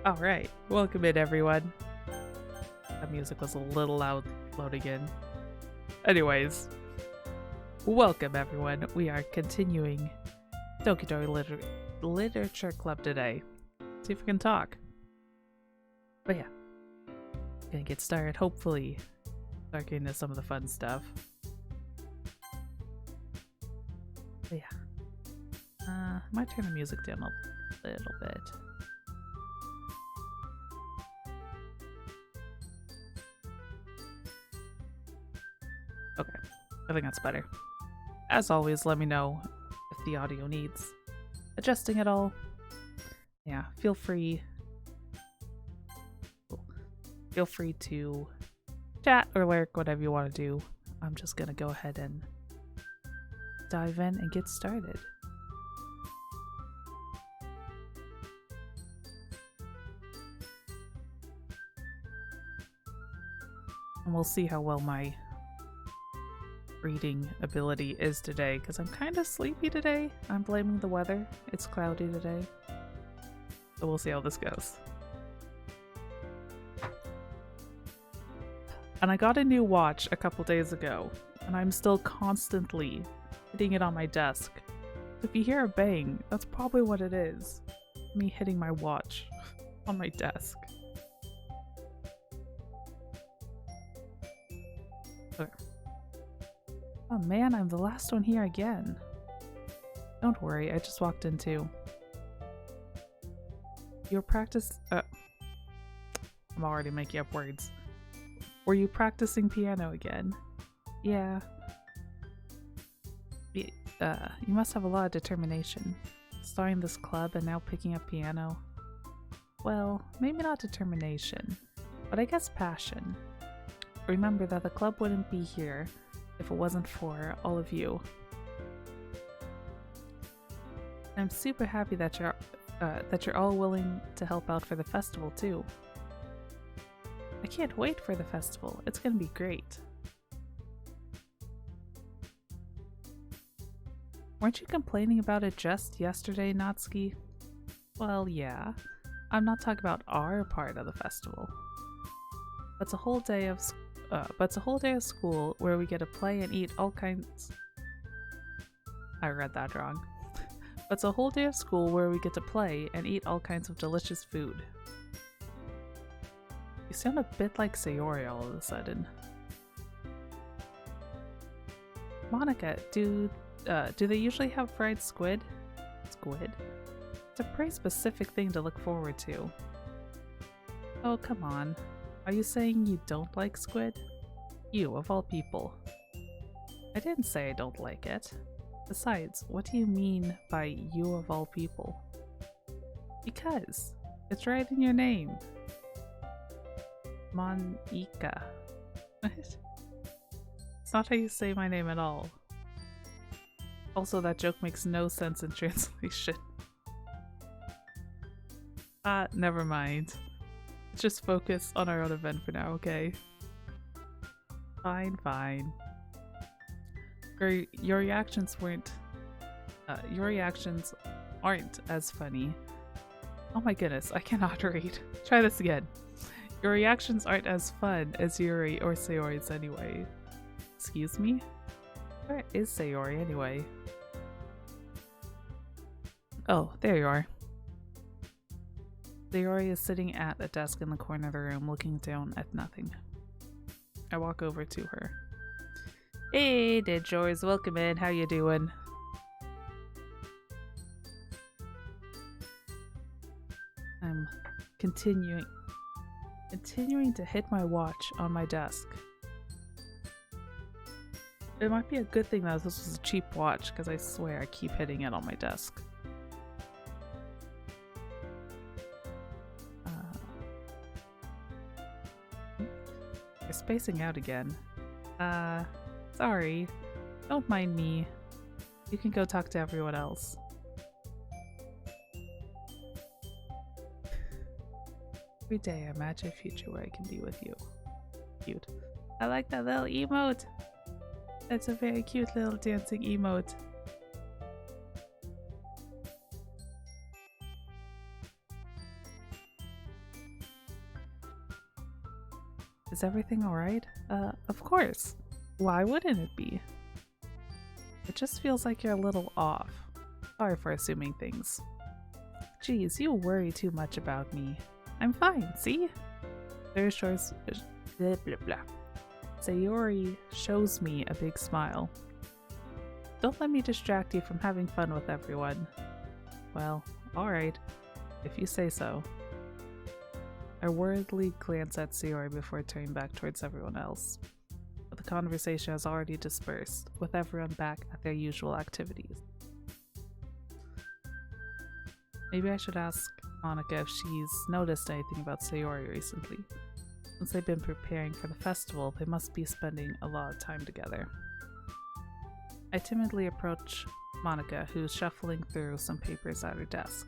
Alright, welcome in everyone. That music was a little loud loading in. Anyways, welcome everyone. We are continuing Tokitori Literature Club today. See if we can talk. But yeah, gonna get started. Hopefully, start getting into some of the fun stuff. But yeah, I might turn the music down a little bit. Okay, I think that's better. As always, let me know if the audio needs adjusting at all. Yeah, feel free to chat or lurk, whatever you want to do. I'm just gonna go ahead and dive in and get started. And we'll see how well my reading ability is today, because I'm kind of sleepy today. I'm blaming the weather. It's cloudy today. So we'll see how this goes. And I got a new watch a couple days ago, and I'm still constantly hitting it on my desk. If you hear a bang, that's probably what it is. Me hitting my watch on my desk. Okay. Oh man, I'm the last one here again. Don't worry, I just walked in too. Your practice- I'm already making up words. Were you practicing piano again? Yeah. You must have a lot of determination. Starting this club and now picking up piano. Well, maybe not determination, but I guess passion. Remember that the club wouldn't be here if it wasn't for all of you. I'm super happy that you're all willing to help out for the festival too. I can't wait for the festival. It's gonna be great. Weren't you complaining about it just yesterday, Natsuki? Well, yeah. I'm not talking about our part of the festival. It's a whole day of school where we get to play and eat all kinds. I read that wrong. It's a whole day of school where we get to play and eat all kinds of delicious food. You sound a bit like Sayori all of a sudden. Monica, do they usually have fried squid? Squid? It's a pretty specific thing to look forward to. Oh, come on. Are you saying you don't like squid? You, of all people. I didn't say I don't like it. Besides, what do you mean by you of all people? Because it's right in your name. Monica. It's not how you say my name at all. Also, that joke makes no sense in translation. Never mind. Let's just focus on our own event for now, okay? Fine. Your reactions aren't as funny. Oh my goodness, I cannot read. Try this again. Your reactions aren't as fun as Yuri or Sayori's anyway. Excuse me? Where is Sayori anyway? Oh, there you are. Sayori is sitting at a desk in the corner of the room looking down at nothing. I walk over to her. Hey, Didjors, welcome in. How you doing? I'm continuing to hit my watch on my desk. It might be a good thing that this was a cheap watch, because I swear I keep hitting it on my desk. You're spacing out again. Sorry. Don't mind me. You can go talk to everyone else. Every day I imagine a future where I can be with you. Cute. I like that little emote. That's a very cute little dancing emote. Is everything alright? Of course. Why wouldn't it be? It just feels like you're a little off. Sorry for assuming things. Geez, you worry too much about me. I'm fine, see? Blah, blah, blah. Sayori shows me a big smile. Don't let me distract you from having fun with everyone. Well, alright, if you say so. I worriedly glance at Sayori before turning back towards everyone else. But the conversation has already dispersed, with everyone back at their usual activities. Maybe I should ask Monica if she's noticed anything about Sayori recently. Since they've been preparing for the festival, they must be spending a lot of time together. I timidly approach Monica, who's shuffling through some papers at her desk.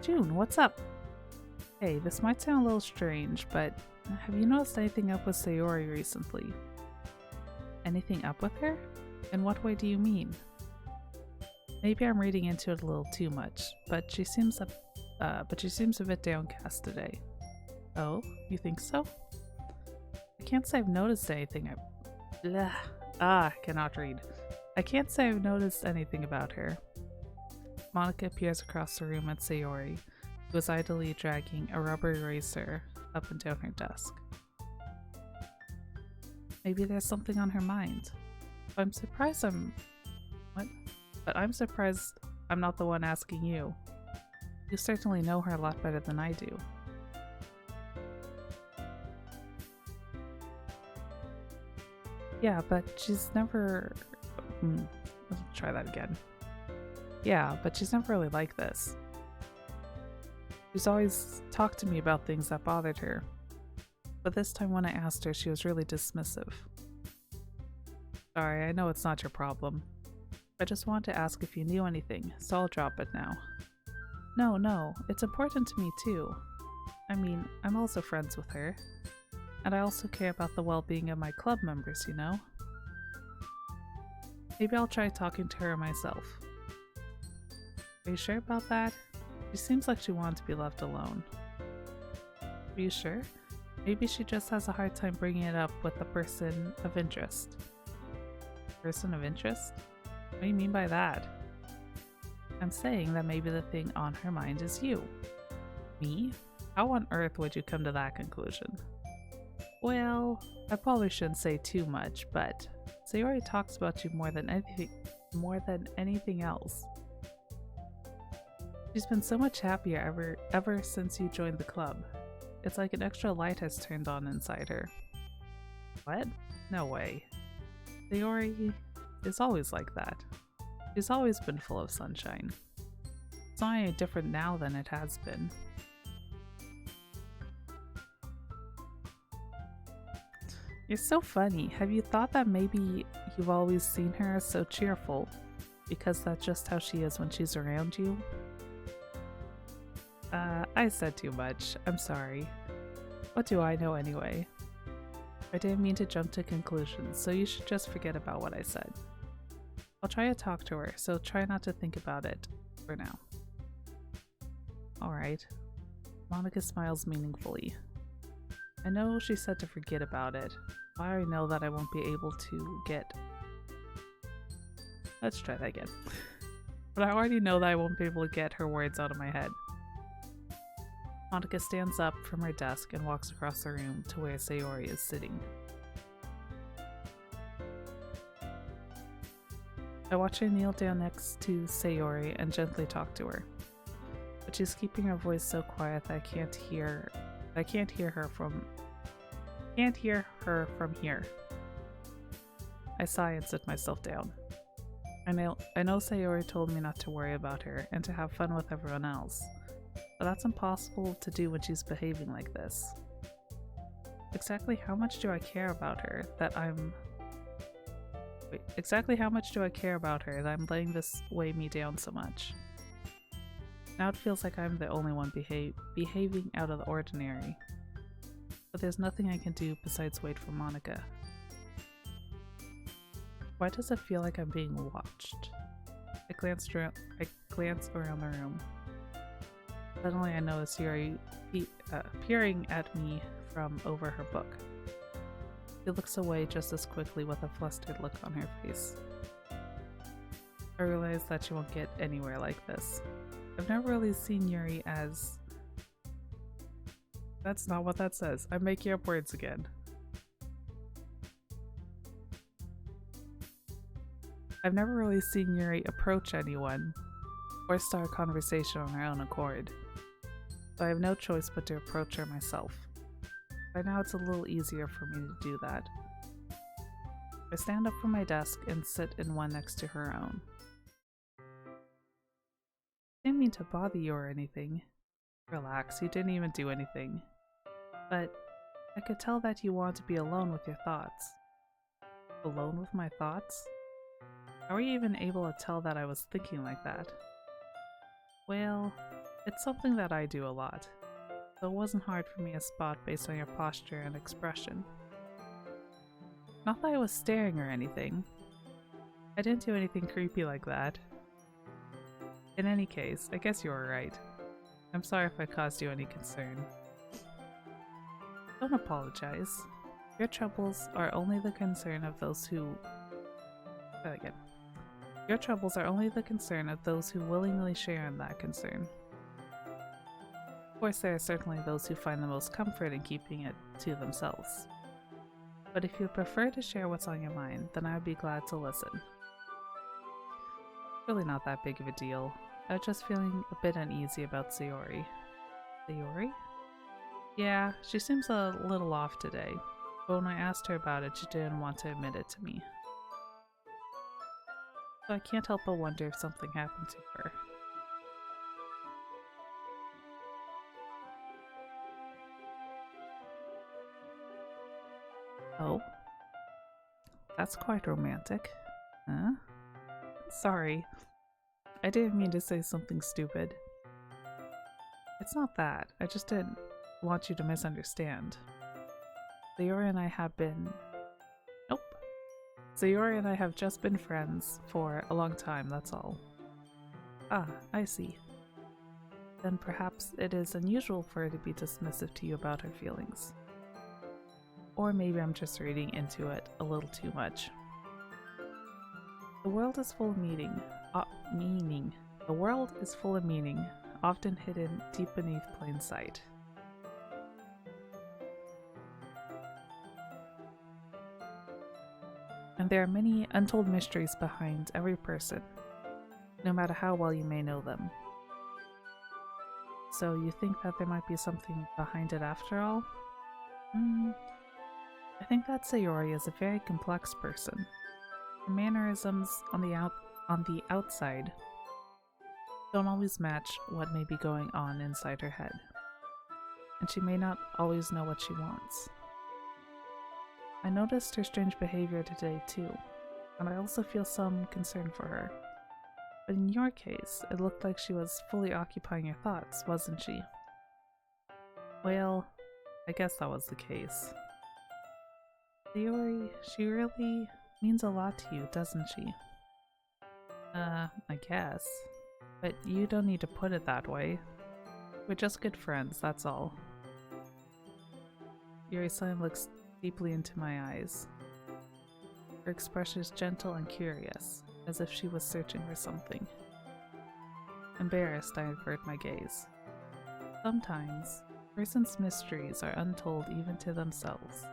June, what's up? Hey, this might sound a little strange, but have you noticed anything up with Sayori recently? Anything up with her? In what way do you mean? Maybe I'm reading into it a little too much, but she seems a bit downcast today. Oh, you think so? I can't say I've noticed anything. I cannot read. I can't say I've noticed anything about her. Monica appears across the room at Sayori, who is idly dragging a rubber eraser up and down her desk. Maybe there's something on her mind. I'm surprised I'm not the one asking you. You certainly know her a lot better than I do. Yeah, but she's never... Let's try that again. Yeah, but she's never really like this. She's always talked to me about things that bothered her. But this time when I asked her, she was really dismissive. Sorry, I know it's not your problem. I just wanted to ask if you knew anything, so I'll drop it now. No, it's important to me too. I mean, I'm also friends with her. And I also care about the well-being of my club members, you know? Maybe I'll try talking to her myself. Are you sure about that? She seems like she wants to be left alone. Are you sure? Maybe she just has a hard time bringing it up with a person of interest. Person of interest? What do you mean by that? I'm saying that maybe the thing on her mind is you. Me? How on earth would you come to that conclusion? Well, I probably shouldn't say too much, but Sayori talks about you more than anything else. She's been so much happier ever since you joined the club. It's like an extra light has turned on inside her. What? No way. Sayori is always like that. She's always been full of sunshine. It's not any different now than it has been. You're so funny. Have you thought that maybe you've always seen her as so cheerful because that's just how she is when she's around you? I said too much. I'm sorry. What do I know anyway? I didn't mean to jump to conclusions, so you should just forget about what I said. I'll try to talk to her, so try not to think about it for now. Alright. Monica smiles meaningfully. I know she said to forget about it, but I already know that I won't be able to get... Let's try that again. But I already know that I won't be able to get her words out of my head. Monica stands up from her desk and walks across the room to where Sayori is sitting. I watch her kneel down next to Sayori and gently talk to her. But she's keeping her voice so quiet that I can't hear her from here. I sigh and sit myself down. I know Sayori told me not to worry about her and to have fun with everyone else. But that's impossible to do when she's behaving like this. Exactly how much do I care about her that I'm letting this weigh me down so much? Now it feels like I'm the only one behaving out of the ordinary. But there's nothing I can do besides wait for Monica. Why does it feel like I'm being watched? I glance around the room. Suddenly I notice Yuri peering at me from over her book. She looks away just as quickly with a flustered look on her face. I realize that she won't get anywhere like this. I've never really seen Yuri as... That's not what that says. I'm making up words again. I've never really seen Yuri approach anyone or start a conversation on her own accord, so I have no choice but to approach her myself. By now it's a little easier for me to do that. I stand up from my desk and sit in one next to her own. I didn't mean to bother you or anything. Relax, you didn't even do anything. But I could tell that you want to be alone with your thoughts. Alone with my thoughts? How were you even able to tell that I was thinking like that? Well, it's something that I do a lot, so it wasn't hard for me to spot based on your posture and expression. Not that I was staring or anything. I didn't do anything creepy like that. In any case, I guess you were right. I'm sorry if I caused you any concern. Don't apologize. Your troubles are only the concern of those who... Your troubles are only the concern of those who willingly share in that concern. Of course, there are certainly those who find the most comfort in keeping it to themselves. But if you prefer to share what's on your mind, then I would be glad to listen. Really not that big of a deal. I was just feeling a bit uneasy about Sayori. Sayori? Yeah, she seems a little off today, but when I asked her about it, she didn't want to admit it to me. So I can't help but wonder if something happened to her. Oh? That's quite romantic. Huh? Sorry. I didn't mean to say something stupid. It's not that. I just didn't want you to misunderstand. Sayori and I have been... Nope. Sayori and I have just been friends for a long time, that's all. Ah, I see. Then perhaps it is unusual for her to be dismissive to you about her feelings. Or maybe I'm just reading into it a little too much. The world is full of meaning. The world is full of meaning, often hidden deep beneath plain sight. And there are many untold mysteries behind every person, no matter how well you may know them. So you think that there might be something behind it after all? I think that Sayori is a very complex person. Her mannerisms on the outside don't always match what may be going on inside her head, and she may not always know what she wants. I noticed her strange behavior today too, and I also feel some concern for her. But in your case, it looked like she was fully occupying your thoughts, wasn't she? Well, I guess that was the case. Sayori, she really means a lot to you, doesn't she? I guess. But you don't need to put it that way. We're just good friends, that's all. Yuri-san looks deeply into my eyes. Her expression is gentle and curious, as if she was searching for something. Embarrassed, I avert my gaze. Sometimes, a person's mysteries are untold even to themselves.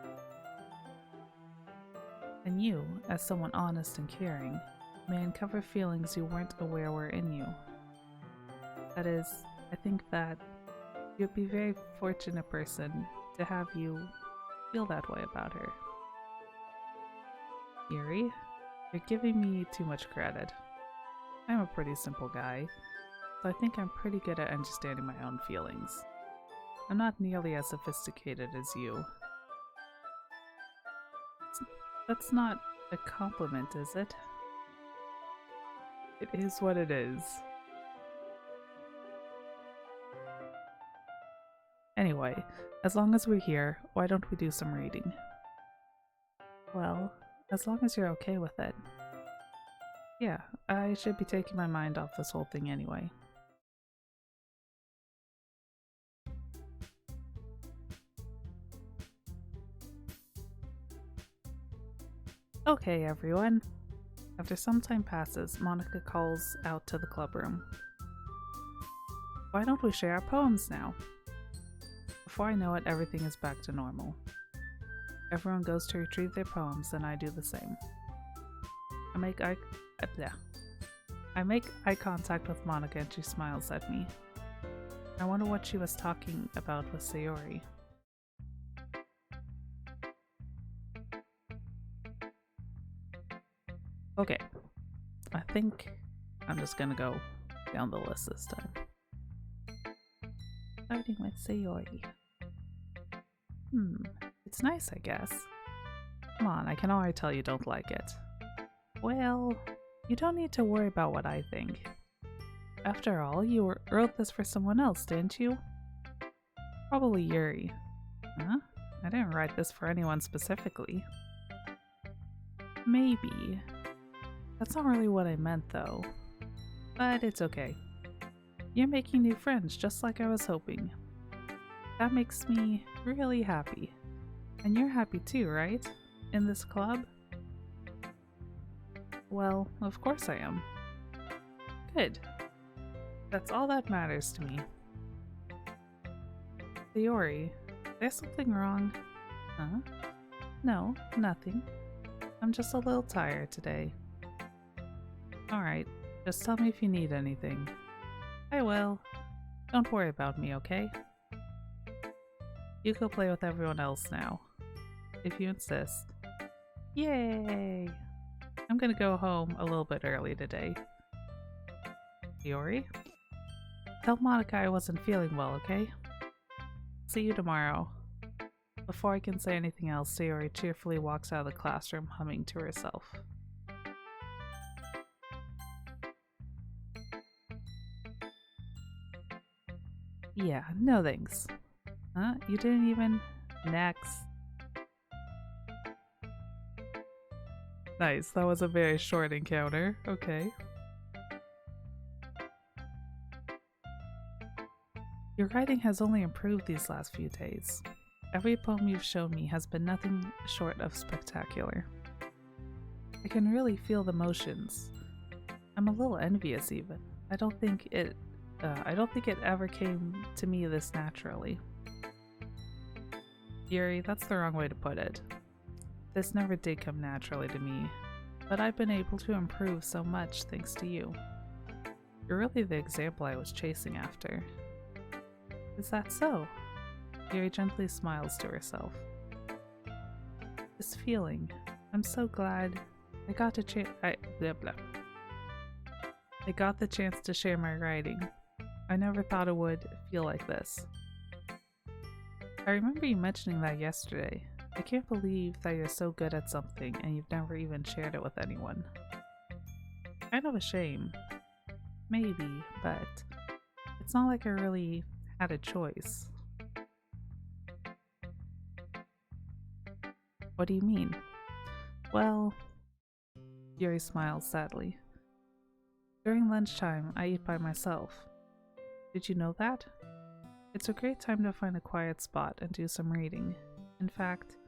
And you, as someone honest and caring, may uncover feelings you weren't aware were in you. That is, I think that you'd be a very fortunate person to have you feel that way about her. Yuri, you're giving me too much credit. I'm a pretty simple guy, so I think I'm pretty good at understanding my own feelings. I'm not nearly as sophisticated as you. That's not a compliment, is it? It is what it is. Anyway, as long as we're here, why don't we do some reading? Well, as long as you're okay with it. Yeah, I should be taking my mind off this whole thing anyway. Okay, everyone. After some time passes, Monica calls out to the club room. Why don't we share our poems now? Before I know it, everything is back to normal. Everyone goes to retrieve their poems, and I do the same. I make eye contact with Monica and she smiles at me. I wonder what she was talking about with Sayori. Okay, I think I'm just gonna go down the list this time. Starting with Sayori. It's nice, I guess. Come on, I can already tell you don't like it. Well, you don't need to worry about what I think. After all, you wrote this for someone else, didn't you? Probably Yuri. Huh? I didn't write this for anyone specifically. Maybe. That's not really what I meant, though. But it's okay. You're making new friends, just like I was hoping. That makes me really happy. And you're happy too, right? In this club? Well, of course I am. Good. That's all that matters to me. Sayori, there's something wrong? Huh? No, nothing. I'm just a little tired today. Alright, just tell me if you need anything. I will. Don't worry about me, okay? You go play with everyone else now. If you insist. Yay! I'm gonna go home a little bit early today. Sayori? Tell Monica I wasn't feeling well, okay? See you tomorrow. Before I can say anything else, Sayori cheerfully walks out of the classroom humming to herself. Yeah, no thanks. Huh? You didn't even... Next. Nice, that was a very short encounter. Okay. Your writing has only improved these last few days. Every poem you've shown me has been nothing short of spectacular. I can really feel the motions. I'm a little envious even. I don't think it ever came to me this naturally. Yuri, that's the wrong way to put it. This never did come naturally to me, but I've been able to improve so much thanks to you. You're really the example I was chasing after. Is that so? Yuri gently smiles to herself. This feeling, I'm so glad I got the chance to share my writing. I never thought it would feel like this. I remember you mentioning that yesterday. I can't believe that you're so good at something and you've never even shared it with anyone. Kind of a shame. Maybe, but it's not like I really had a choice. What do you mean? Well, Yuri smiles sadly. During lunchtime, I eat by myself. Did you know that? It's a great time to find a quiet spot and do some reading. In fact,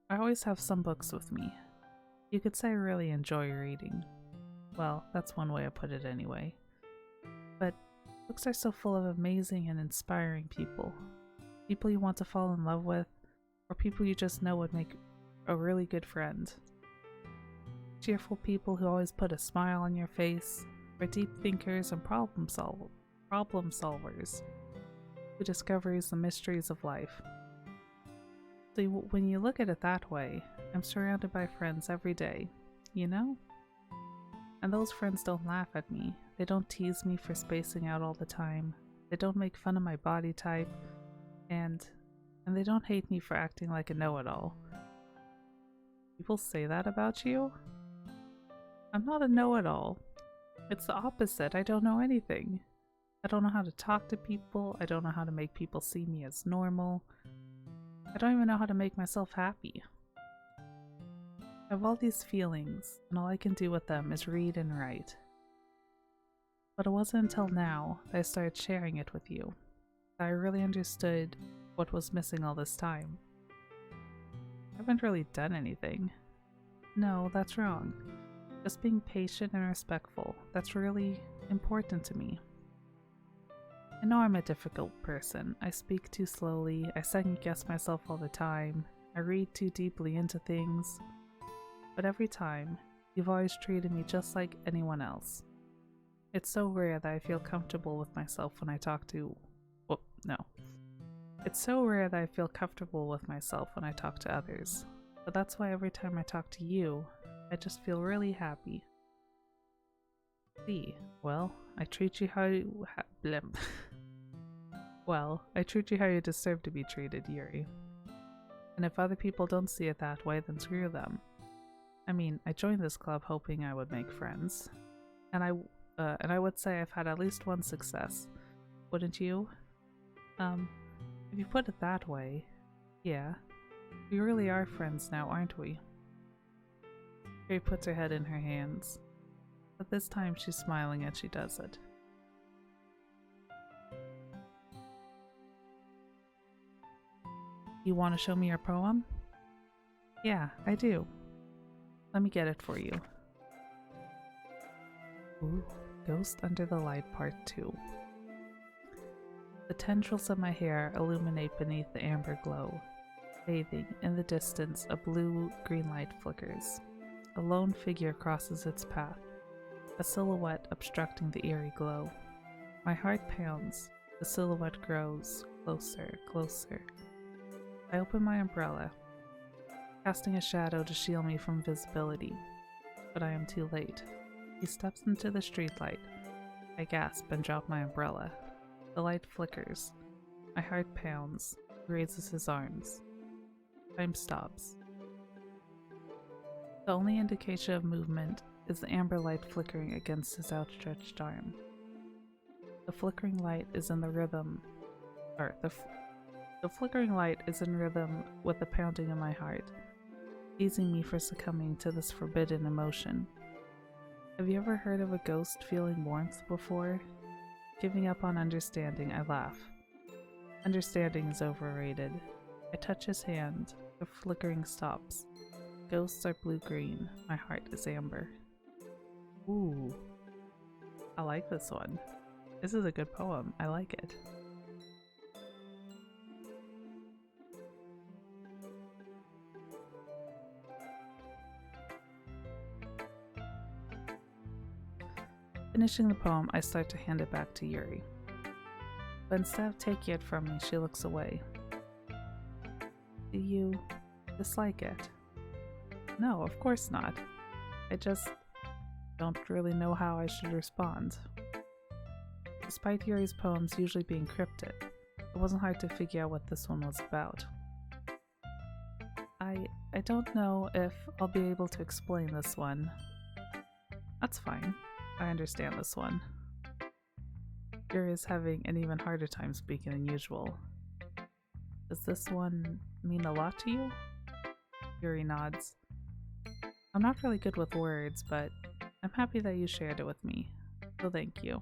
I always have some books with me. You could say I really enjoy reading. Well, that's one way I put it anyway. But books are so full of amazing and inspiring people. People you want to fall in love with, or people you just know would make a really good friend. Cheerful people who always put a smile on your face, or deep thinkers and problem solvers who discovers the mysteries of life. So when you look at it that way, I'm surrounded by friends every day, you know? And those friends don't laugh at me. They don't tease me for spacing out all the time. They don't make fun of my body type. And they don't hate me for acting like a know-it-all. People say that about you? I'm not a know-it-all. It's the opposite. I don't know anything. I don't know how to talk to people. I don't know how to make people see me as normal. I don't even know how to make myself happy. I have all these feelings, and all I can do with them is read and write. But it wasn't until now that I started sharing it with you that I really understood what was missing all this time. I haven't really done anything. No, that's wrong. Just being patient and respectful, that's really important to me. I know I'm a difficult person. I speak too slowly, I second guess myself all the time, I read too deeply into things. But every time, you've always treated me just like anyone else. It's so rare that I feel comfortable with myself when I talk to... Well, no. It's so rare that I feel comfortable with myself when I talk to others. But that's why every time I talk to you, I just feel really happy. See, well, I treat you how you... Well, I treat you how you deserve to be treated, Yuri. And if other people don't see it that way, then screw them. I mean, I joined this club hoping I would make friends. And I would say I've had at least one success. Wouldn't you? If you put it that way, yeah. We really are friends now, aren't we? Yuri puts her head in her hands. But this time she's smiling as she does it. You want to show me your poem? Yeah, I do. Let me get it for you. Ooh, Ghost Under the Light Part 2. The tendrils of my hair illuminate beneath the amber glow. Bathing in the distance, a blue-green light flickers. A lone figure crosses its path, a silhouette obstructing the eerie glow. My heart pounds, the silhouette grows, closer, closer. I open my umbrella, casting a shadow to shield me from visibility, but I am too late. He steps into the streetlight. I gasp and drop my umbrella. The light flickers. My heart pounds. He raises his arms. Time stops. The only indication of movement is the amber light flickering against his outstretched arm. The flickering light is in the rhythm, the flickering light is in rhythm with the pounding of my heart, teasing me for succumbing to this forbidden emotion. Have you ever heard of a ghost feeling warmth before? Giving up on understanding, I laugh. Understanding is overrated. I touch his hand. The flickering stops. Ghosts are blue-green. My heart is amber. Ooh. I like this one. This is a good poem. I like it. Finishing the poem, I start to hand it back to Yuri. But instead of taking it from me, she looks away. Do you dislike it? No, of course not. I just don't really know how I should respond. Despite Yuri's poems usually being cryptic, it wasn't hard to figure out what this one was about. I don't know if I'll be able to explain this one. That's fine. I understand this one. Yuri is having an even harder time speaking than usual. Does this one mean a lot to you? Yuri nods. I'm not really good with words, but I'm happy that you shared it with me, so thank you.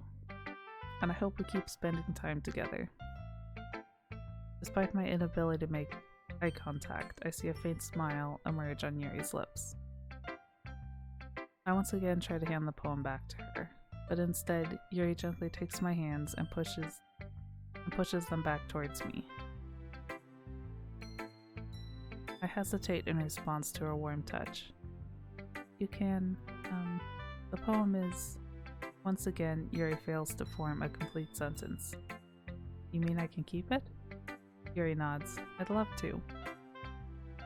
And I hope we keep spending time together. Despite my inability to make eye contact, I see a faint smile emerge on Yuri's lips. I once again try to hand the poem back to her, but instead, Yuri gently takes my hands and pushes them back towards me. I hesitate in response to her warm touch. You can, the poem is... Once again, Yuri fails to form a complete sentence. You mean I can keep it? Yuri nods. I'd love to.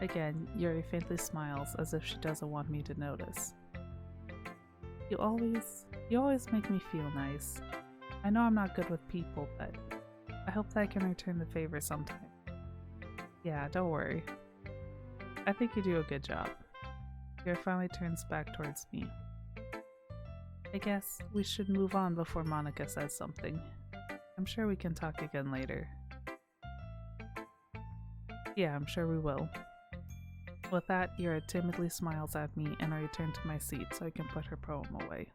Again, Yuri faintly smiles as if she doesn't want me to notice. You always make me feel nice. I know I'm not good with people, but I hope that I can return the favor sometime. Yeah, don't worry. I think you do a good job. Yuri finally turns back towards me. I guess we should move on before Monica says something. I'm sure we can talk again later. Yeah, I'm sure we will. With that, Ira timidly smiles at me and I return to my seat so I can put her poem away.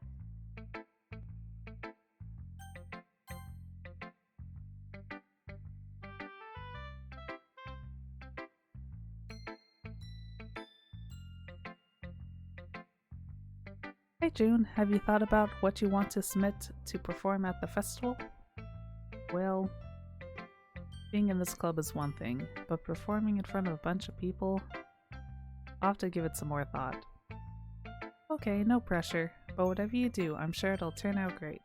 Hey June, have you thought about what you want to submit to perform at the festival? Well, being in this club is one thing, but performing in front of a bunch of people, I'll have to give it some more thought. Okay, no pressure, but whatever you do, I'm sure it'll turn out great.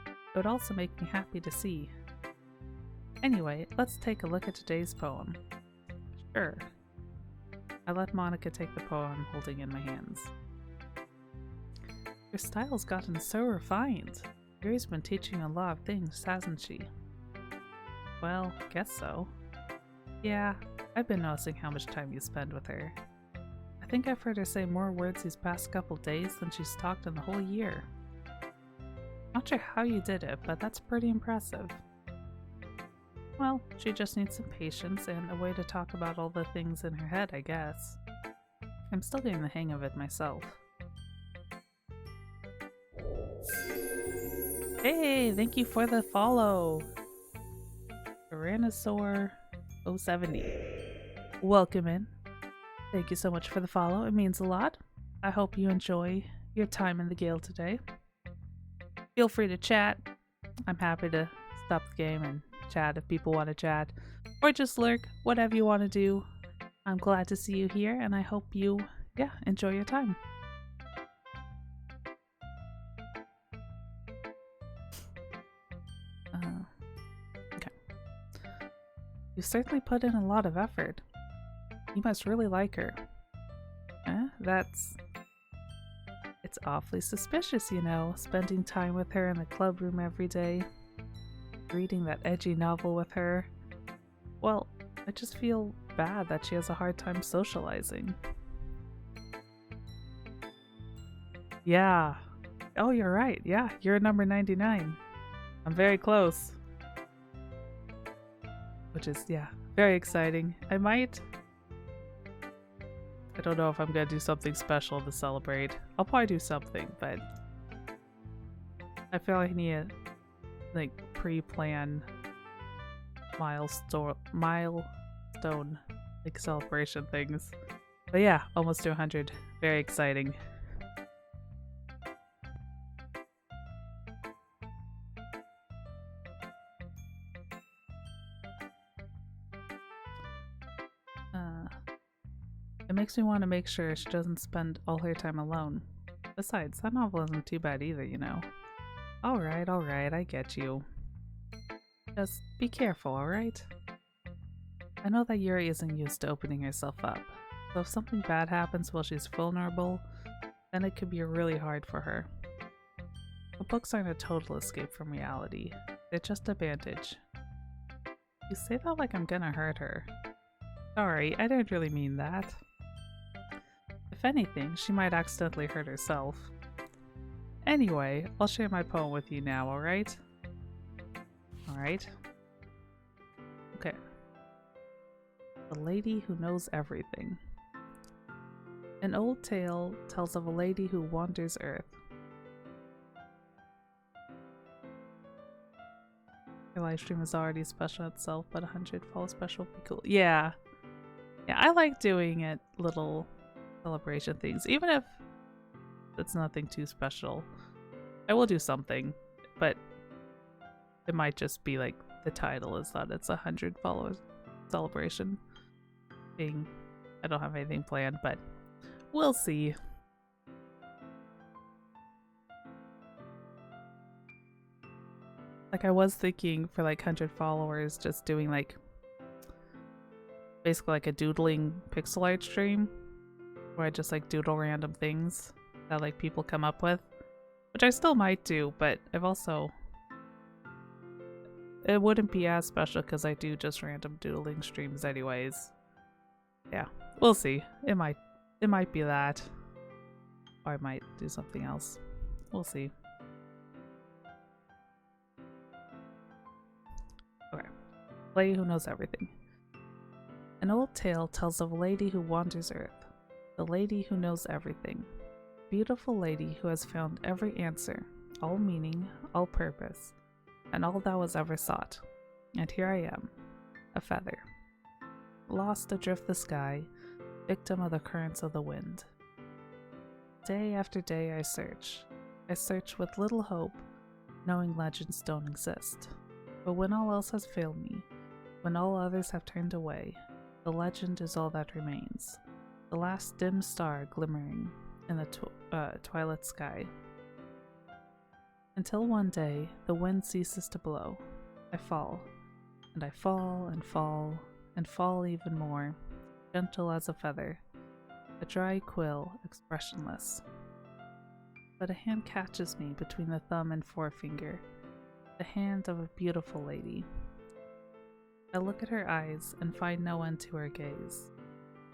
It would also make me happy to see. Anyway, let's take a look at today's poem. Sure. I let Monica take the poem I'm holding in my hands. Your style's gotten so refined. Yuri's been teaching you a lot of things, hasn't she? Well, guess so. Yeah, I've been noticing how much time you spend with her. I think I've heard her say more words these past couple days than she's talked in the whole year. Not sure how you did it, but that's pretty impressive. Well, she just needs some patience and a way to talk about all the things in her head, I guess. I'm still getting the hang of it myself. Hey, thank you for the follow! Tyrannosaur070. Welcome in. Thank you so much for the follow, it means a lot. I hope you enjoy your time in the Gale today. Feel free to chat. I'm happy to stop the game and chat if people want to chat. Or just lurk, whatever you want to do. I'm glad to see you here and I hope you, enjoy your time. Okay. You certainly put in a lot of effort. You must really like her. It's awfully suspicious, you know, spending time with her in the club room every day, reading that edgy novel with her. Well, I just feel bad that she has a hard time socializing. Yeah. Oh, you're right. Yeah, you're number 99. I'm very close. Which is, very exciting. I don't know if I'm gonna do something special to celebrate. I'll probably do something, but I feel like I need to, pre-plan milestone, celebration things. But yeah, almost to 100. Very exciting. It makes me want to make sure she doesn't spend all her time alone. Besides, that novel isn't too bad either, you know. Alright, I get you. Just be careful, alright? I know that Yuri isn't used to opening herself up, so if something bad happens while she's vulnerable, then it could be really hard for her. The books aren't a total escape from reality, they're just a bandage. You say that like I'm gonna hurt her. Sorry, I didn't really mean that. If anything, she might accidentally hurt herself. Anyway, I'll share my poem with you now, alright? Alright. Okay. The Lady Who Knows Everything. An old tale tells of a lady who wanders Earth. Your live stream is already special itself, but 100 follow special would be cool. Yeah. Yeah, I like doing it little celebration things, even if it's nothing too special. I will do something, but it might just be like the title is that it's 100 followers celebration thing. I don't have anything planned, but we'll see. Like I was thinking for like 100 followers, just doing like basically like a doodling pixel art stream where I just like doodle random things that like people come up with, which I still might do, but it wouldn't be as special because I do just random doodling streams anyways. Yeah, we'll see. It might be that, or I might do something else. We'll see. Okay. Lady Who Knows Everything. An old tale tells of a lady who wanders Earth, the lady who knows everything. Beautiful lady who has found every answer, all meaning, all purpose, and all that was ever sought. And here I am, a feather, lost adrift the sky, victim of the currents of the wind. Day after day I search with little hope, knowing legends don't exist. But when all else has failed me, when all others have turned away, the legend is all that remains, the last dim star glimmering in the twilight sky. Until one day, the wind ceases to blow. I fall, and I fall and fall and fall even more, gentle as a feather, a dry quill, expressionless. But a hand catches me between the thumb and forefinger, the hand of a beautiful lady. I look at her eyes and find no end to her gaze.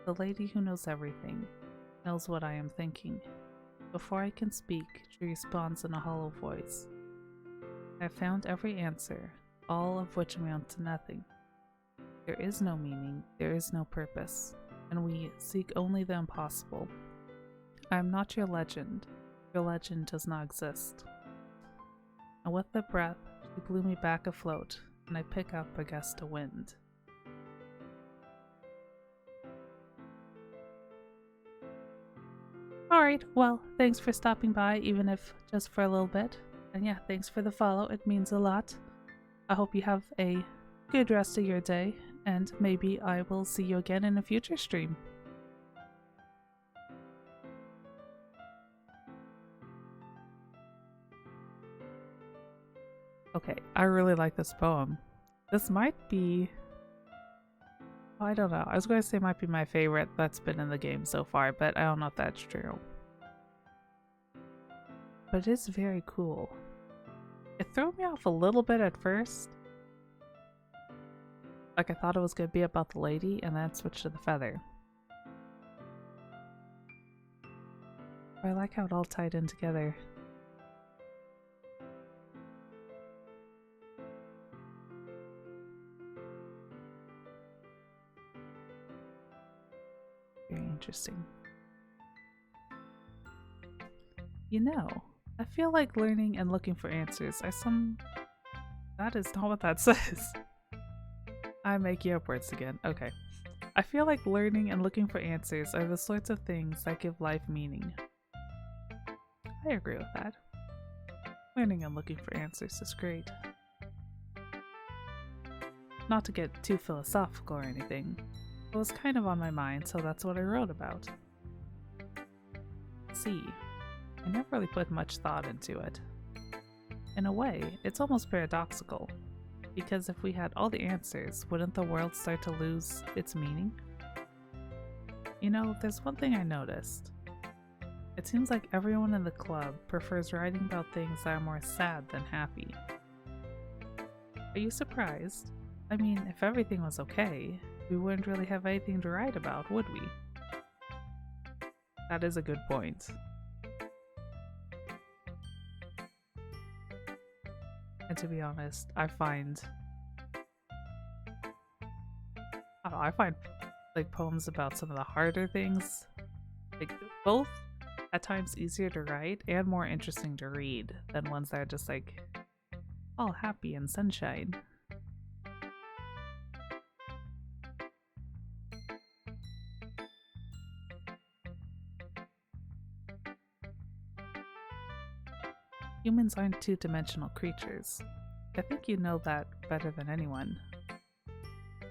The lady who knows everything, knows what I am thinking. Before I can speak, she responds in a hollow voice. I have found every answer, all of which amount to nothing. There is no meaning, there is no purpose, and we seek only the impossible. I am not your legend does not exist. And with the breath, she blew me back afloat, and I pick up a gust of wind. Alright, well, thanks for stopping by, even if just for a little bit. And yeah, thanks for the follow, it means a lot. I hope you have a good rest of your day, and maybe I will see you again in a future stream. Okay, I really like this poem. This might be... I don't know. I was going to say it might be my favorite that's been in the game so far, but I don't know if that's true. But it is very cool. It threw me off a little bit at first. Like I thought it was going to be about the lady, and then it switched to the feather. But I like how it all tied in together. Very interesting. You know, I feel like learning and looking for answers are That is not what that says. I'm making up words again. Okay. I feel like learning and looking for answers are the sorts of things that give life meaning. I agree with that. Learning and looking for answers is great. Not to get too philosophical or anything. It was kind of on my mind, so that's what I wrote about. See, I never really put much thought into it. In a way, it's almost paradoxical, because if we had all the answers, wouldn't the world start to lose its meaning? You know, there's one thing I noticed. It seems like everyone in the club prefers writing about things that are more sad than happy. Are you surprised? I mean, if everything was okay, we wouldn't really have anything to write about, would we? That is a good point. And to be honest, I find like poems about some of the harder things, like both at times easier to write and more interesting to read than ones that are just like all happy and sunshine. Humans aren't two-dimensional creatures. I think you know that better than anyone.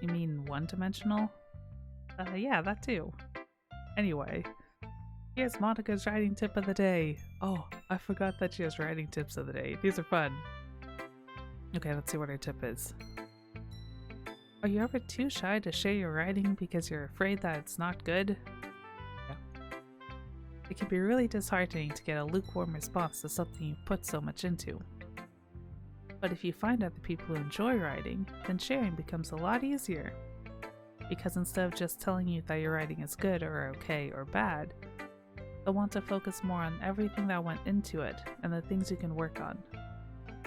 You mean one-dimensional? Yeah, that too. Anyway, here's Monica's writing tip of the day. Oh, I forgot that she has writing tips of the day. These are fun. Okay, let's see what her tip is. Are you ever too shy to share your writing because you're afraid that it's not good? It can be really disheartening to get a lukewarm response to something you put so much into. But if you find other people who enjoy writing, then sharing becomes a lot easier. Because instead of just telling you that your writing is good or okay or bad, they'll want to focus more on everything that went into it and the things you can work on.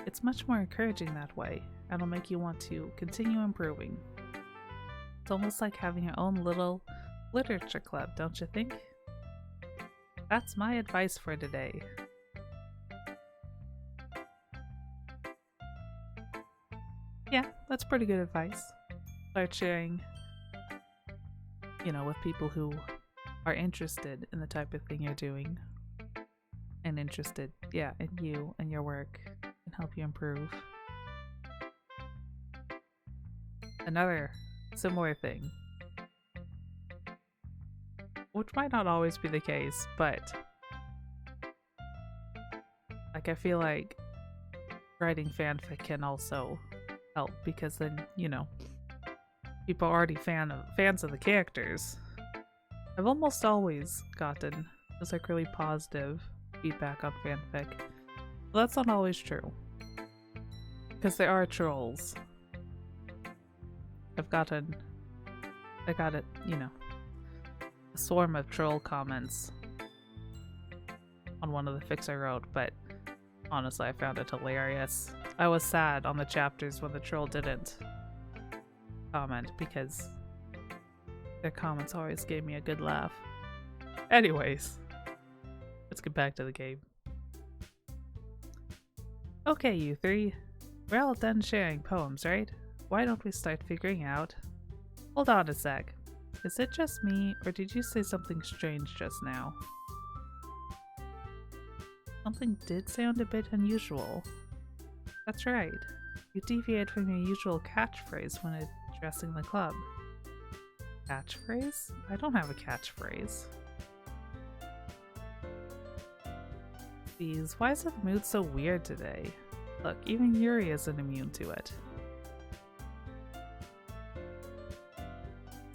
It's much more encouraging that way, and it'll make you want to continue improving. It's almost like having your own little literature club, don't you think? That's my advice for today. Yeah, that's pretty good advice. Start sharing, with people who are interested in the type of thing you're doing. And interested, in you and your work and help you improve. Another similar thing, which might not always be the case, but I feel like writing fanfic can also help, because then, people are already fans of the characters. I've almost always gotten just really positive feedback on fanfic. Well, that's not always true, because there are trolls. I got a swarm of troll comments on one of the fics I wrote, but honestly I found it hilarious. I was sad on the chapters when the troll didn't comment, because their comments always gave me a good laugh. Anyways, let's get back to the game. Okay, you three. We're all done sharing poems, right? Why don't we start figuring out... Hold on a sec. Is it just me, or did you say something strange just now? Something did sound a bit unusual. That's right. You deviate from your usual catchphrase when addressing the club. Catchphrase? I don't have a catchphrase. Jeez, why is the mood so weird today? Look, even Yuri isn't immune to it.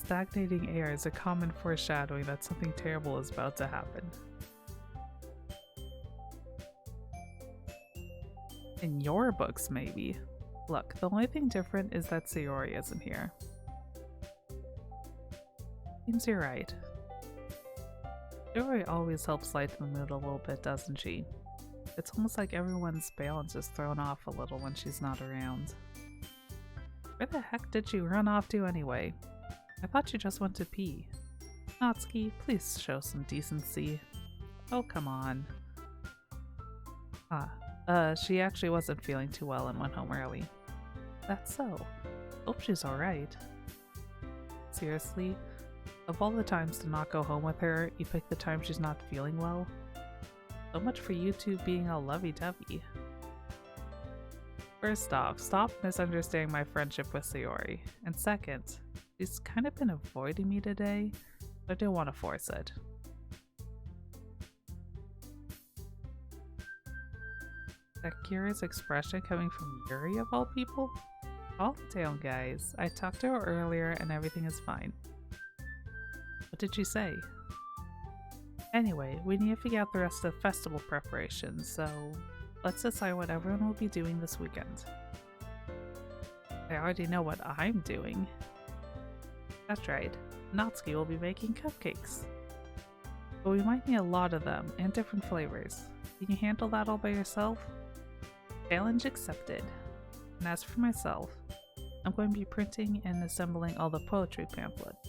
Stagnating air is a common foreshadowing that something terrible is about to happen. In your books, maybe. Look, the only thing different is that Sayori isn't here. Seems you're right. Sayori always helps lighten the mood a little bit, doesn't she? It's almost like everyone's balance is thrown off a little when she's not around. Where the heck did you run off to anyway? I thought you just went to pee. Natsuki, please show some decency. Oh, come on. She actually wasn't feeling too well and went home early. That's so. Hope she's alright. Seriously? Of all the times to not go home with her, you pick the time she's not feeling well? So much for you two being all lovey-dovey. First off, stop misunderstanding my friendship with Sayori. And second, she's kind of been avoiding me today, but I don't want to force it. That curious expression coming from Yuri of all people? Calm down, guys. I talked to her earlier and everything is fine. What did she say? Anyway, we need to figure out the rest of the festival preparations, so let's decide what everyone will be doing this weekend. I already know what I'm doing. That's right, Natsuki will be making cupcakes. But we might need a lot of them, and different flavors. Can you handle that all by yourself? Challenge accepted. And as for myself, I'm going to be printing and assembling all the poetry pamphlets.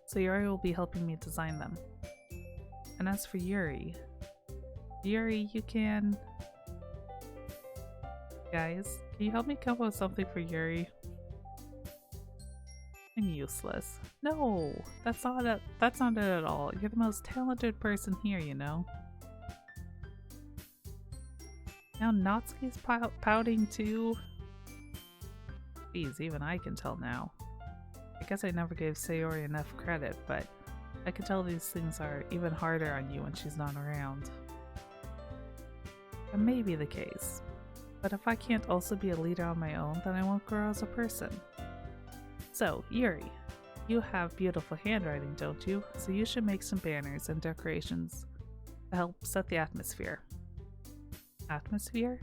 So Yuri will be helping me design them. And as for Yuri, you can... Guys, can you help me come up with something for Yuri? I'm useless. No, that's not it at all. You're the most talented person here, you know. Now Natsuki's pouting too. Jeez, even I can tell now. I guess I never gave Sayori enough credit, but I can tell these things are even harder on you when she's not around. That may be the case, but if I can't also be a leader on my own, then I won't grow as a person. So, Yuri, you have beautiful handwriting, don't you? So you should make some banners and decorations to help set the atmosphere. Atmosphere?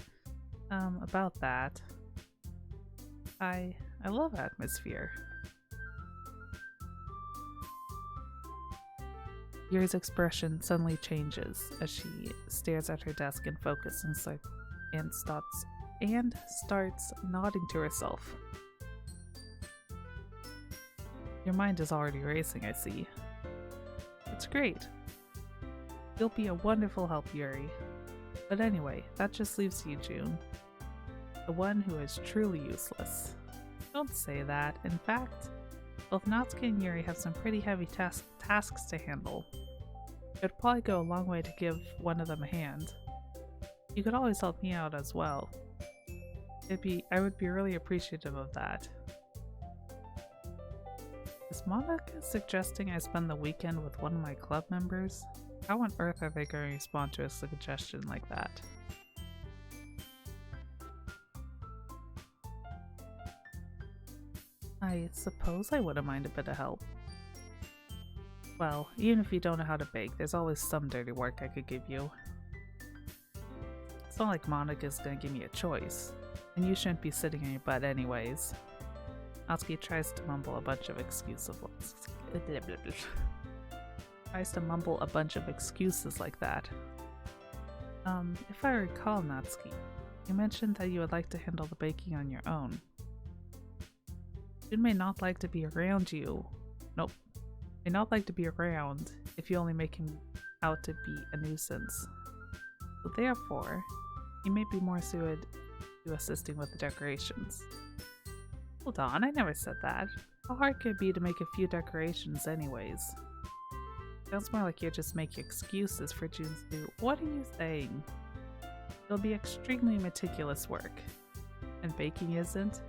About that. I love atmosphere. Yuri's expression suddenly changes as she stares at her desk and focuses and starts nodding to herself. Your mind is already racing, I see. It's great. You'll be a wonderful help, Yuri. But anyway, that just leaves you, June. The one who is truly useless. Don't say that. In fact, both Natsuki and Yuri have some pretty heavy tasks to handle. It would probably go a long way to give one of them a hand. You could always help me out as well. I would be really appreciative of that. Is Monica suggesting I spend the weekend with one of my club members? How on earth are they going to respond to a suggestion like that? I suppose I wouldn't mind a bit of help. Well, even if you don't know how to bake, there's always some dirty work I could give you. It's not like Monica's gonna give me a choice, and you shouldn't be sitting on your butt anyways. Natsuki tries to mumble a bunch of excuses like that. If I recall, Natsuki, you mentioned that you would like to handle the baking on your own. Jun may not like to be around you. Nope. May not like to be around if you only make him out to be a nuisance. So therefore, he may be more suited to assisting with the decorations. Hold on, I never said that. How hard could it be to make a few decorations anyways? Sounds more like you're just making excuses for Jun's do. What are you saying? It'll be extremely meticulous work. And baking isn't?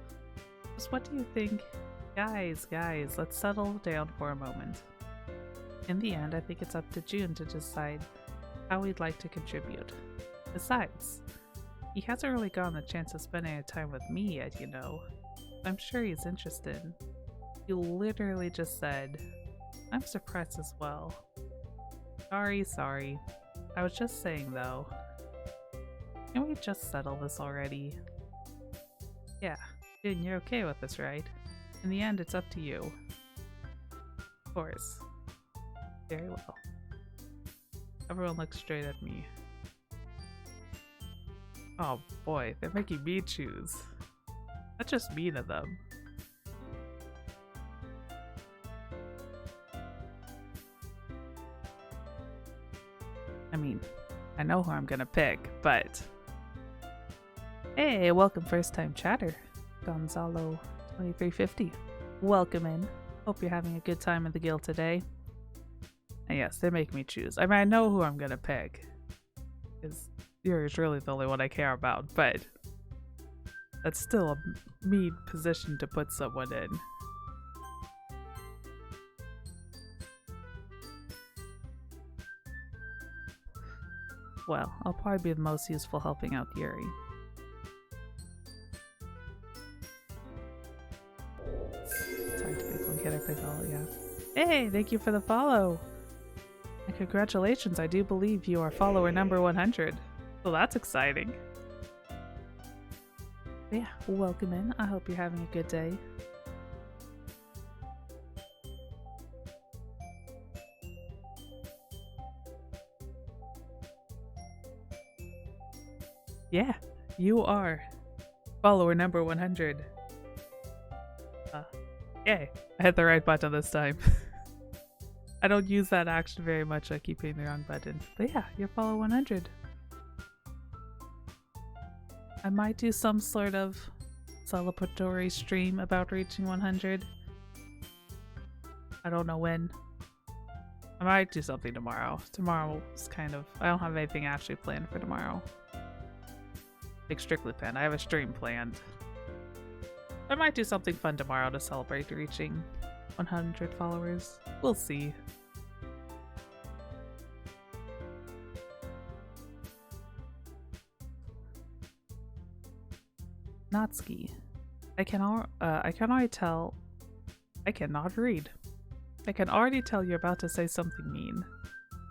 Just what do you think? Guys, let's settle down for a moment. In the end, I think it's up to Jun to decide how he'd like to contribute. Besides, he hasn't really gotten the chance of spending any time with me yet, you know. I'm sure he's interested. He literally just said, I'm surprised as well. Sorry. I was just saying though. Can we just settle this already? Yeah, Jun, you're okay with this, right? In the end, it's up to you. Of course. Very well. Everyone looks straight at me. Oh boy, they're making me choose. That's just mean of them. I mean, I know who I'm gonna pick, but... Hey, welcome first time chatter. Gonzalo 2350. Welcome in. Hope you're having a good time in the guild today. And yes, they make me choose. I mean, I know who I'm gonna pick. Because Yuri's really the only one I care about, but that's still a mean position to put someone in. Well, I'll probably be the most useful helping out Yuri. Sorry to people get a big follow, yeah. Hey, thank you for the follow! And congratulations, I do believe you are follower number 100. So that's exciting. But yeah, welcome in. I hope you're having a good day. Yeah, you are follower number 100. Yay, I hit the right button this time. I don't use that action very much, I keep hitting the wrong button. But yeah, you're follower 100. I might do some sort of celebratory stream about reaching 100. I don't know when. I might do something tomorrow. Tomorrow is kind of... I don't have anything actually planned for tomorrow. Like strictly planned. I have a stream planned. I might do something fun tomorrow to celebrate reaching 100 followers. We'll see. Natsuki. I can already tell. I cannot read. I can already tell you're about to say something mean.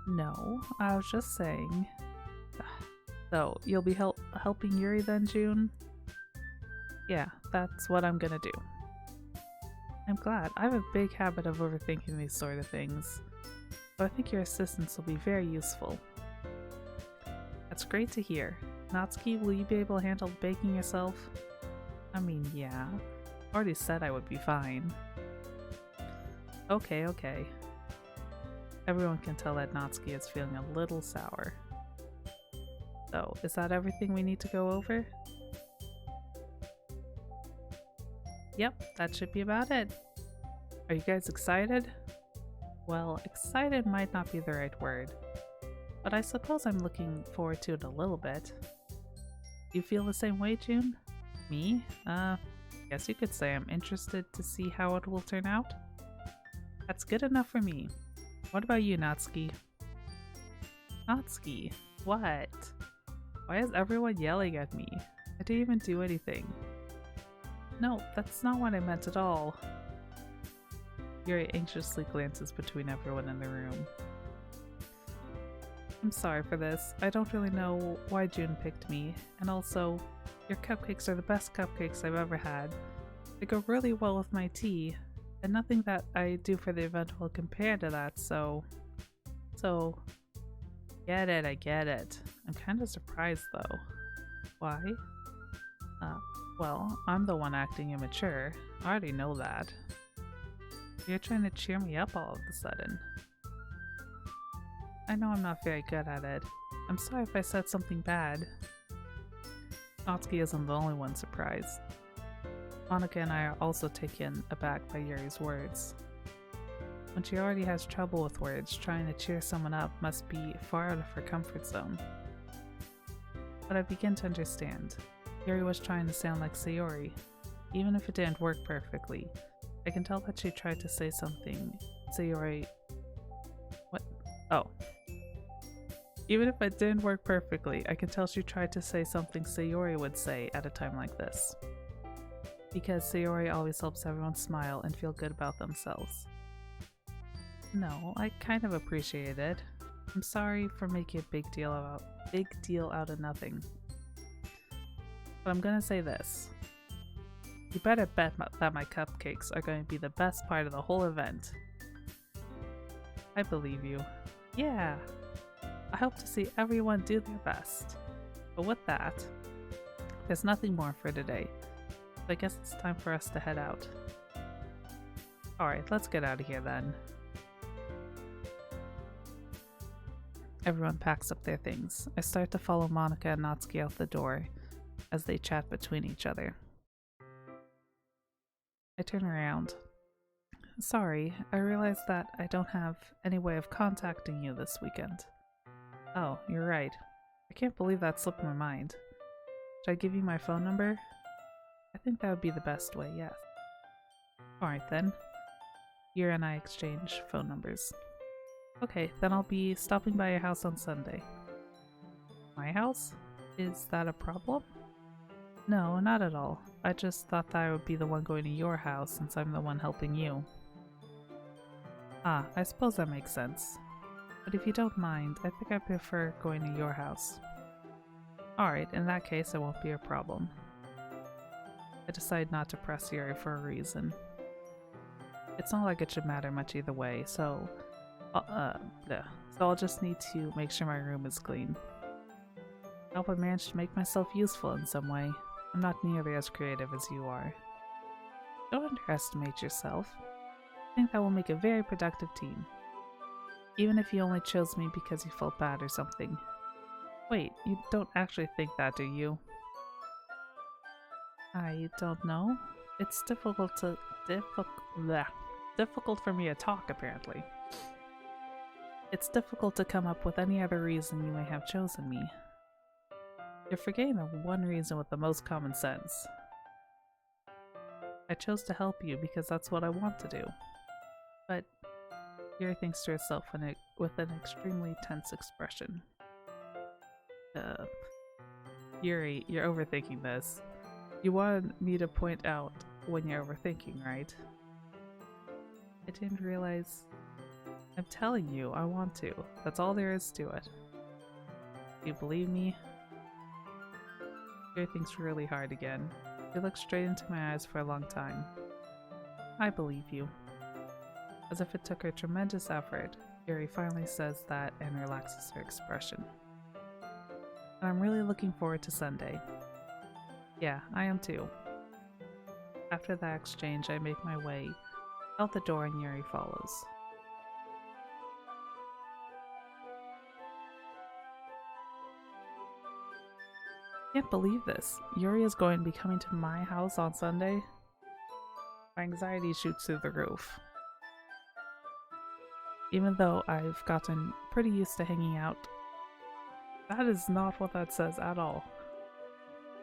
No, I was just saying. So, you'll be helping Yuri then, Jun? Yeah, that's what I'm gonna do. I'm glad. I have a big habit of overthinking these sort of things, so I think your assistance will be very useful. That's great to hear. Natsuki, will you be able to handle baking yourself? I mean, yeah. Already said I would be fine. Okay, okay. Everyone can tell that Natsuki is feeling a little sour. So, is that everything we need to go over? Yep, that should be about it. Are you guys excited? Well, excited might not be the right word, but I suppose I'm looking forward to it a little bit. You feel the same way, June? Me? Guess you could say I'm interested to see how it will turn out. That's good enough for me. What about you, Natsuki? Natsuki? What? Why is everyone yelling at me? I didn't even do anything. No, that's not what I meant at all. Yuri anxiously glances between everyone in the room. I'm sorry for this. I don't really know why June picked me, and also, your cupcakes are the best cupcakes I've ever had. They go really well with my tea, and nothing that I do for the event will compare to that, so... Get it, I get it. I'm kinda surprised though. Why? Well, I'm the one acting immature. I already know that. You're trying to cheer me up all of a sudden. I know I'm not very good at it. I'm sorry if I said something bad. Natsuki isn't the only one surprised. Monika and I are also taken aback by Yuri's words. When she already has trouble with words, trying to cheer someone up must be far out of her comfort zone. But I begin to understand. Yuri was trying to sound like Sayori. Even if it didn't work perfectly, I can tell that she tried to say something Sayori... What? Oh. Even if it didn't work perfectly, I can tell she tried to say something Sayori would say at a time like this. Because Sayori always helps everyone smile and feel good about themselves. No, I kind of appreciate it. I'm sorry for making a big deal out of nothing. But I'm gonna say this. You better bet that my cupcakes are going to be the best part of the whole event. I believe you. Yeah. I hope to see everyone do their best. But with that, there's nothing more for today. So I guess it's time for us to head out. Alright, let's get out of here then. Everyone packs up their things. I start to follow Monika and Natsuki out the door as they chat between each other. I turn around. Sorry, I realized that I don't have any way of contacting you this weekend. Oh, you're right. I can't believe that slipped my mind. Should I give you my phone number? I think that would be the best way, yes. Alright then. Yuri and I exchange phone numbers. Okay, then I'll be stopping by your house on Sunday. My house? Is that a problem? No, not at all. I just thought that I would be the one going to your house since I'm the one helping you. Ah, I suppose that makes sense. But if you don't mind, I think I prefer going to your house. Alright, in that case it won't be a problem. I decide not to press Yuri for a reason. It's not like it should matter much either way, so I'll just need to make sure my room is clean. I hope I managed to make myself useful in some way. I'm not nearly as creative as you are. Don't underestimate yourself. I think that will make a very productive team. Even if you only chose me because you felt bad or something. Wait, you don't actually think that, do you? I don't know. It's difficult for me to talk, apparently. It's difficult to come up with any other reason you may have chosen me. You're forgetting the one reason with the most common sense. I chose to help you because that's what I want to do. But Yuri thinks to herself with an extremely tense expression. Yuri, you're overthinking this. You wanted me to point out when you're overthinking, right? I didn't realize... I'm telling you, I want to. That's all there is to it. Do you believe me? Yuri thinks really hard again. She looks straight into my eyes for a long time. I believe you. As if it took her tremendous effort, Yuri finally says that and relaxes her expression. And I'm really looking forward to Sunday. Yeah, I am too. After that exchange, I make my way Out the door and Yuri follows. Can't believe this. Yuri is going to be coming to my house on Sunday. My anxiety shoots through the roof. Even though I've gotten pretty used to hanging out. That is not what that says at all.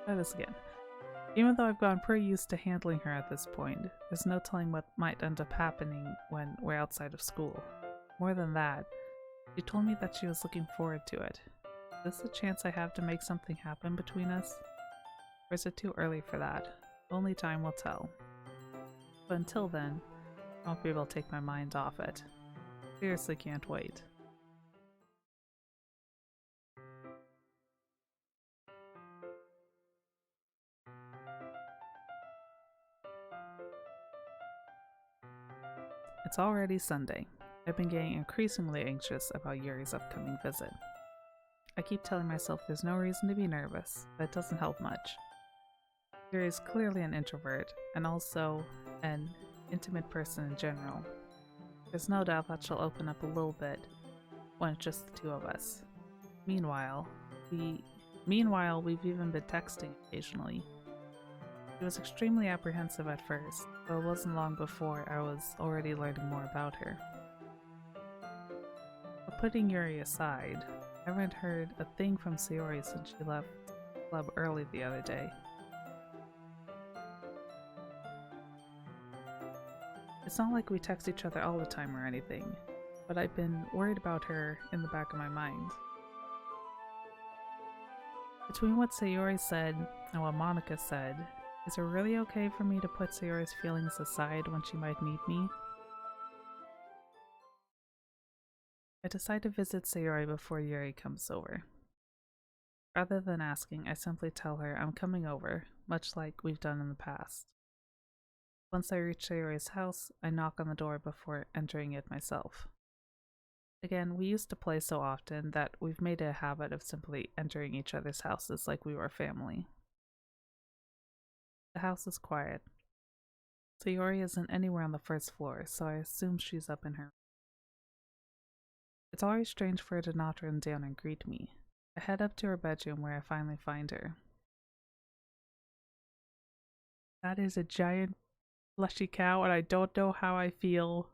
Try this again. Even though I've gotten pretty used to handling her at this point, there's no telling what might end up happening when we're outside of school. More than that, she told me that she was looking forward to it. Is this a chance I have to make something happen between us? Or is it too early for that? Only time will tell. But until then, I won't be able to take my mind off it. Seriously can't wait. It's already Sunday. I've been getting increasingly anxious about Yuri's upcoming visit. I keep telling myself there's no reason to be nervous, but it doesn't help much. Yuri is clearly an introvert, and also an intimate person in general. There's no doubt that she'll open up a little bit when it's just the two of us. Meanwhile, we've even been texting occasionally. She was extremely apprehensive at first, but it wasn't long before I was already learning more about her. But putting Yuri aside, I haven't heard a thing from Sayori since she left the club early the other day. It's not like we text each other all the time or anything, but I've been worried about her in the back of my mind. Between what Sayori said and what Monica said, is it really okay for me to put Sayori's feelings aside when she might need me? I decide to visit Sayori before Yuri comes over. Rather than asking, I simply tell her I'm coming over, much like we've done in the past. Once I reach Sayori's house, I knock on the door before entering it myself. Again, we used to play so often that we've made it a habit of simply entering each other's houses like we were family. The house is quiet. Sayori isn't anywhere on the first floor, so I assume she's up in her room. It's always strange for her to not run down and greet me. I head up to her bedroom where I finally find her. That is a giant fleshy cow, and I don't know how I feel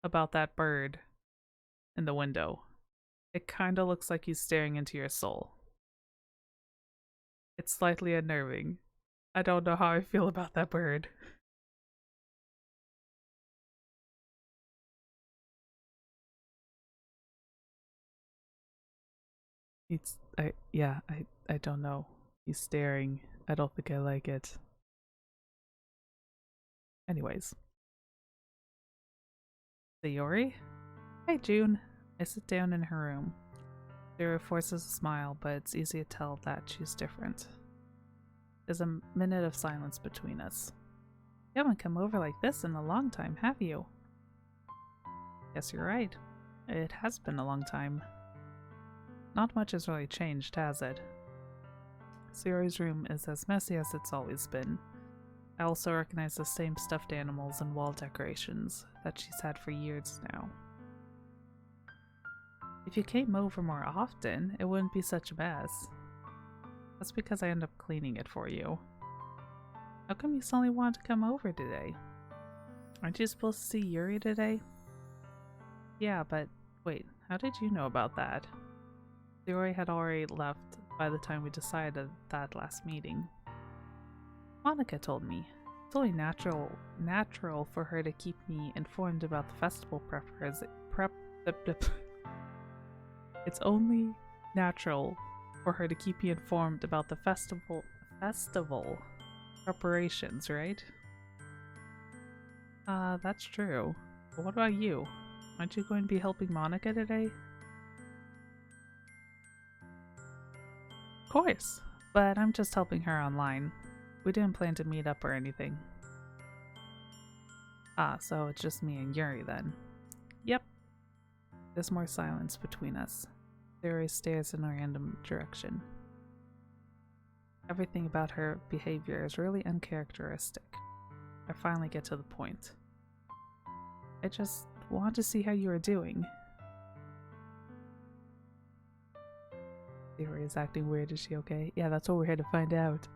about that bird in the window. It kinda looks like he's staring into your soul. It's slightly unnerving. I don't know how I feel about that bird. I don't know. He's staring. I don't think I like it. Anyways. Sayori? Hey, June. I sit down in her room. Sayori forces a smile, but it's easy to tell that she's different. There's a minute of silence between us. You haven't come over like this in a long time, have you? Yes, you're right. It has been a long time. Not much has really changed, has it? Sayori's room is as messy as it's always been. I also recognize the same stuffed animals and wall decorations that she's had for years now. If you came over more often, it wouldn't be such a mess. That's because I end up cleaning it for you. How come you suddenly want to come over today? Aren't you supposed to see Yuri today? Yeah, but wait, how did you know about that? Sayori had already left by the time we decided that last meeting. Monica told me. It's only natural for her to keep me informed about the festival It's only natural for her to keep me informed about the festival preparations, right? That's true. But what about you? Aren't you going to be helping Monica today? Of course, but I'm just helping her online. We didn't plan to meet up or anything. Ah, so it's just me and Yuri then. Yep. There's more silence between us. Yuri stares in a random direction. Everything about her behavior is really uncharacteristic. I finally get to the point. I just want to see how you are doing. Sayori is acting weird. Is she okay? Yeah, that's what we're here to find out.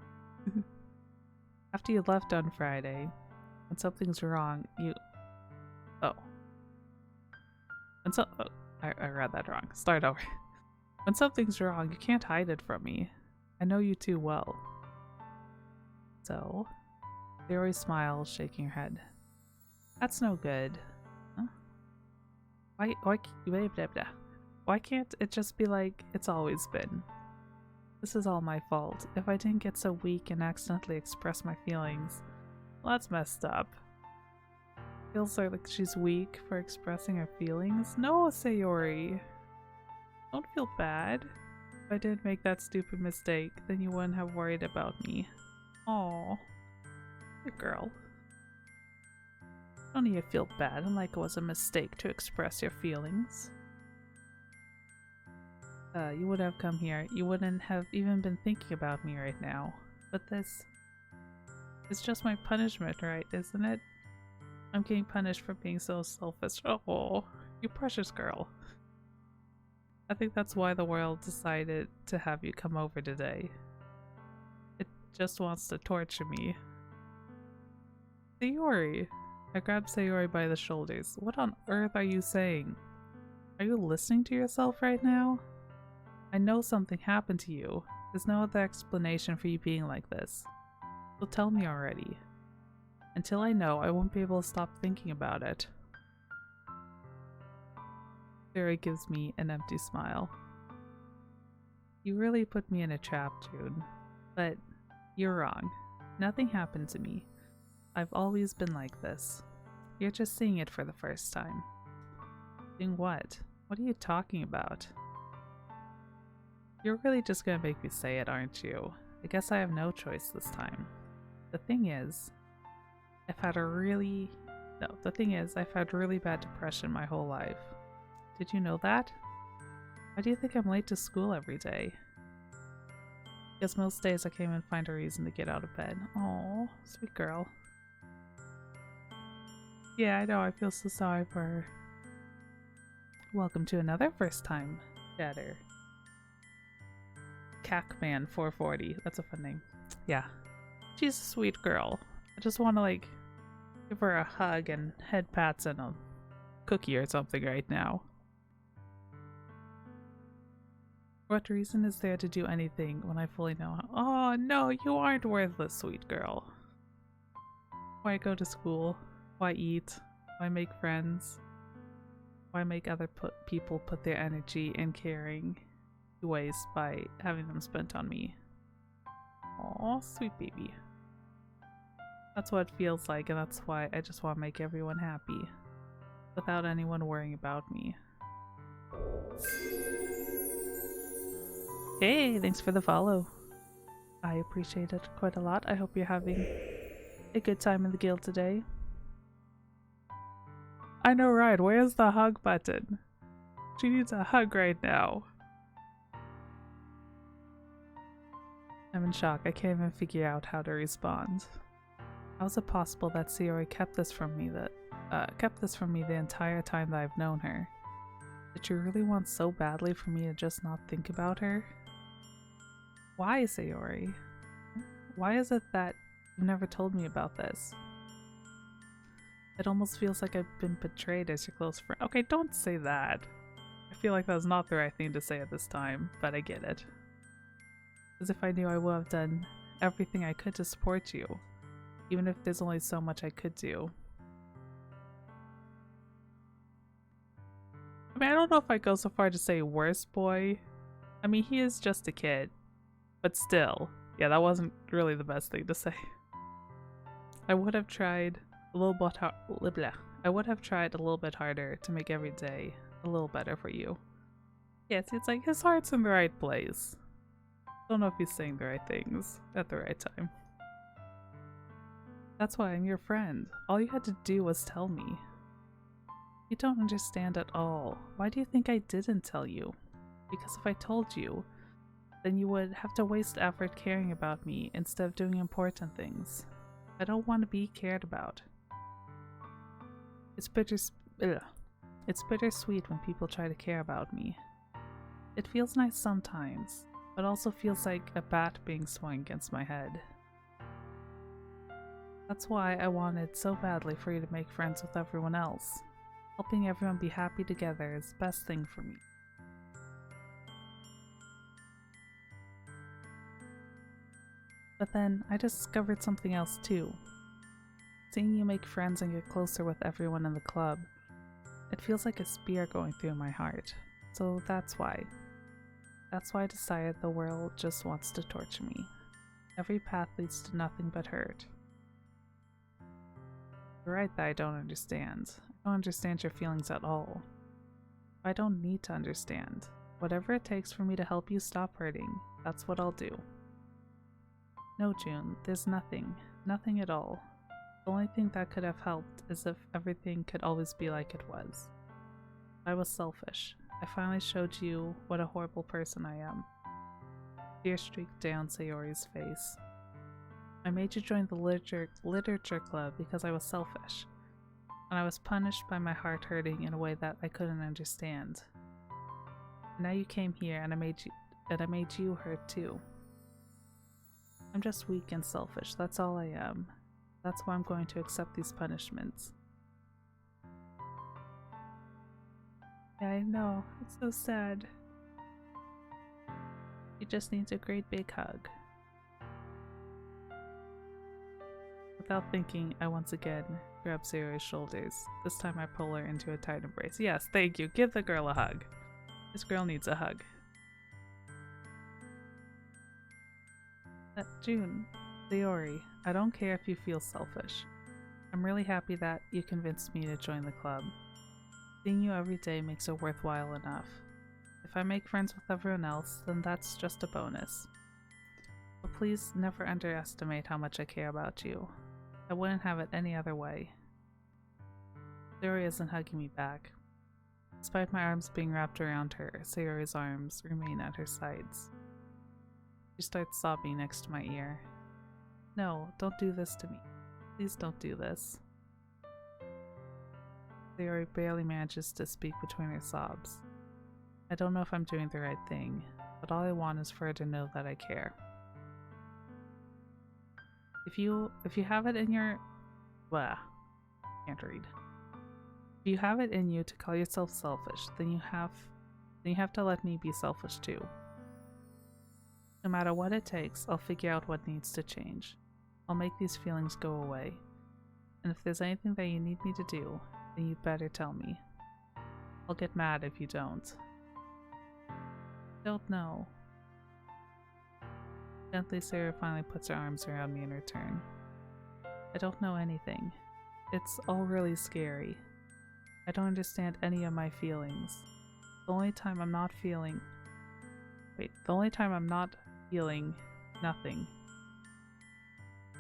After you left on Friday, when something's wrong, you... Oh. Oh, I read that wrong. Start over. When something's wrong, you can't hide it from me. I know you too well. So... Sayori smiles, shaking her head. That's no good. Huh? Why can't it just be like it's always been? This is all my fault. If I didn't get so weak and accidentally express my feelings, well, that's messed up. Feels like she's weak for expressing her feelings? No, Sayori. Don't feel bad. If I didn't make that stupid mistake, then you wouldn't have worried about me. Aww. Good girl. Don't need to feel bad, unlike it was a mistake to express your feelings. You would have come here. You wouldn't have even been thinking about me right now. But this is just my punishment, right? Isn't it? I'm getting punished for being so selfish. Oh, you precious girl. I think that's why the world decided to have you come over today. It just wants to torture me. Sayori! I grabbed Sayori by the shoulders. What on earth are you saying? Are you listening to yourself right now? I know something happened to you. There's no other explanation for you being like this. So tell me already. Until I know, I won't be able to stop thinking about it. Sayori gives me an empty smile. You really put me in a trap, June. But you're wrong. Nothing happened to me. I've always been like this. You're just seeing it for the first time. Seeing what? What are you talking about? You're really just gonna make me say it, aren't you? I guess I have no choice this time. The thing is, I've had really bad depression my whole life. Did you know that? Why do you think I'm late to school every day? Because most days I can't even find a reason to get out of bed. Oh, sweet girl. Yeah, I know, I feel so sorry for her. Welcome to another first time chatter. Cacman 440. That's a fun name. Yeah. She's a sweet girl. I just want to, like, give her a hug and head pats and a cookie or something right now. What reason is there to do anything when I fully know how— Oh, no, you aren't worthless, sweet girl. Why go to school? Why eat? Why make friends? Why make other people put their energy and caring to waste by having them spent on me? Aw, sweet baby. That's what it feels like, and that's why I just want to make everyone happy, without anyone worrying about me. Hey, thanks for the follow. I appreciate it quite a lot. I hope you're having a good time in the guild today. I know, right? Where's the hug button? She needs a hug right now. I'm in shock. I can't even figure out how to respond. How is it possible that Sayori kept this from me the entire time that I've known her? Did you really want so badly for me to just not think about her? Why, Sayori? Why is it that you've never told me about this? It almost feels like I've been betrayed as your close friend. Okay, don't say that. I feel like that's not the right thing to say at this time, but I get it. As if I knew I would have done everything I could to support you, even if there's only so much I could do. I mean, I don't know if I go so far to say worst boy. I mean, he is just a kid, but still. Yeah, that wasn't really the best thing to say. I would have tried a little bit harder to make every day a little better for you. Yes, it's like his heart's in the right place. Don't know if he's saying the right things at the right time. That's why I'm your friend. All you had to do was tell me. You don't understand at all. Why do you think I didn't tell you? Because if I told you, then you would have to waste effort caring about me instead of doing important things. I don't want to be cared about. It's bittersweet when people try to care about me. It feels nice sometimes, but also feels like a bat being swung against my head. That's why I wanted so badly for you to make friends with everyone else. Helping everyone be happy together is the best thing for me. But then, I discovered something else too. Seeing you make friends and get closer with everyone in the club, it feels like a spear going through my heart. So that's why. That's why I decided the world just wants to torture me. Every path leads to nothing but hurt. You're right that I don't understand. I don't understand your feelings at all. I don't need to understand. Whatever it takes for me to help you stop hurting, that's what I'll do. No, June, there's nothing. Nothing at all. The only thing that could have helped is if everything could always be like it was. I was selfish. I finally showed you what a horrible person I am. Tears streaked down Sayori's face. I made you join the literature club because I was selfish, and I was punished by my heart hurting in a way that I couldn't understand. Now you came here and I made you hurt too. I'm just weak and selfish, that's all I am. That's why I'm going to accept these punishments. Yeah, I know, it's so sad. He just needs a great big hug. Without thinking, I once again grab Sayori's shoulders. This time I pull her into a tight embrace. Yes, thank you. Give the girl a hug. This girl needs a hug. June, Sayori, I don't care if you feel selfish. I'm really happy that you convinced me to join the club. Seeing you every day makes it worthwhile enough. If I make friends with everyone else, then that's just a bonus. But please never underestimate how much I care about you. I wouldn't have it any other way. Sayori isn't hugging me back. Despite my arms being wrapped around her, Sayori's arms remain at her sides. She starts sobbing next to my ear. No, don't do this to me. Please don't do this. Sayori barely manages to speak between her sobs. I don't know if I'm doing the right thing, but all I want is for her to know that I care. If you have it in your... can't read. If you have it in you to call yourself selfish, then you have to let me be selfish too. No matter what it takes, I'll figure out what needs to change. I'll make these feelings go away. And if there's anything that you need me to do, then you better tell me. I'll get mad if you don't. Don't know. Gently, Sarah finally puts her arms around me in return. I don't know anything. It's all really scary. I don't understand any of my feelings. The only time I'm not feeling nothing.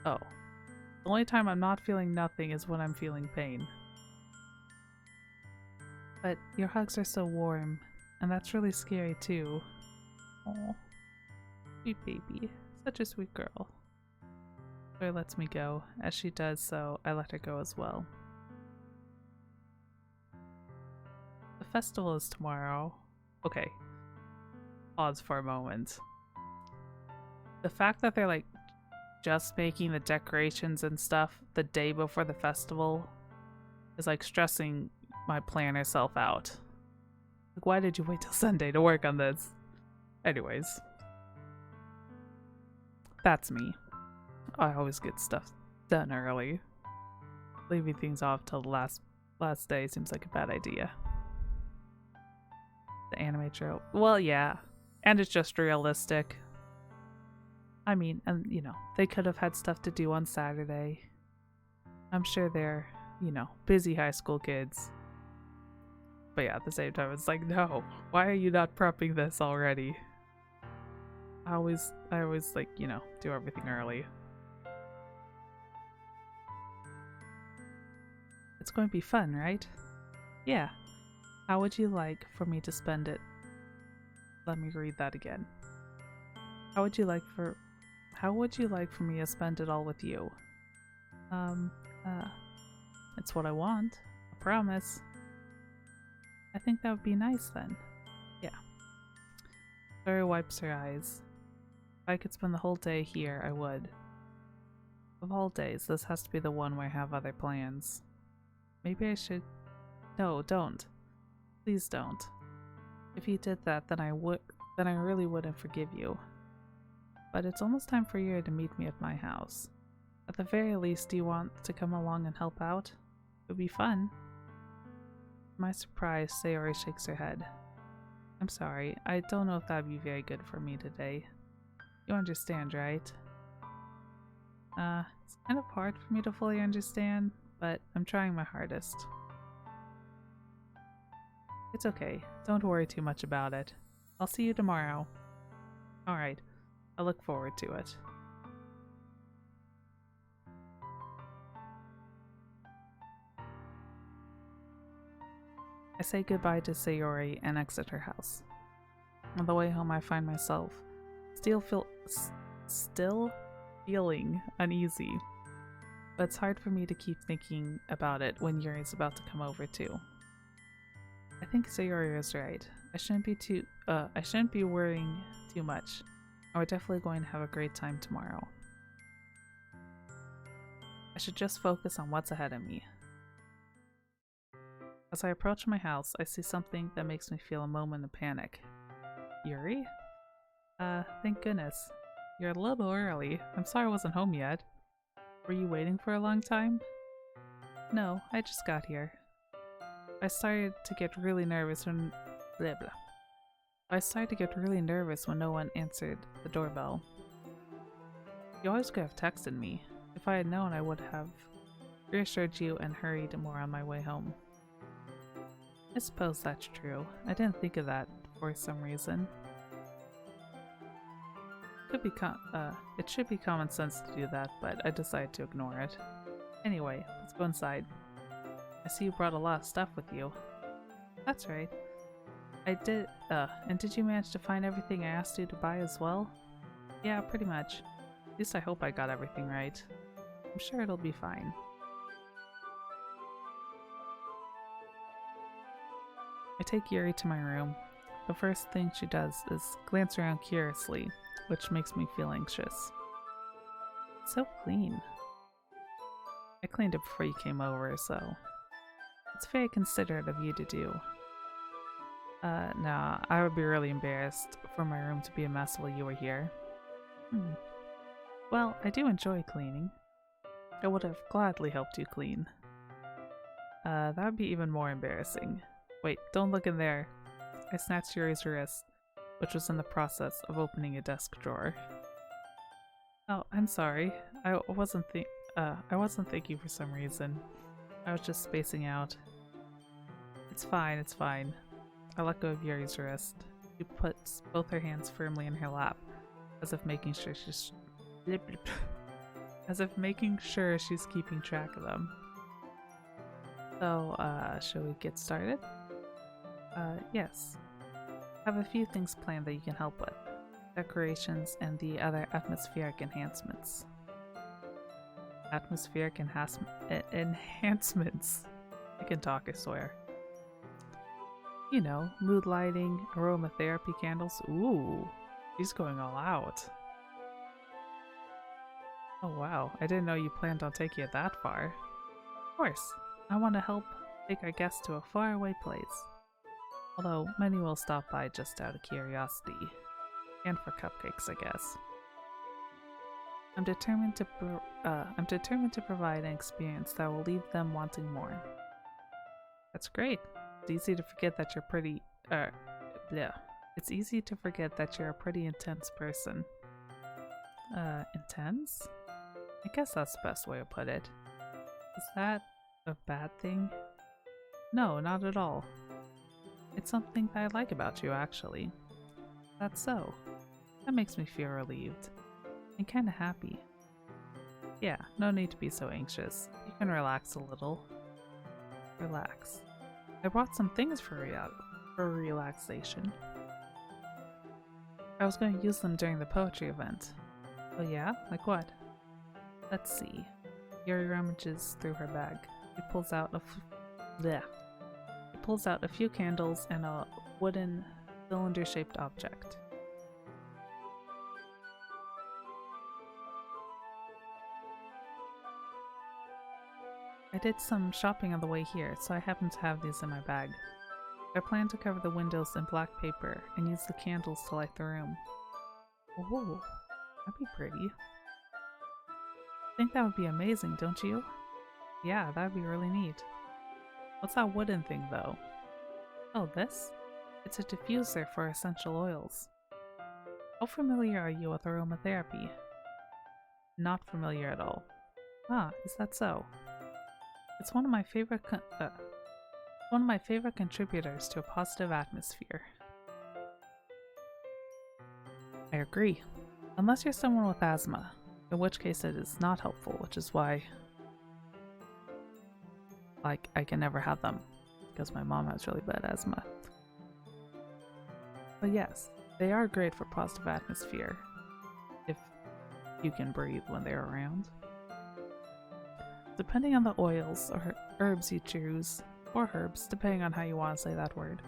Oh. The only time I'm not feeling nothing is when I'm feeling pain. But your hugs are so warm, and that's really scary too. Aw. Sweet baby. Such a sweet girl. Joy lets me go. As she does so, I let her go as well. The festival is tomorrow. Okay. Pause for a moment. The fact that they're like just making the decorations and stuff the day before the festival is like stressing my planner self out. Like, why did you wait till Sunday to work on this? Anyways. That's me. I always get stuff done early. Leaving things off till the last day seems like a bad idea. The anime trope. Well, yeah. And it's just realistic. I mean, and you know, they could have had stuff to do on Saturday. I'm sure they're, you know, busy high school kids. But yeah, at the same time, it's like, no, why are you not prepping this already? I always like, you know, do everything early. It's going to be fun, right? Yeah. How would you like for me to spend it? Let me read that again. How would you like for me to spend it all with you? It's what I want. A promise. I think that would be nice then. Yeah. Sayori wipes her eyes. If I could spend the whole day here, I would. Of all days, this has to be the one where I have other plans. Maybe I should... No, don't. Please don't. If you did that, then I really wouldn't forgive you. But it's almost time for you to meet me at my house. At the very least, do you want to come along and help out? It would be fun. To my surprise, Sayori shakes her head. I'm sorry, I don't know if that would be very good for me today. You understand, right? It's kind of hard for me to fully understand, but I'm trying my hardest. It's okay, don't worry too much about it. I'll see you tomorrow. Alright, I look forward to it. I say goodbye to Sayori and exit her house. On the way home, I find myself still feeling uneasy, but it's hard for me to keep thinking about it when Yuri's about to come over too. I think Sayori is right. I shouldn't be worrying too much. We're definitely going to have a great time tomorrow. I should just focus on what's ahead of me. As I approach my house, I see something that makes me feel a moment of panic. Yuri? Thank goodness. You're a little early. I'm sorry I wasn't home yet. Were you waiting for a long time? No, I just got here. I started to get really nervous when... blah blah. I started to get really nervous when no one answered the doorbell. You always could have texted me. If I had known, I would have reassured you and hurried more on my way home. I suppose that's true. I didn't think of that for some reason. It should be common sense to do that, but I decided to ignore it. Anyway, let's go inside. I see you brought a lot of stuff with you. That's right. I did, and did you manage to find everything I asked you to buy as well? Yeah, pretty much. At least I hope I got everything right. I'm sure it'll be fine. I take Yuri to my room. The first thing she does is glance around curiously, which makes me feel anxious. It's so clean. I cleaned it before you came over, so it's very considerate of you to do. Nah, I would be really embarrassed for my room to be a mess while you were here. Well, I do enjoy cleaning. I would have gladly helped you clean. That would be even more embarrassing. Wait, don't look in there. I snatched Yuri's wrist, which was in the process of opening a desk drawer. Oh, I'm sorry. I wasn't thinking for some reason. I was just spacing out. It's fine, it's fine. I let go of Yuri's wrist. She puts both her hands firmly in her lap, as if making sure she's keeping track of them. So, shall we get started? Yes. I have a few things planned that you can help with. Decorations and the other atmospheric enhancements. Atmospheric enhancements. I can talk, I swear. You know, mood lighting, aromatherapy candles. Ooh, she's going all out. Oh wow, I didn't know you planned on taking it that far. Of course, I want to help take our guests to a faraway place. Although, many will stop by just out of curiosity. And for cupcakes, I guess. I'm determined to provide an experience that will leave them wanting more. That's great. It's easy to forget that you're It's easy to forget that you're a pretty intense person. Intense? I guess that's the best way to put it. Is that a bad thing? No, not at all. It's something that I like about you, actually. That's so. That makes me feel relieved. And kinda happy. Yeah, no need to be so anxious. You can relax a little. Relax. I brought some things for relaxation. I was going to use them during the poetry event. Oh yeah? Like what? Let's see. Yuri rummages through her bag. She pulls out Blech. He pulls out a few candles and a wooden cylinder-shaped object. I did some shopping on the way here, so I happen to have these in my bag. I plan to cover the windows in black paper and use the candles to light the room. Oh, that'd be pretty. I think that would be amazing, don't you? Yeah, that'd be really neat. What's that wooden thing, though? Oh, this? It's a diffuser for essential oils. How familiar are you with aromatherapy? Not familiar at all. Ah, is that so? It's one of my favorite contributors to a positive atmosphere. I agree. Unless you're someone with asthma, in which case it is not helpful, which is why I can never have them, because my mom has really bad asthma. But yes, they are great for positive atmosphere, if you can breathe when they're around. Depending on the oils or herbs you choose, or herbs, depending on how you want to say that word.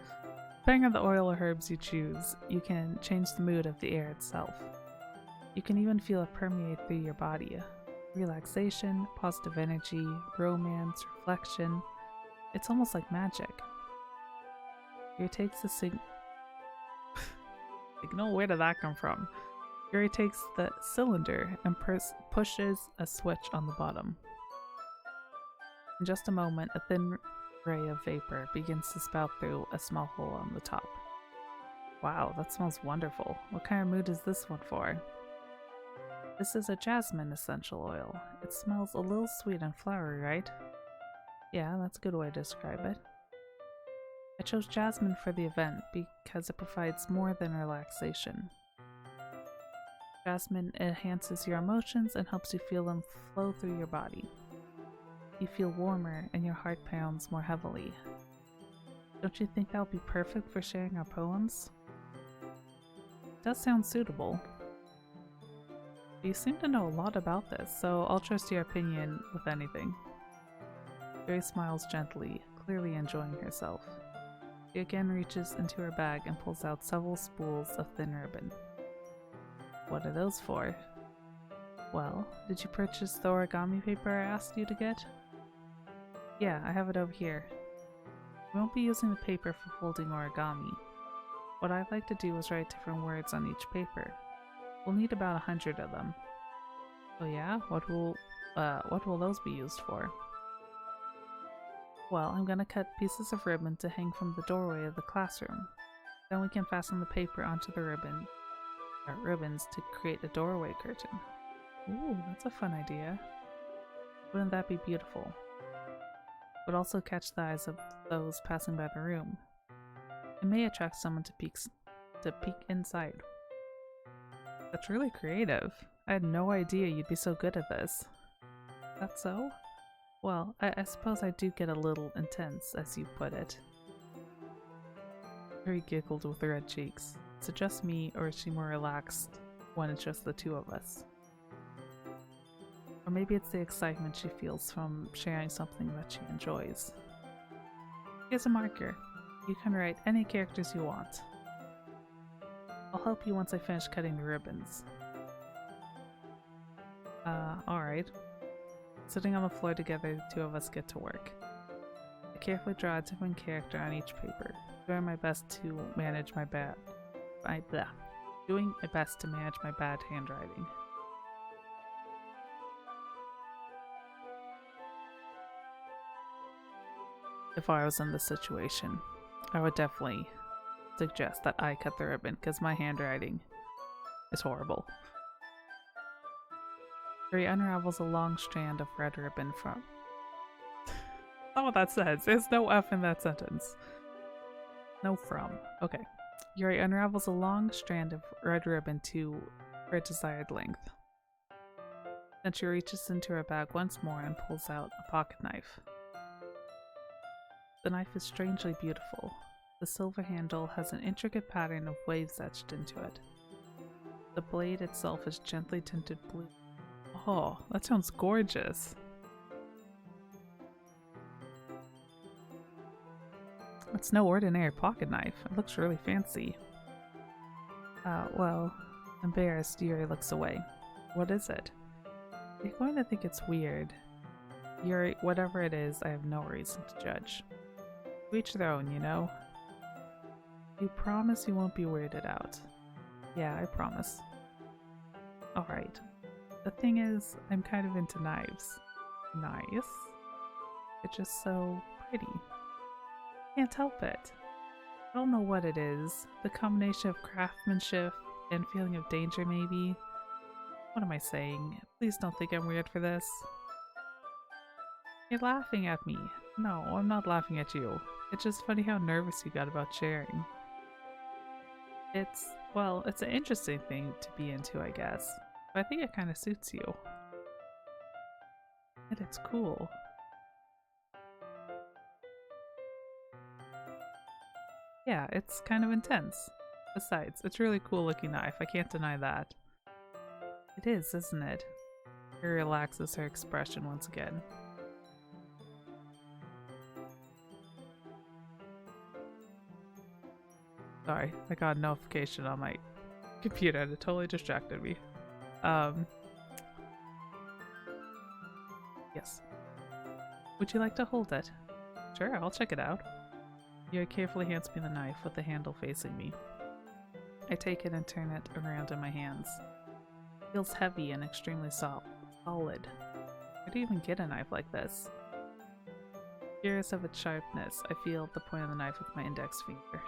Depending on the oil or herbs you choose, you can change the mood of the air itself. You can even feel it permeate through your body. Relaxation, positive energy, romance, reflection. It's almost like magic. Yuri takes the signal, where did that come from? Yuri takes the cylinder and pushes a switch on the bottom. In just a moment, a thin ray of vapor begins to spout through a small hole on the top. Wow, that smells wonderful. What kind of mood is this one for? This is a jasmine essential oil. It smells a little sweet and flowery, right? Yeah, that's a good way to describe it. I chose jasmine for the event because it provides more than relaxation. Jasmine enhances your emotions and helps you feel them flow through your body. You feel warmer and your heart pounds more heavily. Don't you think that would be perfect for sharing our poems? It does sound suitable. You seem to know a lot about this, so I'll trust your opinion with anything. Yuri smiles gently, clearly enjoying herself. She again reaches into her bag and pulls out several spools of thin ribbon. What are those for? Well, did you purchase the origami paper I asked you to get? Yeah, I have it over here. We won't be using the paper for folding origami. What I'd like to do is write different words on each paper. We'll need about 100 of them. Oh yeah? What will those be used for? Well, I'm gonna cut pieces of ribbon to hang from the doorway of the classroom. Then we can fasten the paper onto the ribbons to create a doorway curtain. Ooh, that's a fun idea. Wouldn't that be beautiful? Would also catch the eyes of those passing by the room. It may attract someone to peek inside. That's really creative. I had no idea you'd be so good at this. Is that so? Well, I suppose I do get a little intense, as you put it. Yuri giggled with red cheeks. Is it just me, or is she more relaxed when it's just the two of us? Or maybe it's the excitement she feels from sharing something that she enjoys. Here's a marker. You can write any characters you want. I'll help you once I finish cutting the ribbons. Alright. Sitting on the floor together, the two of us get to work. I carefully draw a different character on each paper, doing my best to manage my bad handwriting. If I was in this situation, I would definitely suggest that I cut the ribbon because my handwriting is horrible. Yuri unravels a long strand of red ribbon from... That's not what that says. There's no F in that sentence. No from. Okay. Yuri unravels a long strand of red ribbon to her desired length. Then she reaches into her bag once more and pulls out a pocket knife. The knife is strangely beautiful. The silver handle has an intricate pattern of waves etched into it. The blade itself is gently tinted blue. Oh, that sounds gorgeous. it's no ordinary pocket knife. It looks really fancy. Well, embarrassed, Yuri looks away. What is it? You're going to think it's weird. Yuri, whatever it is, I have no reason to judge. To each their own, you know? You promise you won't be weirded out? Yeah, I promise. Alright. The thing is, I'm kind of into knives. Nice? It's just so pretty. Can't help it. I don't know what it is. The combination of craftsmanship and feeling of danger, maybe? What am I saying? Please don't think I'm weird for this. You're laughing at me. No, I'm not laughing at you. It's just funny how nervous you got about sharing. Well, it's an interesting thing to be into, I guess. But I think it kind of suits you. And it's cool. Yeah, it's kind of intense. Besides, it's a really cool looking knife, I can't deny that. It is, isn't it? She relaxes her expression once again. Sorry, I got a notification on my computer and it totally distracted me. Yes. Would you like to hold it? Sure, I'll check it out. Yuri carefully hands me the knife with the handle facing me. I take it and turn it around in my hands. It feels heavy and extremely solid. Where do you even get a knife like this? Curious of its sharpness, I feel the point of the knife with my index finger.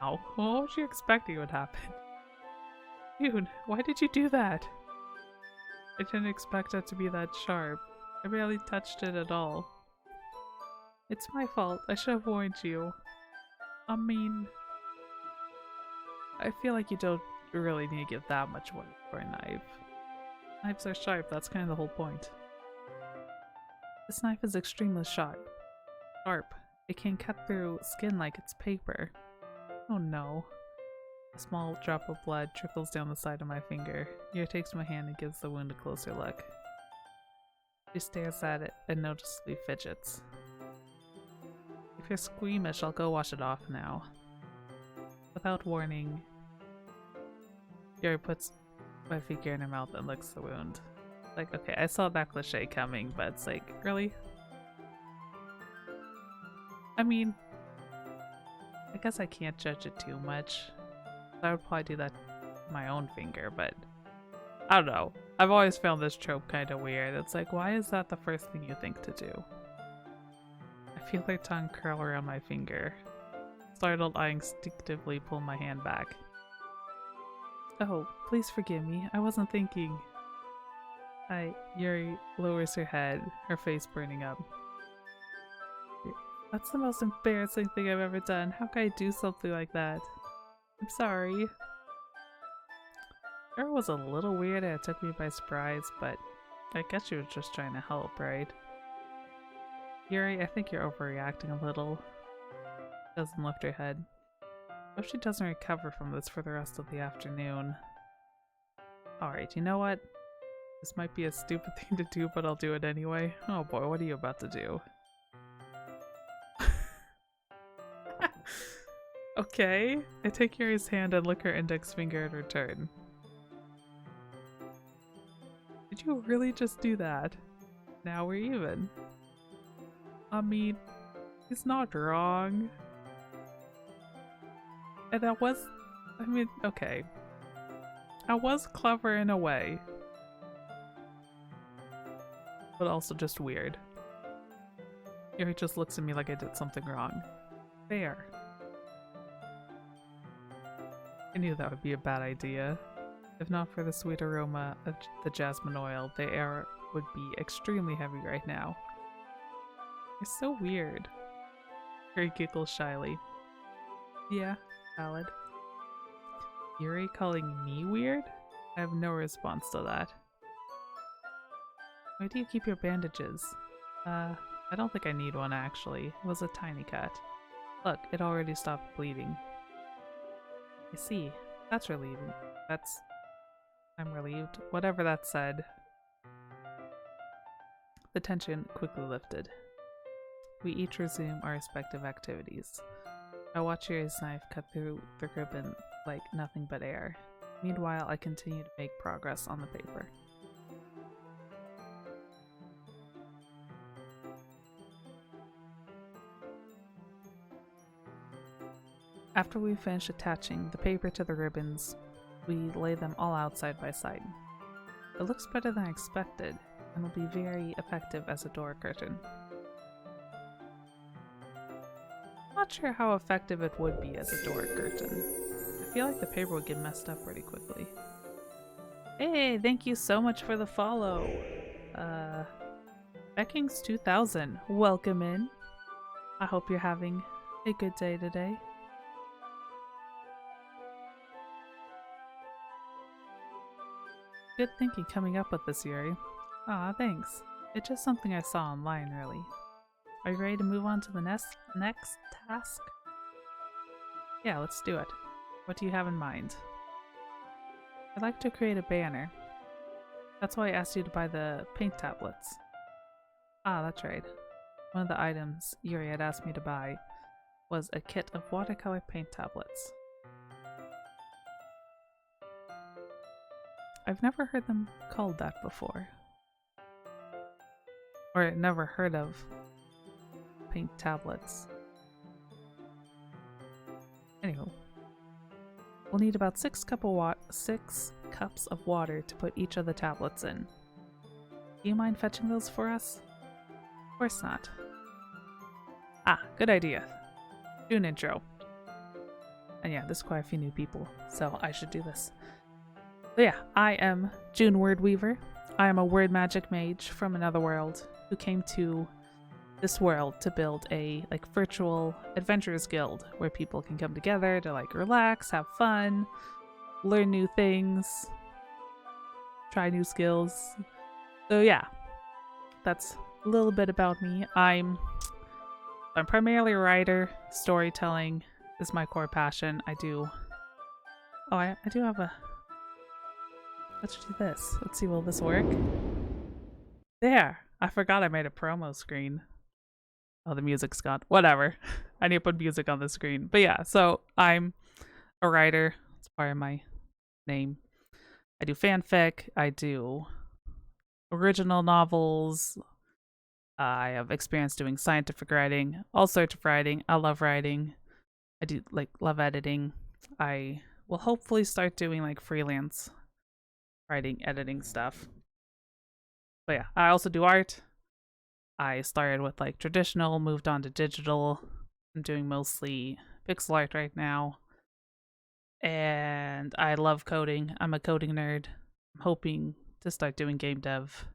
Ow, what was you expecting would happen? Dude, why did you do that? I didn't expect it to be that sharp. I barely touched it at all. It's my fault. I should have warned you. I mean, I feel like you don't really need to give that much warning for a knife. Knives are sharp, that's kind of the whole point. This knife is extremely sharp. It can cut through skin like it's paper. Oh no. A small drop of blood trickles down the side of my finger. Yuri takes my hand and gives the wound a closer look. She stares at it and noticeably fidgets. If you're squeamish, I'll go wash it off now. Without warning, Yuri puts my finger in her mouth and licks the wound. Like, okay, I saw that cliche coming, but it's like, really? I mean, I guess I can't judge it too much. I would probably do that with my own finger, but I don't know. I've always found this trope kind of weird. It's like, why is that the first thing you think to do? I feel her tongue curl around my finger. Startled, I instinctively pull my hand back. Oh, please forgive me. I wasn't thinking. Yuri lowers her head, her face burning up. That's the most embarrassing thing I've ever done. How could I do something like that? I'm sorry. It was a little weird and it took me by surprise, but I guess she was just trying to help, right? Yuri, I think you're overreacting a little. She doesn't lift her head. I hope she doesn't recover from this for the rest of the afternoon. Alright, you know what? This might be a stupid thing to do, but I'll do it anyway. Oh boy, what are you about to do? Okay. I take Yuri's hand and lick her index finger in return. Did you really just do that? Now we're even. I mean, he's not wrong. And okay. I was clever in a way. But also just weird. Yuri just looks at me like I did something wrong. Fair. I knew that would be a bad idea. If not for the sweet aroma of the jasmine oil, the air would be extremely heavy right now. It's so weird. Yuri giggles shyly. Yeah, valid. Yuri calling me weird? I have no response to that. Where do you keep your bandages? I don't think I need one actually. It was a tiny cut. Look, it already stopped bleeding. I see. That's relieving. I'm relieved. Whatever that said. The tension quickly lifted. we each resume our respective activities. I watch Yuri's knife cut through the ribbon like nothing but air. Meanwhile, I continue to make progress on the paper. After we finish attaching the paper to the ribbons, we lay them all out side by side. It looks better than I expected, and will be very effective as a door curtain. Not sure how effective it would be as a door curtain. I feel like the paper would get messed up pretty quickly. Hey, thank you so much for the follow! Beckings 2000, welcome in. I hope you're having a good day today. Good thinking coming up with this, Yuri. Aw, thanks. It's just something I saw online, really. Are you ready to move on to the next task? Yeah, let's do it. What do you have in mind? I'd like to create a banner. That's why I asked you to buy the paint tablets. Ah, that's right. One of the items Yuri had asked me to buy was a kit of watercolor paint tablets. I've never heard them called that before. Or never heard of paint tablets. Anywho, we'll need about 6 cups of water to put each of the tablets in. Do you mind fetching those for us? Of course not. Ah, good idea. Do an intro. And yeah, there's quite a few new people, so I should do this. But yeah, I am June Wordweaver. I am a word magic mage from another world who came to this world to build a virtual adventurers guild where people can come together to relax, have fun, learn new things, try new skills. So yeah, that's a little bit about me. I'm primarily a writer. Storytelling is my core passion. I do have a... Let's do this. Let's see, will this work? There! I forgot I made a promo screen. Oh, the music's gone. Whatever. I need to put music on the screen. But yeah, so I'm a writer. It's part of my name. I do fanfic. I do original novels. I have experience doing scientific writing, all sorts of writing. I love writing. I do love editing. I will hopefully start doing freelance writing, editing stuff. But yeah, I also do art. I started with traditional, moved on to digital. I'm doing mostly pixel art right now. And I love coding. I'm a coding nerd. I'm hoping to start doing game dev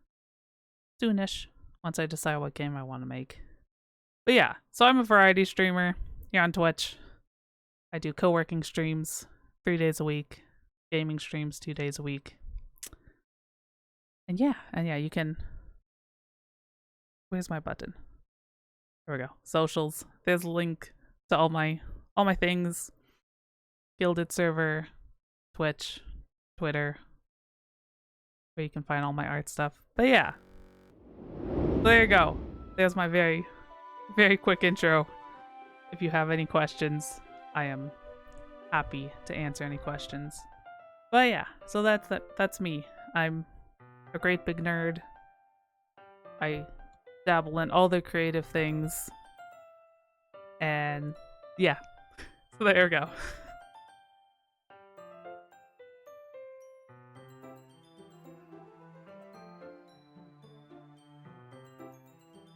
soonish, once I decide what game I want to make. But yeah, so I'm a variety streamer here on Twitch. I do co-working streams 3 days a week, gaming streams 2 days a week. And yeah, you can... Where's my button? There we go. Socials. There's a link to all my things. Guilded server, Twitch, Twitter, where you can find all my art stuff. But yeah. So there you go. There's my very, very quick intro. If you have any questions, I am happy to answer any questions. But yeah, so that's me. I'm a great big nerd. I dabble in all the creative things. And yeah. So there we go.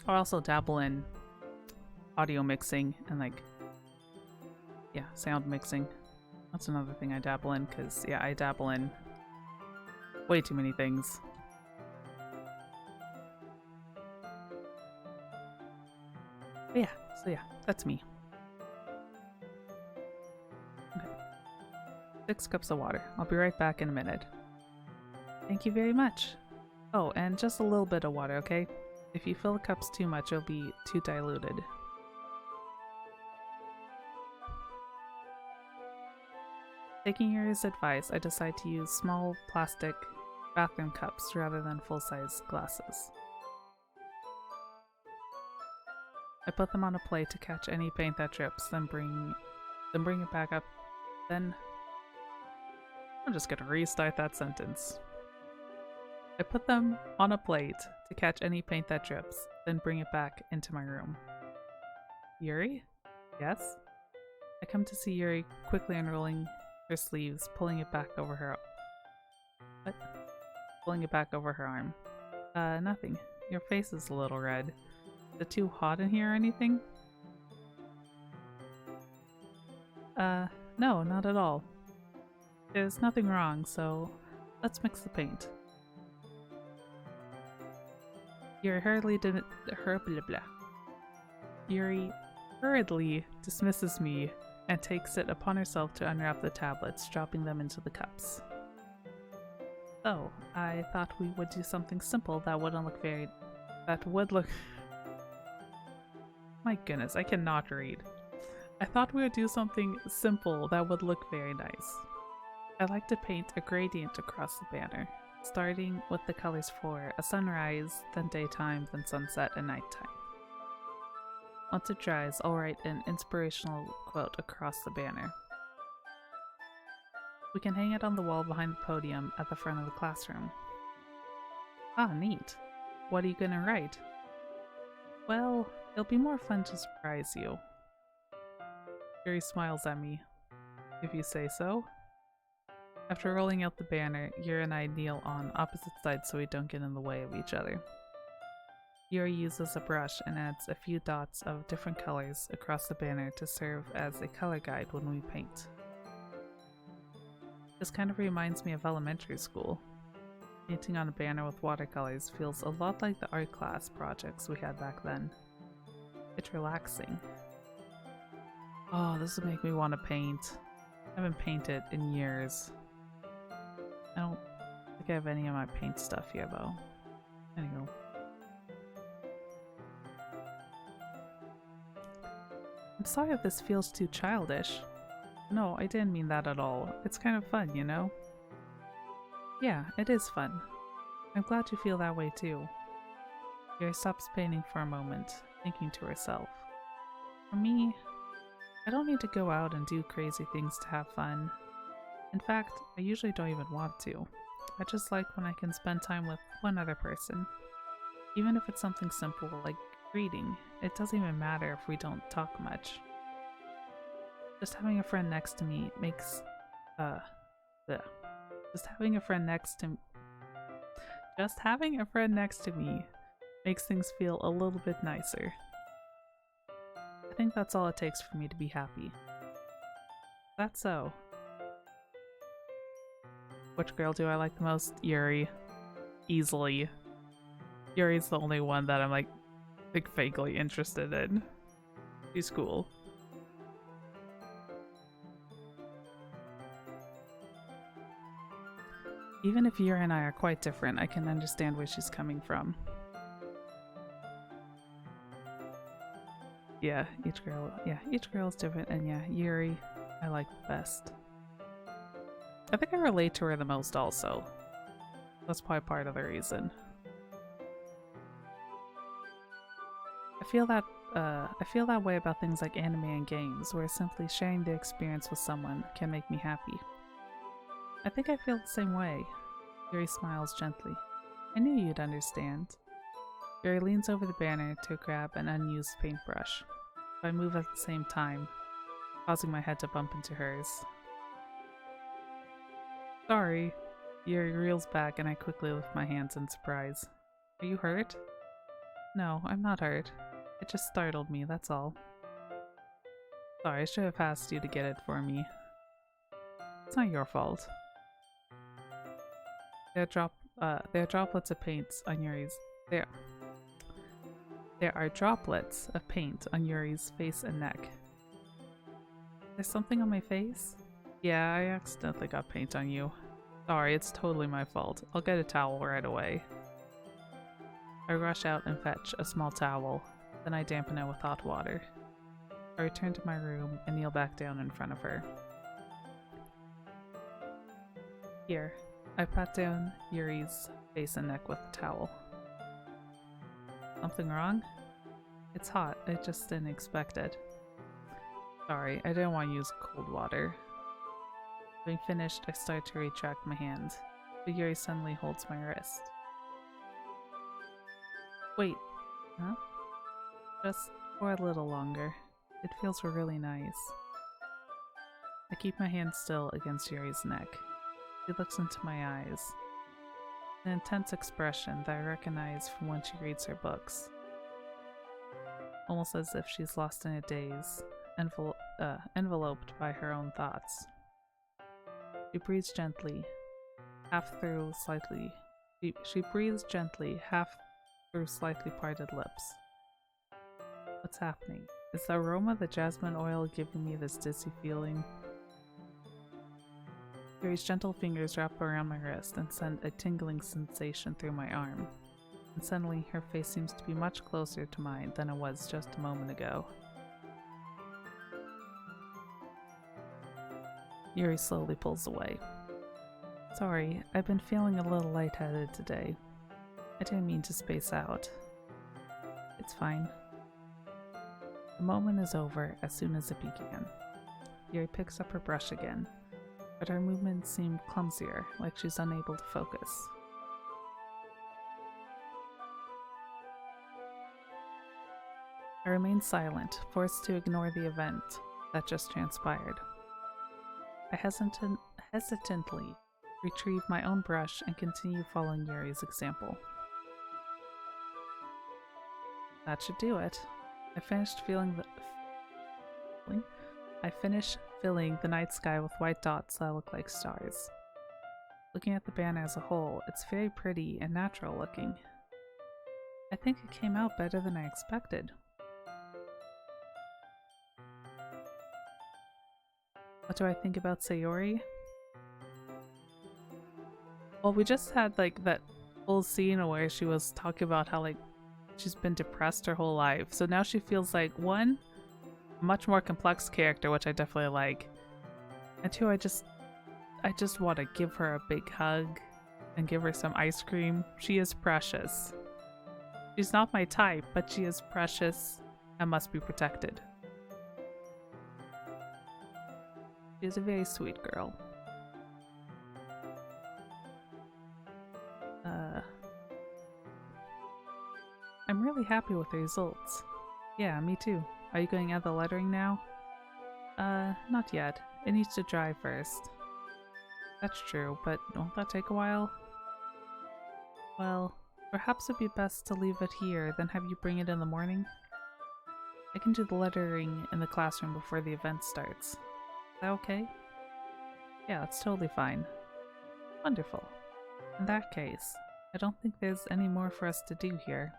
I also dabble in audio mixing and sound mixing. That's another thing I dabble in, because I dabble in way too many things. But yeah, that's me. Okay. 6 cups of water. I'll be right back in a minute. Thank you very much. Oh, and just a little bit of water, okay? If you fill the cups too much, it'll be too diluted. Taking your advice, I decide to use small plastic bathroom cups rather than full-size glasses. I put them on a plate to catch any paint that drips, then bring it back up. Then I'm just gonna restart that sentence. I put them on a plate to catch any paint that drips, then bring it back into my room. Yuri? Yes? I come to see Yuri quickly unrolling her sleeves, pulling it back over her... What? Pulling it back over her arm. Nothing. Your face is a little red. Is it too hot in here or anything? No, not at all. There's nothing wrong, so let's mix the paint. Yuri hurriedly dismisses me and takes it upon herself to unwrap the tablets, dropping them into the cups. So, I thought we would do something simple that would look... My goodness, I cannot read. I thought we would do something simple that would look very nice. I like to paint a gradient across the banner, starting with the colors for a sunrise, then daytime, then sunset and nighttime. Once it dries, I'll write an inspirational quote across the banner. We can hang it on the wall behind the podium at the front of the classroom. Ah, neat. What are you gonna write? Well, it'll be more fun to surprise you. Yuri smiles at me. If you say so. After rolling out the banner, Yuri and I kneel on opposite sides so we don't get in the way of each other. Yuri uses a brush and adds a few dots of different colors across the banner to serve as a color guide when we paint. This kind of reminds me of elementary school. Painting on a banner with watercolors feels a lot like the art class projects we had back then. It's relaxing. Oh, this will make me want to paint. I haven't painted in years. I don't think I have any of my paint stuff here though. Anywho. I'm sorry if this feels too childish. No, I didn't mean that at all. It's kind of fun, you know? Yeah, it is fun. I'm glad you feel that way too. Yuri stops painting for a moment, thinking to herself. For me, I don't need to go out and do crazy things to have fun. In fact, I usually don't even want to. I just like when I can spend time with one other person. Even if it's something simple like reading, it doesn't even matter if we don't talk much. Just having a friend next to me makes, Just having a friend next to me makes things feel a little bit nicer. I think that's all it takes for me to be happy. That's so. Which girl do I like the most? Yuri. Easily. Yuri's the only one that I'm like vaguely interested in. She's cool. Even if Yuri and I are quite different, I can understand where she's coming from. Yeah, each girl is different, and yeah, Yuri, I like the best. I think I relate to her the most also. That's probably part of the reason. I feel that way about things like anime and games, where simply sharing the experience with someone can make me happy. I think I feel the same way. Yuri smiles gently. I knew you'd understand. Yuri leans over the banner to grab an unused paintbrush. I move at the same time, causing my head to bump into hers. Sorry. Yuri reels back and I quickly lift my hands in surprise. Are you hurt? No, I'm not hurt. It just startled me, that's all. Sorry, I should have asked you to get it for me. It's not your fault. There are droplets of paint on Yuri's... There are droplets of paint on Yuri's face and neck. There's something on my face? Yeah, I accidentally got paint on you. Sorry, it's totally my fault. I'll get a towel right away. I rush out and fetch a small towel, then I dampen it with hot water. I return to my room and kneel back down in front of her. Here, I pat down Yuri's face and neck with the towel. Something wrong? It's hot. I just didn't expect it. Sorry, I didn't want to use cold water. Having finished, I start to retract my hand, but Yuri suddenly holds my wrist. Wait, huh? Just for a little longer. It feels really nice. I keep my hand still against Yuri's neck. She looks into my eyes. An intense expression that I recognize from when she reads her books. Almost as if she's lost in a daze, enveloped by her own thoughts. She breathes gently, She breathes gently, half through slightly parted lips. What's happening? Is the aroma of the jasmine oil giving me this dizzy feeling? Yuri's gentle fingers wrap around my wrist and send a tingling sensation through my arm. And suddenly, her face seems to be much closer to mine than it was just a moment ago. Yuri slowly pulls away. Sorry, I've been feeling a little lightheaded today. I didn't mean to space out. It's fine. The moment is over as soon as it began. Yuri picks up her brush again, but her movements seem clumsier, like she's unable to focus. I remain silent, forced to ignore the event that just transpired. I hesitantly retrieve my own brush and continue following Yuri's example. That should do it. I finish filling the night sky with white dots that look like stars. Looking at the banner as a whole, it's very pretty and natural looking. I think it came out better than I expected. What do I think about Sayori? Well, we just had like that whole scene where she was talking about how like she's been depressed her whole life. So now she feels like, one, a much more complex character, which I definitely like. And two, I just want to give her a big hug and give her some ice cream. She is precious. She's not my type, but she is precious and must be protected. She is a very sweet girl. I'm really happy with the results. Yeah, me too. Are you going at the lettering now? Not yet. It needs to dry first. That's true, but won't that take a while? Well, perhaps it'd be best to leave it here, then have you bring it in the morning? I can do the lettering in the classroom before the event starts. Is that okay? Yeah, that's totally fine. Wonderful. In that case, I don't think there's any more for us to do here.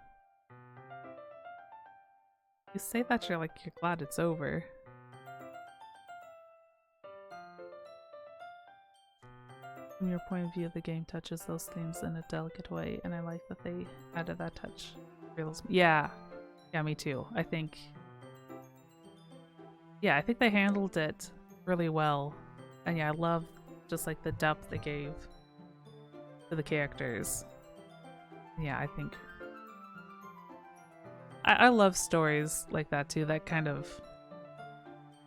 You say that you're glad it's over. From your point of view, the game touches those themes in a delicate way, and I like that they added that touch. Yeah, me too. I think they handled it really well, and yeah, I love just like the depth they gave to the characters. Yeah, I think I love stories like that too, that kind of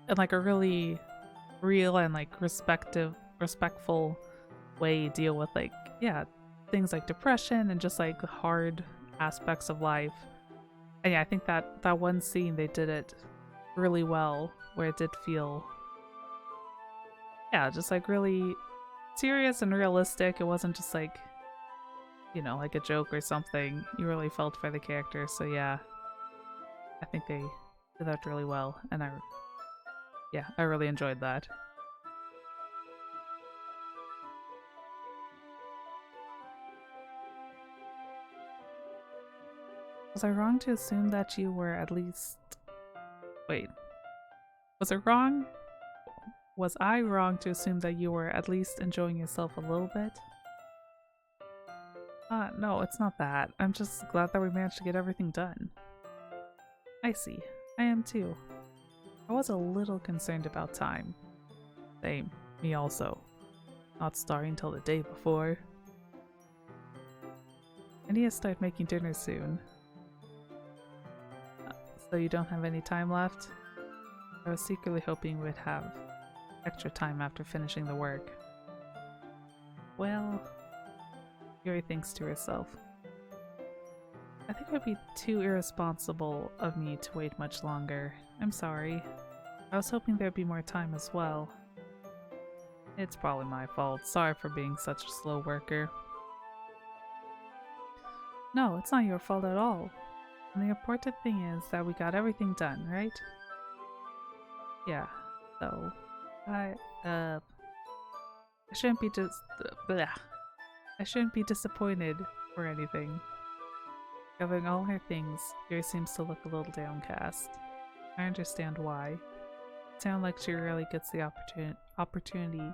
in like a really real and like respectful way deal with like, yeah, things like depression and just like hard aspects of life. And yeah, I think that one scene they did it really well, where it did feel, yeah, just like really serious and realistic. It wasn't just like, you know, like a joke or something. You really felt for the character. So yeah, I think they did that really well, and I really enjoyed that. Was I wrong to assume that you were at least... Wait. Was I wrong to assume that you were at least enjoying yourself a little bit? No, it's not that. I'm just glad that we managed to get everything done. I see. I am too. I was a little concerned about time. Same. Me also. Not starting till the day before. I need to start making dinner soon. So you don't have any time left? I was secretly hoping we'd have extra time after finishing the work. Well, Yuri thinks to herself. I think it would be too irresponsible of me to wait much longer. I'm sorry. I was hoping there'd be more time as well. It's probably my fault. Sorry for being such a slow worker. No, it's not your fault at all. And the important thing is that we got everything done, right? Yeah, so I shouldn't be I shouldn't be disappointed or anything. Gathering all her things, Yuri seems to look a little downcast. I understand why. It sounds like she rarely gets the opportunity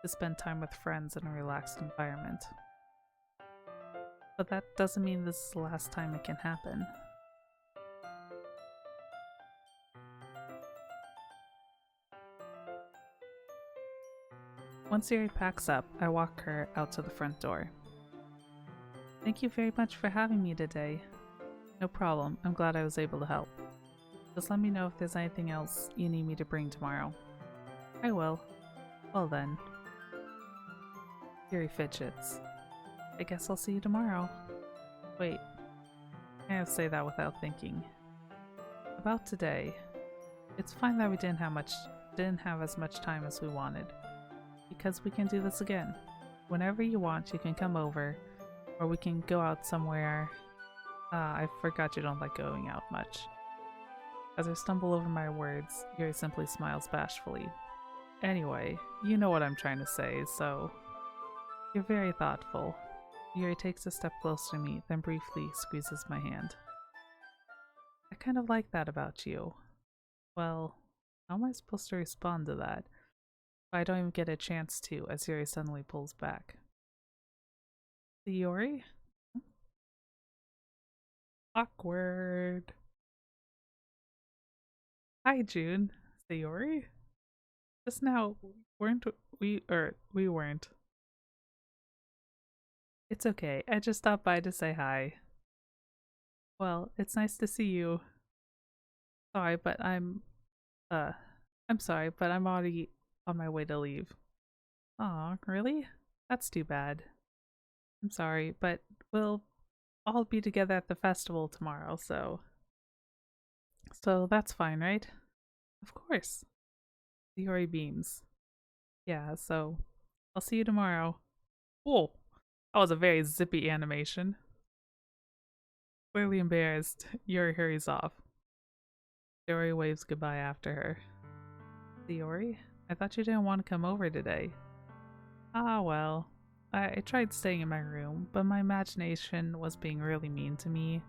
to spend time with friends in a relaxed environment. But that doesn't mean this is the last time it can happen. Once Yuri packs up, I walk her out to the front door. Thank you very much for having me today. No problem, I'm glad I was able to help. Just let me know if there's anything else you need me to bring tomorrow. I will. Well then. Yuri fidgets. I guess I'll see you tomorrow. Wait, I can't say that without thinking. About today, it's fine that we didn't have as much time as we wanted. Because we can do this again. Whenever you want, you can come over, or we can go out somewhere. I forgot you don't like going out much. As I stumble over my words, Yuri simply smiles bashfully. Anyway, you know what I'm trying to say, so... You're very thoughtful. Yuri takes a step closer to me, then briefly squeezes my hand. I kind of like that about you. Well, how am I supposed to respond to that? I don't even get a chance to, as Yuri suddenly pulls back. Yuri? Awkward. Hi, June. Sayori? Just now, we weren't. It's okay, I just stopped by to say hi. Well, it's nice to see you. Sorry, but I'm sorry, but I'm already on my way to leave. Aw, really? That's too bad. I'm sorry, but we'll all be together at the festival tomorrow, so that's fine, right? Of course. Yuri beams. Yeah, so I'll see you tomorrow. Whoa, that was a very zippy animation. Clearly embarrassed, Yuri hurries off. Yuri waves goodbye after her. Yuri, I thought you didn't want to come over today. Ah, well. I tried staying in my room, but my imagination was being really mean to me.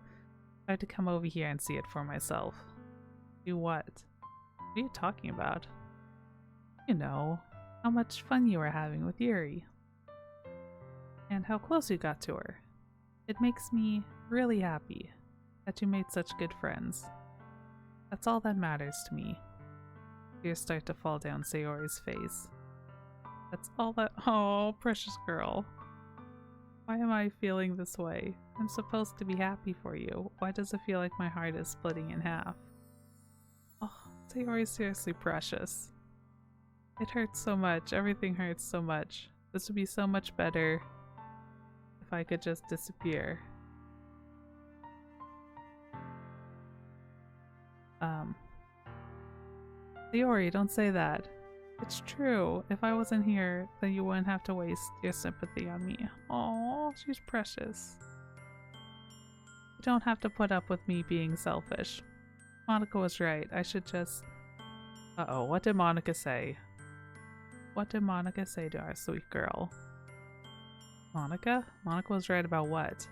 I had to come over here and see it for myself. Do what? What are you talking about? You know, how much fun you were having with Yuri. And how close you got to her. It makes me really happy that you made such good friends. That's all that matters to me. Tears start to fall down Sayori's face. That's all that— oh, precious girl. Why am I feeling this way? I'm supposed to be happy for you. Why does it feel like my heart is splitting in half? Oh, Sayori's seriously precious. It hurts so much. Everything hurts so much. This would be so much better if I could just disappear. Sayori, don't say that. It's true. If I wasn't here, then you wouldn't have to waste your sympathy on me. Oh, she's precious. You don't have to put up with me being selfish. Monica was right. I should just... Uh-oh, what did Monica say? What did Monica say to our sweet girl? Monica? Monica was right about what?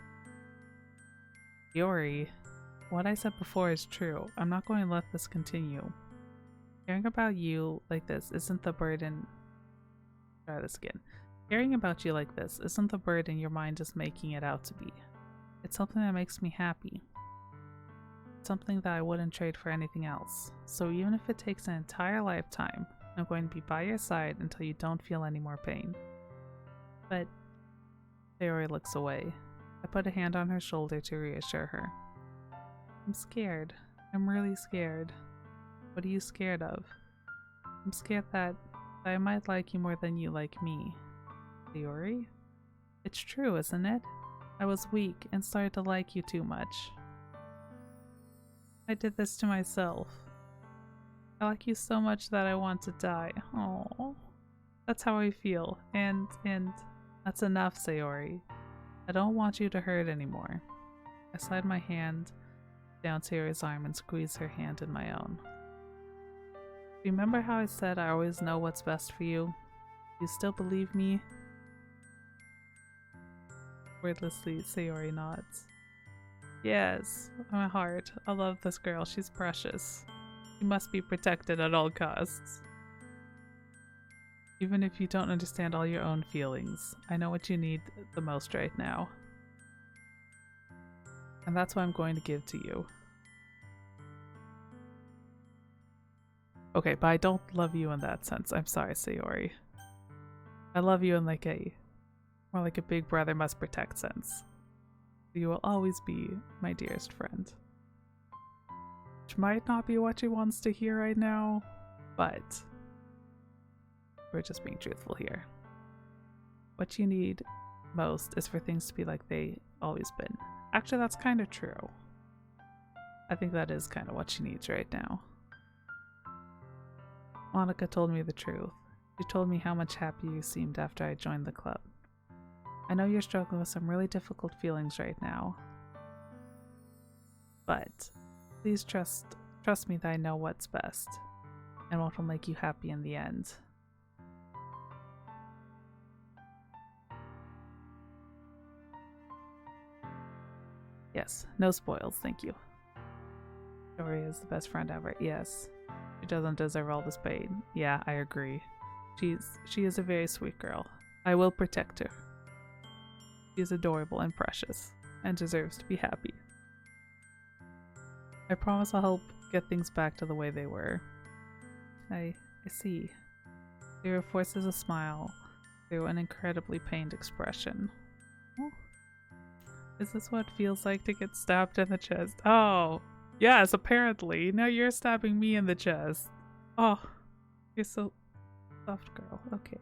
Yuri, what I said before is true. I'm not going to let this continue. Caring about you like this isn't the burden. Try this again. Caring about you like this isn't the burden your mind is making it out to be. It's something that makes me happy. It's something that I wouldn't trade for anything else. So even if it takes an entire lifetime, I'm going to be by your side until you don't feel any more pain. But Sayori looks away. I put a hand on her shoulder to reassure her. I'm scared. I'm really scared. What are you scared of? I'm scared that I might like you more than you like me. Sayori? It's true, isn't it? I was weak and started to like you too much. I did this to myself. I like you so much that I want to die. Oh, that's how I feel. And that's enough, Sayori. I don't want you to hurt anymore. I slide my hand down Sayori's arm and squeeze her hand in my own. Remember how I said I always know what's best for you? You still believe me? Wordlessly, Sayori nods. Yes, my heart. I love this girl. She's precious. She must be protected at all costs. Even if you don't understand all your own feelings, I know what you need the most right now. And that's what I'm going to give to you. Okay, but I don't love you in that sense. I'm sorry, Sayori. I love you in more like a big brother must protect sense. You will always be my dearest friend. Which might not be what she wants to hear right now, but we're just being truthful here. What you need most is for things to be like they always been. Actually, that's kind of true. I think that is kind of what she needs right now. Monica told me the truth. She told me how much happier you seemed after I joined the club. I know you're struggling with some really difficult feelings right now. But please trust me that I know what's best and what will make you happy in the end. Yes, no spoils, thank you. Dory is the best friend ever. Yes. She doesn't deserve all this pain. Yeah, I agree. She is a very sweet girl. I will protect her. She is adorable and precious, and deserves to be happy. I promise I'll help get things back to the way they were. I see. Sarah forces a smile through an incredibly pained expression. Oh. Is this what it feels like to get stabbed in the chest? Oh, yes, apparently. Now you're stabbing me in the chest. Oh, you're so soft, girl. Okay.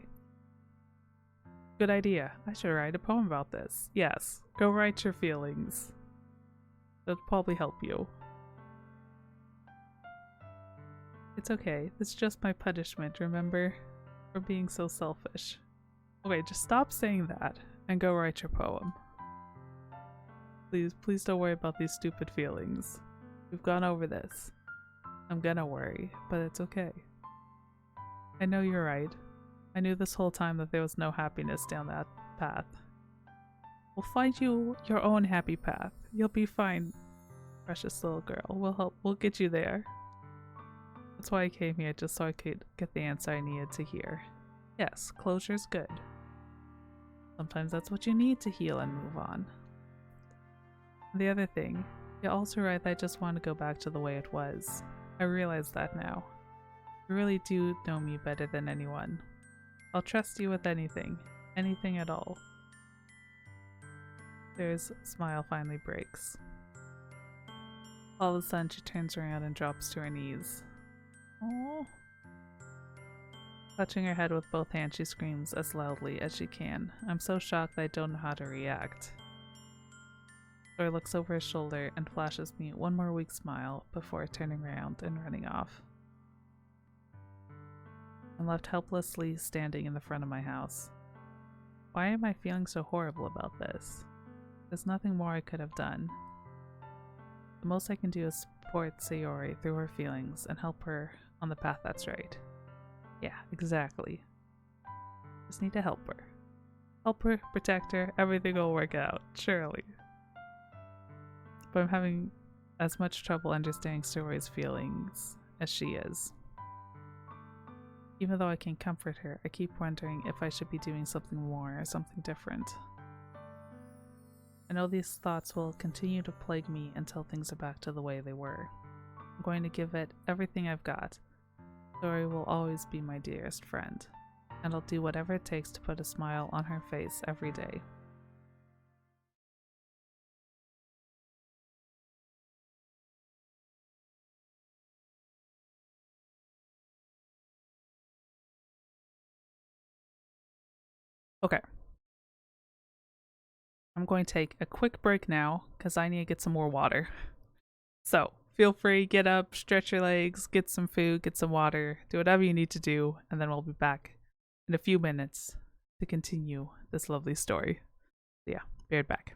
Good idea. I should write a poem about this. Yes, go write your feelings. That'll probably help you. It's okay. It's just my punishment, remember? For being so selfish. Okay, just stop saying that and go write your poem. Please don't worry about these stupid feelings. We've gone over this. I'm gonna worry, but it's okay. I know you're right. I knew this whole time that there was no happiness down that path. We'll find you your own happy path. You'll be fine, precious little girl. We'll get you there. That's why I came here, just so I could get the answer I needed to hear. Yes, closure's good. Sometimes that's what you need to heal and move on. The other thing, you're also right that I just want to go back to the way it was. I realize that now. You really do know me better than anyone. I'll trust you with anything. Anything at all. Sarah's smile finally breaks. All of a sudden she turns around and drops to her knees. Aww. Clutching her head with both hands, she screams as loudly as she can. I'm so shocked that I don't know how to react. Thor looks over his shoulder and flashes me one more weak smile before turning around and running off. I'm left helplessly standing in the front of my house. Why am I feeling so horrible about this? There's nothing more I could have done. The most I can do is support Sayori through her feelings and help her on the path that's right. Yeah, exactly. Just need to help her. Help her, protect her, everything will work out, surely. But I'm having as much trouble understanding Sayori's feelings as she is. Even though I can comfort her, I keep wondering if I should be doing something more or something different. I know these thoughts will continue to plague me until things are back to the way they were. I'm going to give it everything I've got. Sayori will always be my dearest friend, and I'll do whatever it takes to put a smile on her face every day. Okay. I'm going to take a quick break now because I need to get some more water. So feel free, get up, stretch your legs, get some food, get some water, do whatever you need to do, and then we'll be back in a few minutes to continue this lovely story. So yeah, be right back.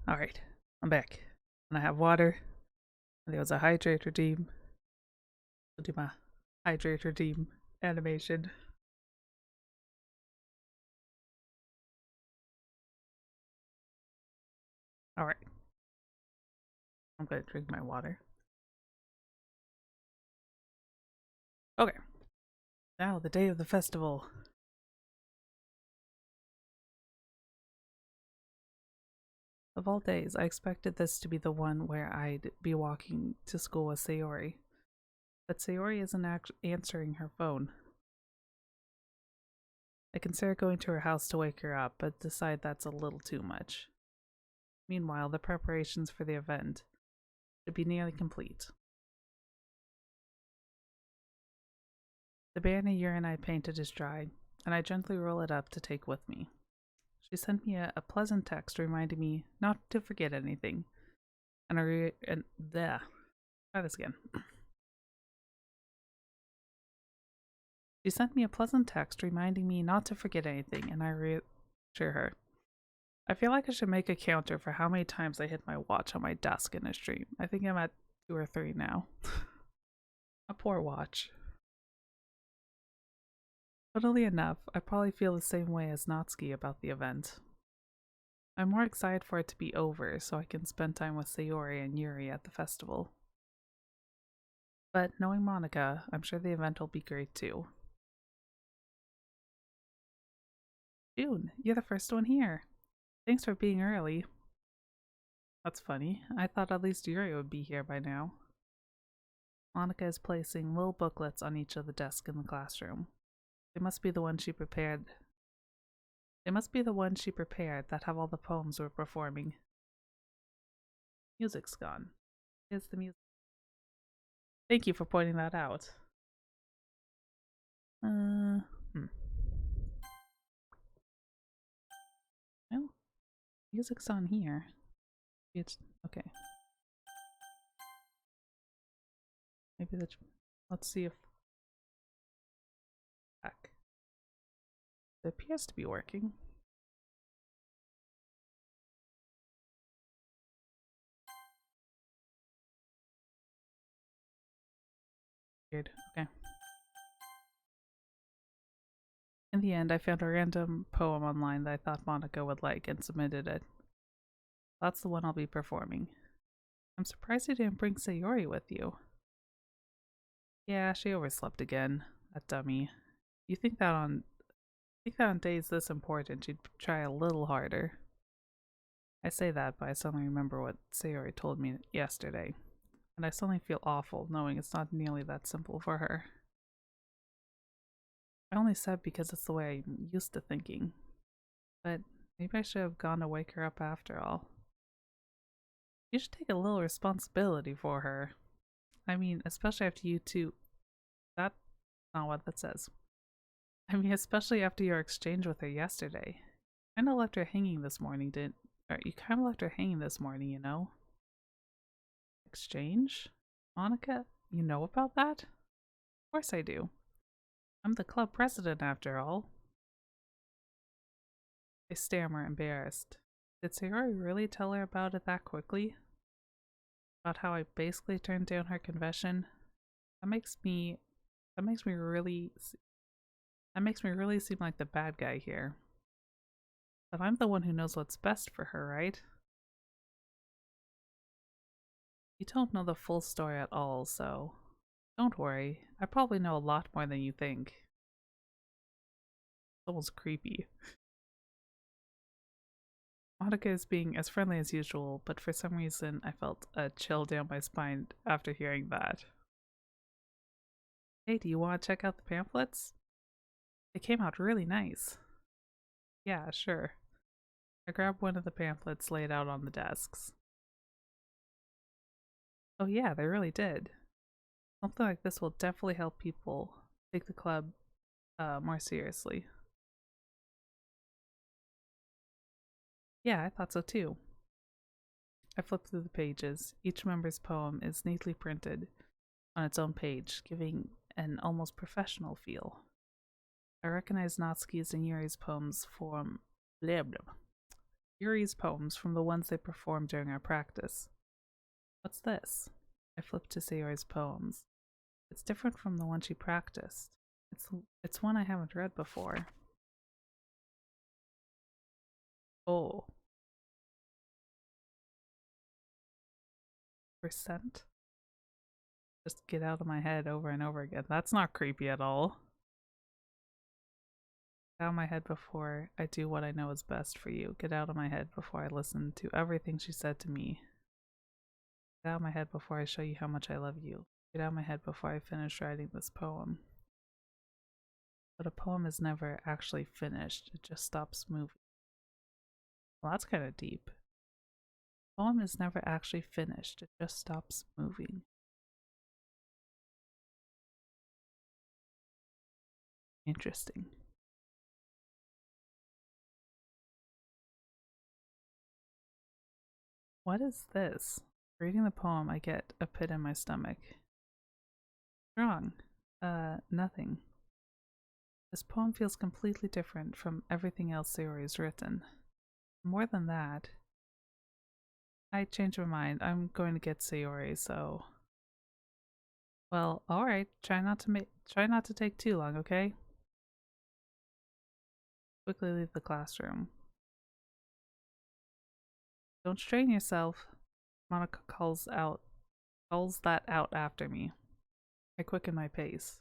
All right, I'm back. And I have water. There was a hydrate redeem. I'll do my hydrate redeem animation. All right, I'm going to drink my water. Okay, now the day of the festival. Of all days, I expected this to be the one where I'd be walking to school with Sayori. But Sayori isn't answering her phone. I consider going to her house to wake her up, but decide that's a little too much. Meanwhile, the preparations for the event should be nearly complete. The banner Yuri I painted is dry, and I gently roll it up to take with me. She sent me a pleasant text reminding me not to forget anything, and try this again. She sent me a pleasant text reminding me not to forget anything, and I reassure her. I feel like I should make a counter for how many times I hit my watch on my desk in a stream. I think I'm at 2 or 3 now. A poor watch. Funnily enough, I probably feel the same way as Natsuki about the event. I'm more excited for it to be over so I can spend time with Sayori and Yuri at the festival. But knowing Monika, I'm sure the event will be great too. June, you're the first one here. Thanks for being early. That's funny. I thought at least Yuri would be here by now. Monika is placing little booklets on each of the desks in the classroom. They must be the ones she prepared. They must be the ones she prepared that have all the poems we're performing. Music's gone. Here's the music. Thank you for pointing that out. Well, music's on here. It's okay. Maybe the. Let's see if. Back. It appears to be working. Weird. Okay. In the end, I found a random poem online that I thought Monika would like and submitted it. That's the one I'll be performing. I'm surprised you didn't bring Sayori with you. Yeah, she overslept again. That dummy. You think that on days this important she'd try a little harder. I say that, but I suddenly remember what Sayori told me yesterday, and I suddenly feel awful knowing it's not nearly that simple for her. I only said because it's the way I'm used to thinking, but maybe I should have gone to wake her up after all. You should take a little responsibility for her. I mean, especially after you two. That's not what that says. I mean, especially after your exchange with her yesterday. Kinda left her hanging this morning, you kinda left her hanging this morning, you know? Exchange? Monika, you know about that? Of course I do. I'm the club president after all. I stammer, embarrassed. Did Sayori really tell her about it that quickly? About how I basically turned down her confession? That makes me really seem like the bad guy here. But I'm the one who knows what's best for her, right? You don't know the full story at all, so don't worry. I probably know a lot more than you think. It's almost creepy. Monika is being as friendly as usual, but for some reason I felt a chill down my spine after hearing that. Hey, do you want to check out the pamphlets? They came out really nice. Yeah, sure. I grabbed one of the pamphlets laid out on the desks. Oh yeah, they really did. Something like this will definitely help people take the club more seriously. Yeah, I thought so too. I flipped through the pages. Each member's poem is neatly printed on its own page, giving an almost professional feel. I recognize Natsuki's and Yuri's poems from Yuri's poems from the ones they performed during our practice. What's this? I flipped to Sayori's poems. It's different from the one she practiced. It's one I haven't read before. Oh. Percent? Just get out of my head over and over again. That's not creepy at all. Get out of my head before I do what I know is best for you. Get out of my head before I listen to everything she said to me. Get out of my head before I show you how much I love you. Get out of my head before I finish writing this poem. But a poem is never actually finished. It just stops moving. Well, that's kind of deep. A poem is never actually finished. It just stops moving. Interesting. What is this? Reading the poem, I get a pit in my stomach. Wrong. Nothing. This poem feels completely different from everything else Sayori's written. More than that, I changed my mind. I'm going to get Sayori, so... Well, alright. Try not to take too long, okay? Quickly leave the classroom. Don't strain yourself. Monica calls that out after me. I quicken my pace.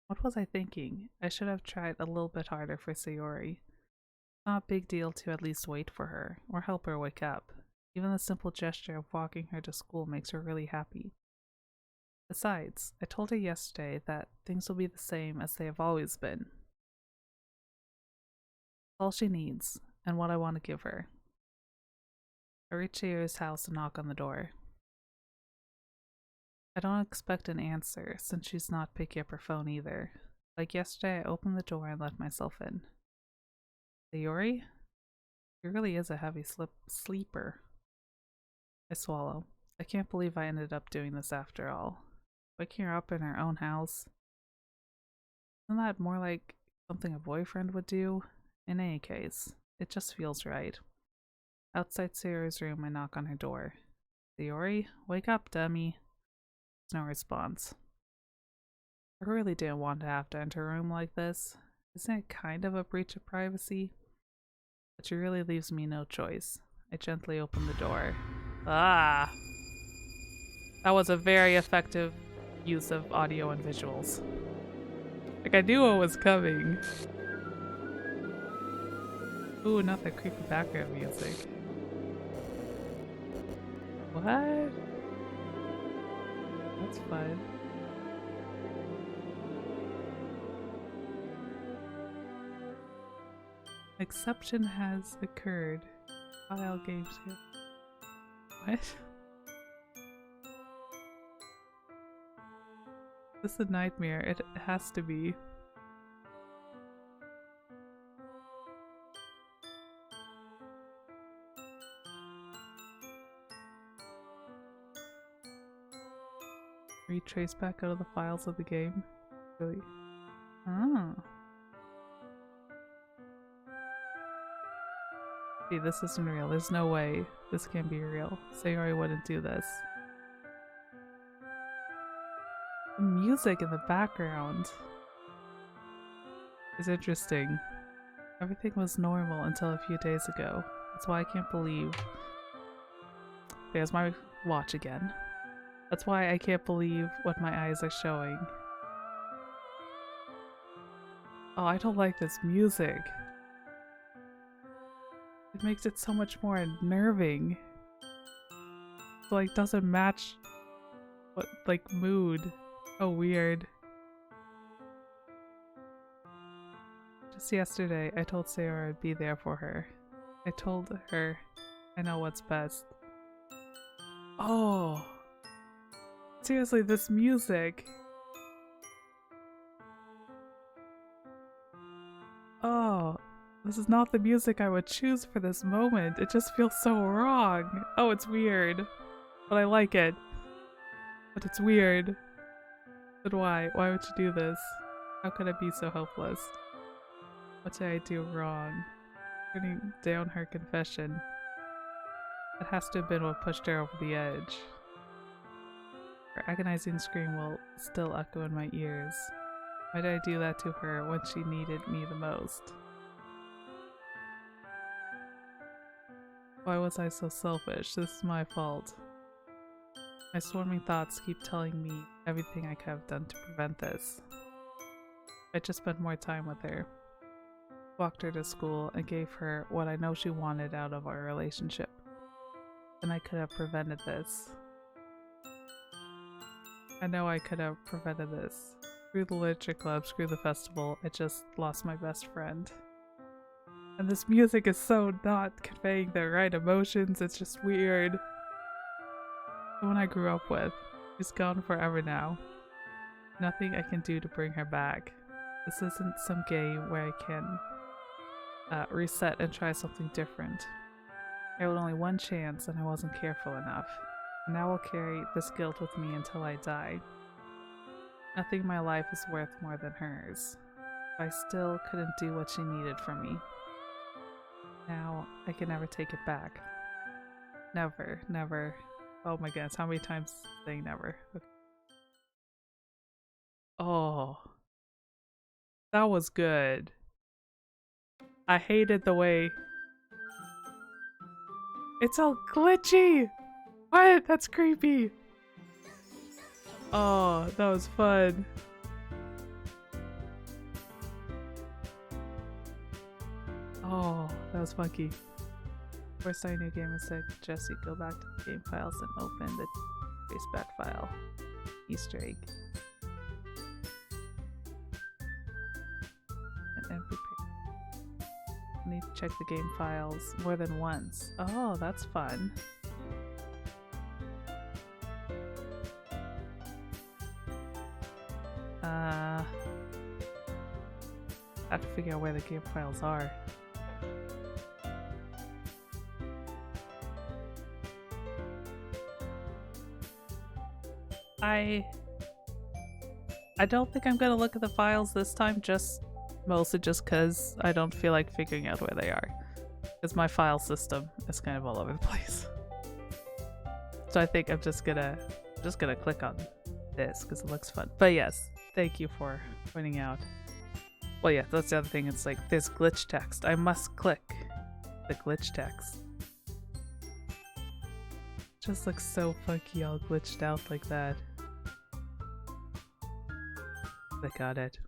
What was I thinking? I should have tried a little bit harder for Sayori. Not a big deal to at least wait for her, or help her wake up. Even the simple gesture of walking her to school makes her really happy. Besides, I told her yesterday that things will be the same as they have always been. All she needs, and what I want to give her. I reach Sayori's house and knock on the door. I don't expect an answer, since she's not picking up her phone either. Like yesterday, I opened the door and let myself in. Sayori? She really is a heavy sleeper. I swallow. I can't believe I ended up doing this after all. Waking her up in her own house. Isn't that more like something a boyfriend would do? In any case, it just feels right. Outside Sayori's room, I knock on her door. Sayori, wake up, dummy. There's no response. I really didn't want to have to enter a room like this. Isn't it kind of a breach of privacy? But she really leaves me no choice. I gently open the door. Ah! That was a very effective use of audio and visuals. Like, I knew what was coming. Ooh, not that creepy background music. What? That's fun. Exception has occurred. File games here. What? This is a nightmare. It has to be. Retrace back out of the files of the game. Really? Ah. See, this isn't real. There's no way this can be real. Sayori wouldn't do this. The music in the background is interesting. Everything was normal until a few days ago. That's why I can't believe... There's my watch again. That's why I can't believe what my eyes are showing. Oh, I don't like this music. It makes it so much more unnerving. It, like, doesn't match what, like, mood. Oh, weird. Just yesterday, I told Sayori I'd be there for her. I told her I know what's best. Oh! Seriously, this music! Oh, this is not the music I would choose for this moment. It just feels so wrong. Oh, it's weird. But I like it. But it's weird. But why? Why would you do this? How could I be so helpless? What did I do wrong? Turning down her confession. That has to have been what pushed her over the edge. Her agonizing scream will still echo in my ears. Why did I do that to her when she needed me the most? Why was I so selfish? This is my fault. My swarming thoughts keep telling me everything I could have done to prevent this. I just spent more time with her. Walked her to school and gave her what I know she wanted out of our relationship. Then I could have prevented this. I know I could have prevented this. Screw the literature club, screw the festival, I just lost my best friend. And this music is so not conveying the right emotions, it's just weird. The one I grew up with, she's gone forever now. Nothing I can do to bring her back. This isn't some game where I can reset and try something different. I had only one chance and I wasn't careful enough. And now I'll carry this guilt with me until I die. Nothing in my life is worth more than hers. I still couldn't do what she needed from me. Now, I can never take it back. Never, never. Oh my goodness, how many times saying never? Okay. Oh, that was good. I hated the way... It's all glitchy! What? That's creepy! Oh, that was fun. Oh, that was funky. Before starting a new game, I suggest you go back to the game files and open the traceback file. Easter egg. And then prepare. I need to check the game files more than once. Oh, that's fun. I have to figure out where the game files are. I don't think I'm gonna look at the files this time, mostly just because I don't feel like figuring out where they are. Because my file system is kind of all over the place. So I think I'm just gonna click on this because it looks fun. But yes, thank you for pointing out. Well, yeah, that's the other thing. It's like there's glitch text. I must click the glitch text. Just looks so funky, all glitched out like that. I got it.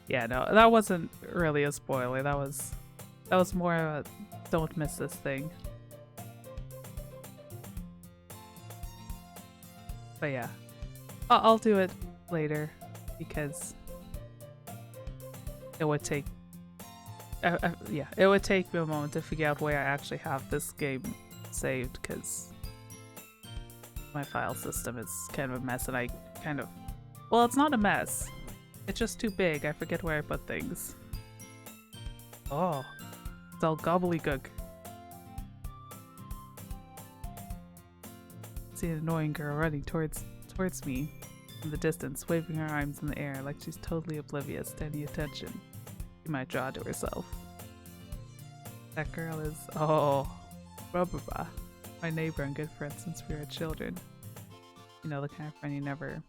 Yeah, no, that wasn't really a spoiler. That was more of a don't miss this thing. But yeah, I'll do it later because it would take yeah, it would take me a moment to figure out where I actually have this game saved because my file system is kind of a mess and I kind of... Well, it's not a mess. It's just too big. I forget where I put things. Oh, it's all gobbledygook. See an annoying girl running towards me in the distance, waving her arms in the air like she's totally oblivious to any attention she might draw to herself. That girl is... Oh, Rubaba, my neighbor and good friend since we were children. You know, the kind of friend you never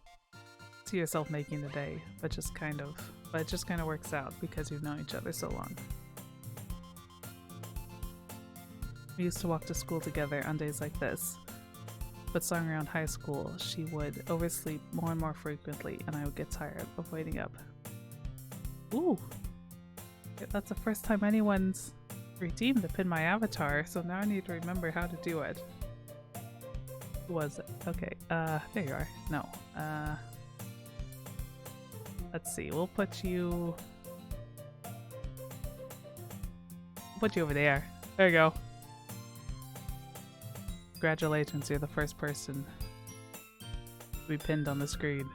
see yourself making the day, but it just kind of works out because you've known each other so long. We used to walk to school together on days like this, but starting around high school, she would oversleep more and more frequently, and I would get tired of waiting up. Ooh! That's the first time anyone's redeemed the pin my avatar, so now I need to remember how to do it. Who was it? Okay, there you are. No, let's see, we'll put you over there. There you go. Congratulations, you're the first person to be pinned on the screen.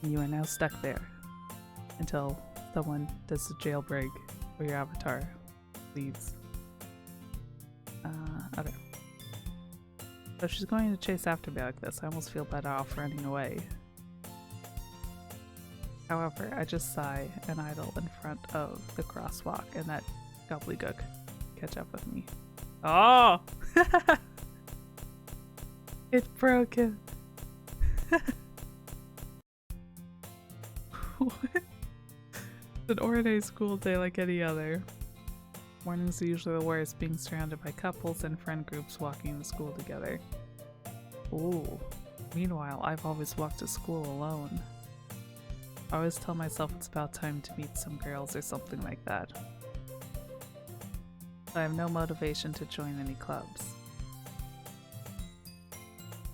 You are now stuck there until someone does a jailbreak or your avatar leaves. Okay. So she's going to chase after me like this. I almost feel better off running away. However, I just sigh and idle in front of the crosswalk and that gobbledygook catch up with me. Oh! It's broken. It's an ordinary school day like any other. Mornings are usually the worst, being surrounded by couples and friend groups walking to school together. Ooh. Meanwhile, I've always walked to school alone. I always tell myself it's about time to meet some girls or something like that. I have no motivation to join any clubs.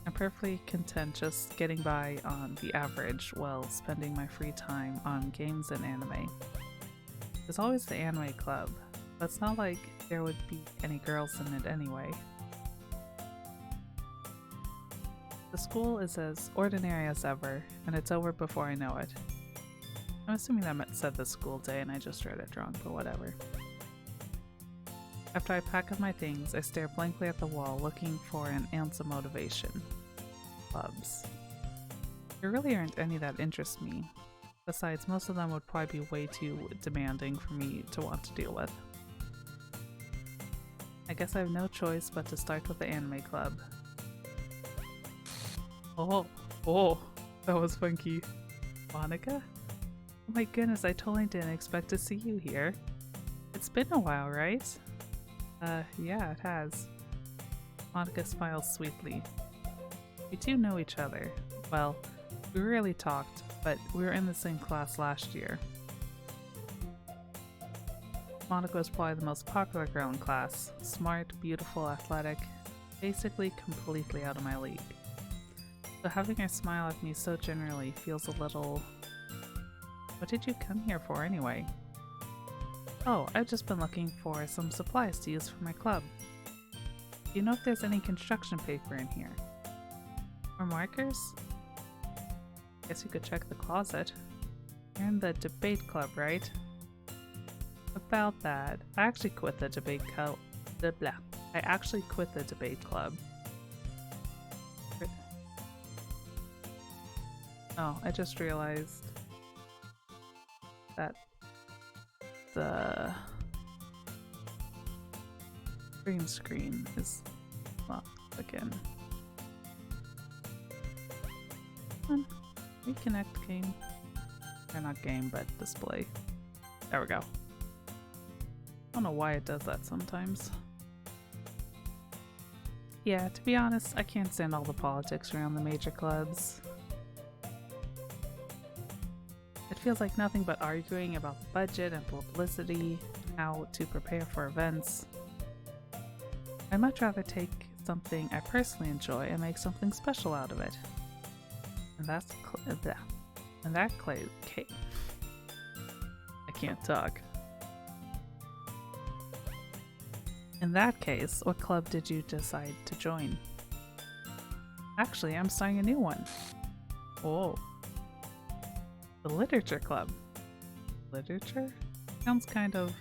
I'm perfectly content just getting by on the average while spending my free time on games and anime. There's always the anime club, but it's not like there would be any girls in it anyway. The school is as ordinary as ever, and it's over before I know it. I'm assuming that said the school day and I just read it wrong, but whatever. After I pack up my things, I stare blankly at the wall, looking for an ounce of motivation. Clubs. There really aren't any that interest me. Besides, most of them would probably be way too demanding for me to want to deal with. I guess I have no choice but to start with the anime club. Oh, that was funky. Monica? Oh my goodness, I totally didn't expect to see you here. It's been a while, right? Yeah, it has. Monica smiles sweetly. We do know each other. Well, we rarely talked, but we were in the same class last year. Monica was probably the most popular girl in class. Smart, beautiful, athletic, basically completely out of my league. So having her smile at me so generally feels a little... What did you come here for anyway? Oh, I've just been looking for some supplies to use for my club. Do you know if there's any construction paper in here? Or markers? Guess you could check the closet. You're in the debate club, right? About that, I actually quit the debate club. I actually quit the debate club. Oh, I just realized that the green screen is not again. Come on, reconnect game. Or not game, but display. There we go. I don't know why it does that sometimes. Yeah, to be honest, I can't stand all the politics around the major clubs. It feels like nothing but arguing about the budget and publicity, how to prepare for events. I'd much rather take something I personally enjoy and make something special out of it. And that's I can't talk. In that case, what club did you decide to join? Actually, I'm starting a new one. Oh. The literature club. Literature? Sounds kind of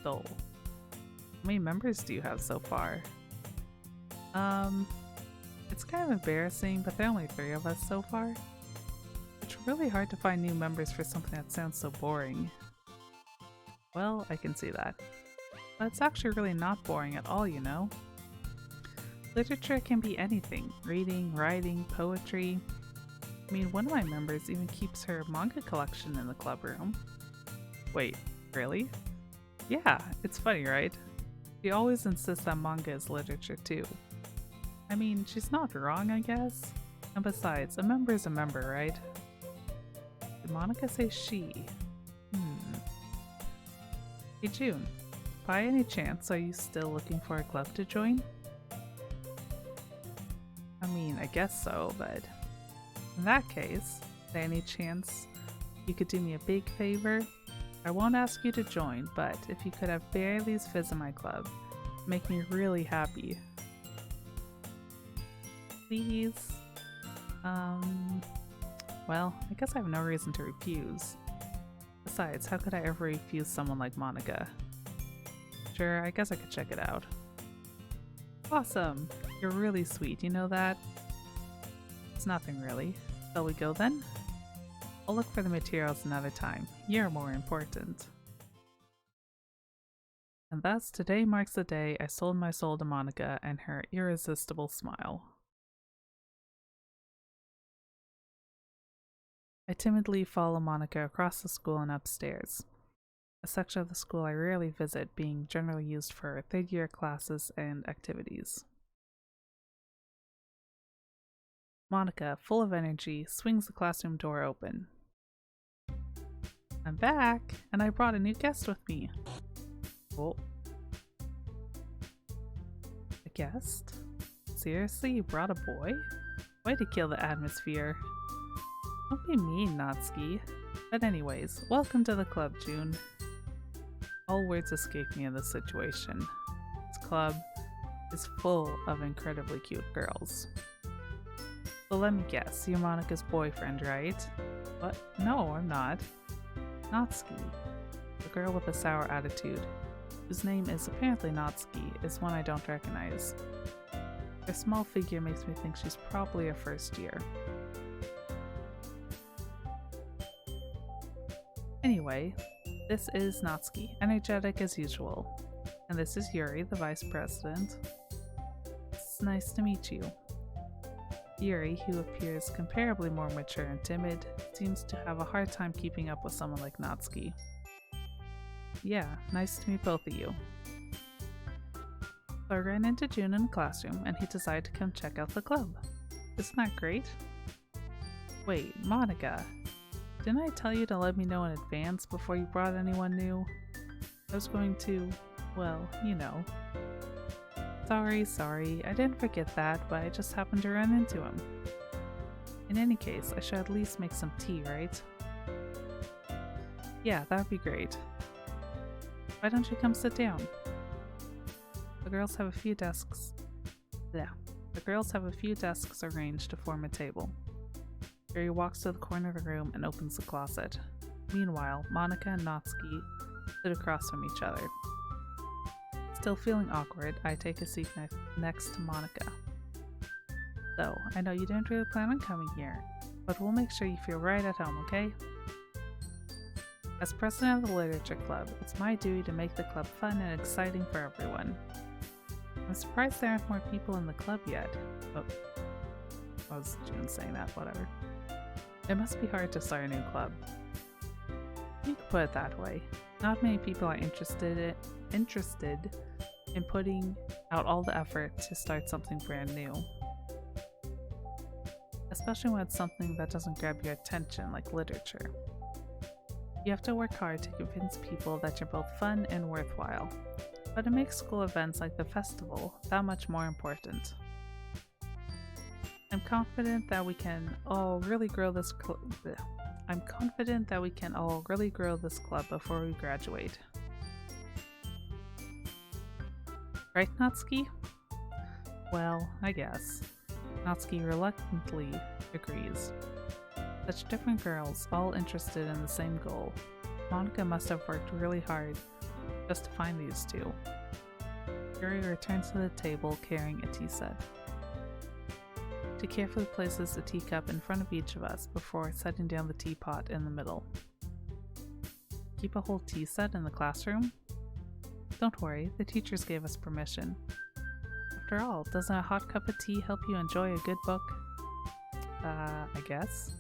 dull. How many members do you have so far? It's kind of embarrassing, but there are only 3 of us so far. It's really hard to find new members for something that sounds so boring. Well, I can see that. But it's actually really not boring at all, you know? Literature can be anything. Reading, writing, poetry. I mean, one of my members even keeps her manga collection in the club room. Wait, really? Yeah, it's funny, right? She always insists that manga is literature too. I mean, she's not wrong, I guess. And besides, a member is a member, right? Did Monica say she? Hey June, by any chance, are you still looking for a club to join? I mean, I guess so, but... In that case, by any chance, you could do me a big favor? I won't ask you to join, but if you could have Barely's Fizz in my club, it'd make me really happy. Please? Well, I guess I have no reason to refuse. Besides, how could I ever refuse someone like Monica? Sure, I guess I could check it out. Awesome! You're really sweet, you know that? It's nothing really. Shall we go then? I'll look for the materials another time. You're more important. And thus, today marks the day I sold my soul to Monica and her irresistible smile. I timidly follow Monica across the school and upstairs. A section of the school I rarely visit, being generally used for third-year classes and activities. Monica, full of energy, swings the classroom door open. I'm back, and I brought a new guest with me. Oh. A guest? Seriously, you brought a boy? Way to kill the atmosphere. Don't be mean, Natsuki. But anyways, welcome to the club, June. All words escape me in this situation. This club is full of incredibly cute girls. So let me guess, you're Monica's boyfriend, right? What? No, I'm not. Natsuki, the girl with a sour attitude, whose name is apparently Natsuki, is one I don't recognize. Her small figure makes me think she's probably a first year. Anyway, this is Natsuki, energetic as usual. And this is Yuri, the vice president. It's nice to meet you. Yuri, who appears comparably more mature and timid, seems to have a hard time keeping up with someone like Natsuki. Yeah, nice to meet both of you. So I ran into June in the classroom and he decided to come check out the club. Isn't that great? Wait, Monica, didn't I tell you to let me know in advance before you brought anyone new? I was going to, well, you know. Sorry, I didn't forget that, but I just happened to run into him. In any case, I should at least make some tea, right? Yeah, that would be great. Why don't you come sit down? The girls have a few desks. Yeah, the girls have a few desks arranged to form a table. Yuri walks to the corner of the room and opens the closet. Meanwhile, Monica and Natsuki sit across from each other. Still feeling awkward, I take a seat next to Monica. So, I know you didn't really plan on coming here, but we'll make sure you feel right at home, okay? As president of the literature club, it's my duty to make the club fun and exciting for everyone. I'm surprised there aren't more people in the club yet. Oh, I was June saying that, whatever. It must be hard to start a new club. You could put it that way. Not many people are interested in putting out all the effort to start something brand new. Especially when it's something that doesn't grab your attention like literature. You have to work hard to convince people that you're both fun and worthwhile, but it makes school events like the festival that much more important. I'm confident that we can all really grow this club before we graduate. Right, Natsuki? Well, I guess. Natsuki reluctantly agrees. Such different girls, all interested in the same goal. Monica must have worked really hard just to find these two. Yuri returns to the table carrying a tea set. She carefully places a teacup in front of each of us before setting down the teapot in the middle. Keep a whole tea set in the classroom? Don't worry, the teachers gave us permission. After all, doesn't a hot cup of tea help you enjoy a good book? I guess.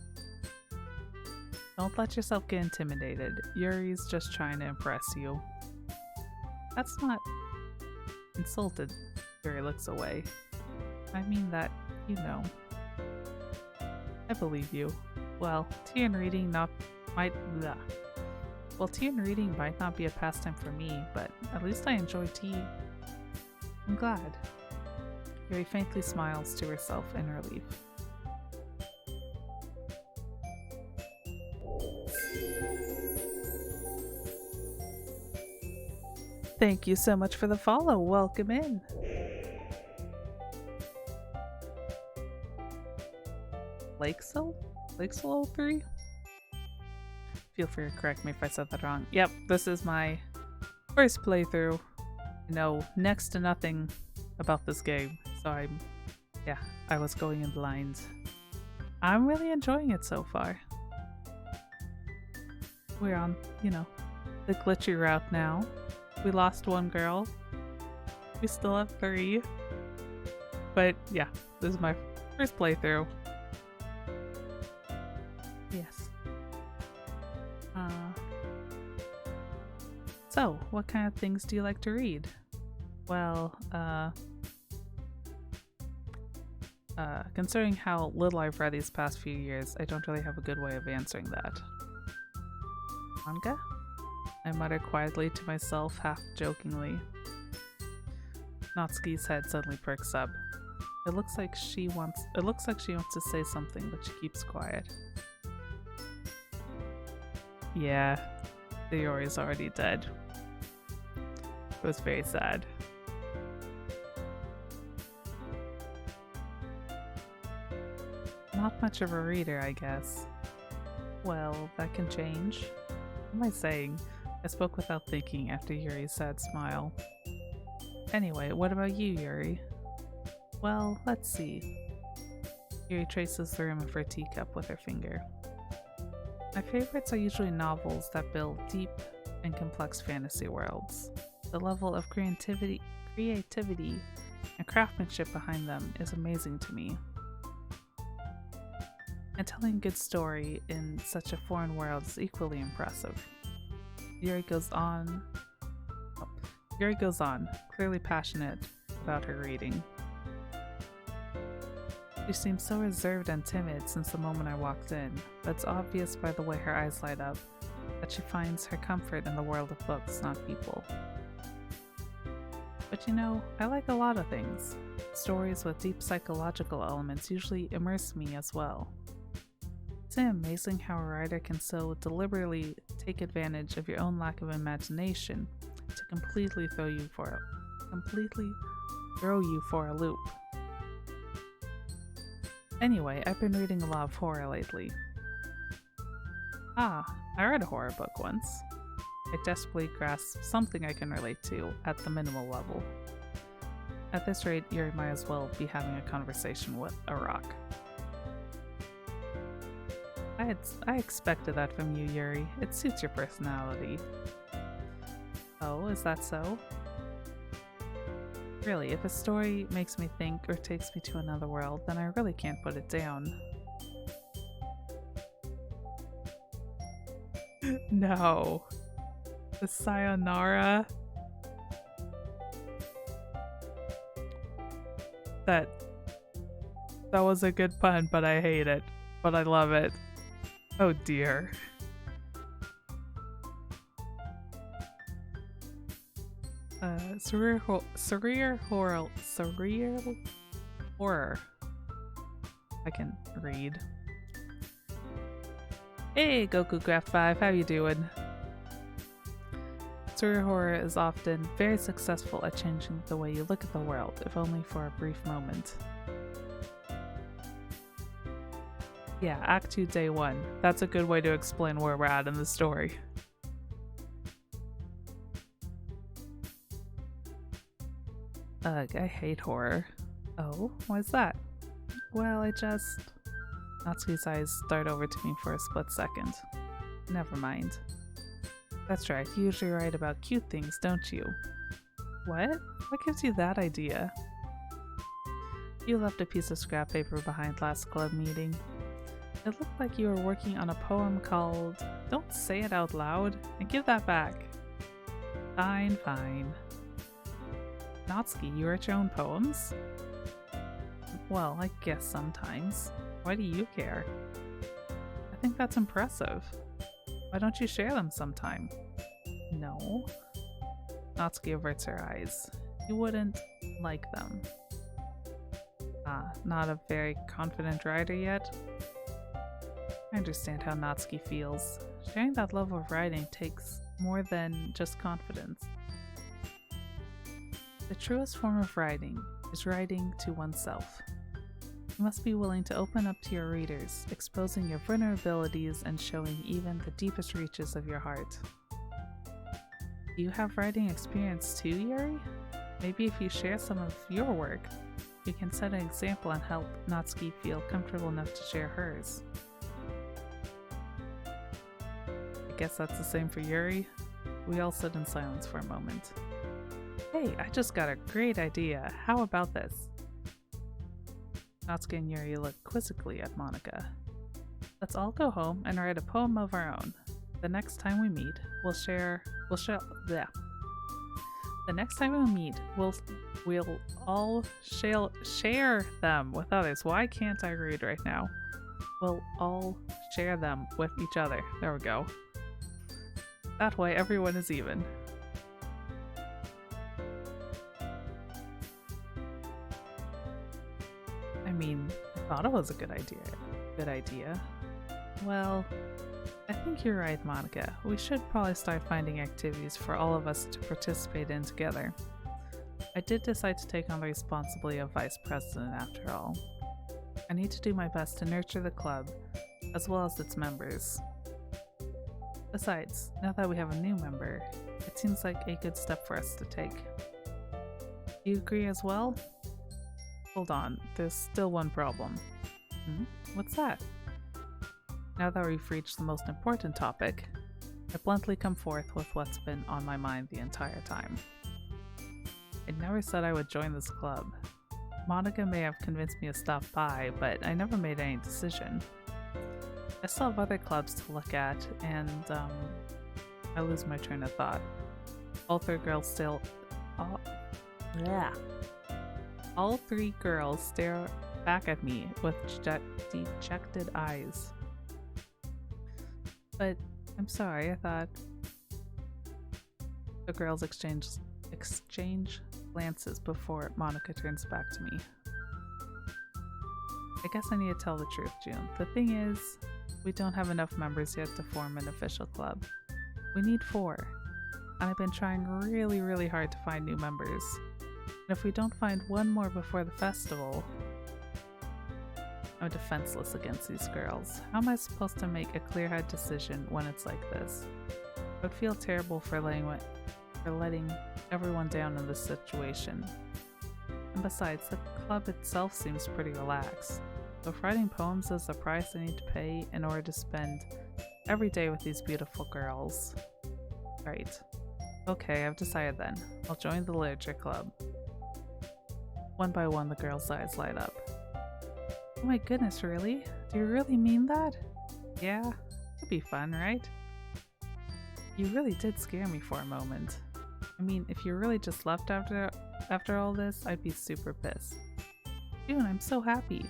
Don't let yourself get intimidated. Yuri's just trying to impress you. That's not insulted. Yuri looks away. I mean that, you know. I believe you. Well, tea and reading might not be a pastime for me, but at least I enjoy tea. I'm glad. Yuri faintly smiles to herself in relief. Thank you so much for the follow. Welcome in. Lakesville 03? Feel free to correct me if I said that wrong. Yep, this is my first playthrough. I know next to nothing about this game, so I was going in blind. I'm really enjoying it so far. We're on, the glitchy route now. We lost one girl. We still have 3. But yeah, this is my first playthrough. Yes. So, what kind of things do you like to read? Well, considering how little I've read these past few years, I don't really have a good way of answering that. Manga? I mutter quietly to myself, half jokingly. Natsuki's head suddenly perks up. It looks like she wants to say something, but she keeps quiet. Yeah, the Yori's already dead. It was very sad. Not much of a reader, I guess. Well, that can change. What am I saying? I spoke without thinking after Yuri's sad smile. Anyway, what about you, Yuri? Well, let's see. Yuri traces the rim of her teacup with her finger. My favorites are usually novels that build deep and complex fantasy worlds. The level of creativity and craftsmanship behind them is amazing to me. And telling a good story in such a foreign world is equally impressive. Yuri goes on, clearly passionate about her reading. She seems so reserved and timid since the moment I walked in, but it's obvious by the way her eyes light up that she finds her comfort in the world of books, not people. But you know, I like a lot of things. Stories with deep psychological elements usually immerse me as well. Isn't it amazing how a writer can so deliberately take advantage of your own lack of imagination to completely throw you for a loop? Anyway, I've been reading a lot of horror lately. I read a horror book once. I desperately grasp something I can relate to at the minimal level. At this rate, Yuri might as well be having a conversation with a rock. I expected that from you, Yuri. It suits your personality. Oh, is that so? Really, if a story makes me think or takes me to another world, then I really can't put it down. No. The sayonara? That was a good pun, but I hate it. But I love it. Oh dear. Surreal horror. I can read. Hey, Goku Graph 5, how you doing? Surreal horror is often very successful at changing the way you look at the world, if only for a brief moment. Yeah, Act 2, Day 1. That's a good way to explain where we're at in the story. Ugh, I hate horror. Oh, why's that? Well, Natsuki's eyes start over to me for a split second. Never mind. That's right, you usually write about cute things, don't you? What? What gives you that idea? You left a piece of scrap paper behind last club meeting. It looked like you were working on a poem called... Don't say it out loud, and give that back. Fine, fine. Natsuki, you write your own poems? Well, I guess sometimes. Why do you care? I think that's impressive. Why don't you share them sometime? No. Natsuki averts her eyes. You wouldn't like them. Not a very confident writer yet? I understand how Natsuki feels. Sharing that love of writing takes more than just confidence. The truest form of writing is writing to oneself. You must be willing to open up to your readers, exposing your vulnerabilities and showing even the deepest reaches of your heart. Do you have writing experience too, Yuri? Maybe if you share some of your work, you can set an example and help Natsuki feel comfortable enough to share hers. I guess that's the same for Yuri. We all sit in silence for a moment. Hey, I just got a great idea. How about this? Natsuki and Yuri look quizzically at Monika. Let's all go home and write a poem of our own. The next time we meet, we'll all share them with others. Why can't I read right now? We'll all share them with each other. There we go. That way everyone is even. I mean, I thought it was a good idea. Well, I think you're right, Monika. We should probably start finding activities for all of us to participate in together. I did decide to take on the responsibility of vice president after all. I need to do my best to nurture the club, as well as its members. Besides, now that we have a new member, it seems like a good step for us to take. Do you agree as well? Hold on, there's still one problem. What's that? Now that we've reached the most important topic, I bluntly come forth with what's been on my mind the entire time. I never said I would join this club. Monica may have convinced me to stop by, but I never made any decision. I still have other clubs to look at, and I lose my train of thought. All three girls stare back at me with dejected eyes. But I'm sorry, I thought. The girls exchange glances before Monica turns back to me. I guess I need to tell the truth, June. The thing is, we don't have enough members yet to form an official club. We need 4. And I've been trying really, really hard to find new members. And if we don't find one more before the festival, I'm defenseless against these girls. How am I supposed to make a clear-headed decision when it's like this? I would feel terrible for letting everyone down in this situation. And besides, the club itself seems pretty relaxed. So if writing poems is the price I need to pay in order to spend every day with these beautiful girls. Right. Okay, I've decided then. I'll join the literature club. One by one, the girls' eyes light up. Oh my goodness, really? Do you really mean that? Yeah, it'd be fun, right? You really did scare me for a moment. I mean, if you really just left after all this, I'd be super pissed. June, I'm so happy.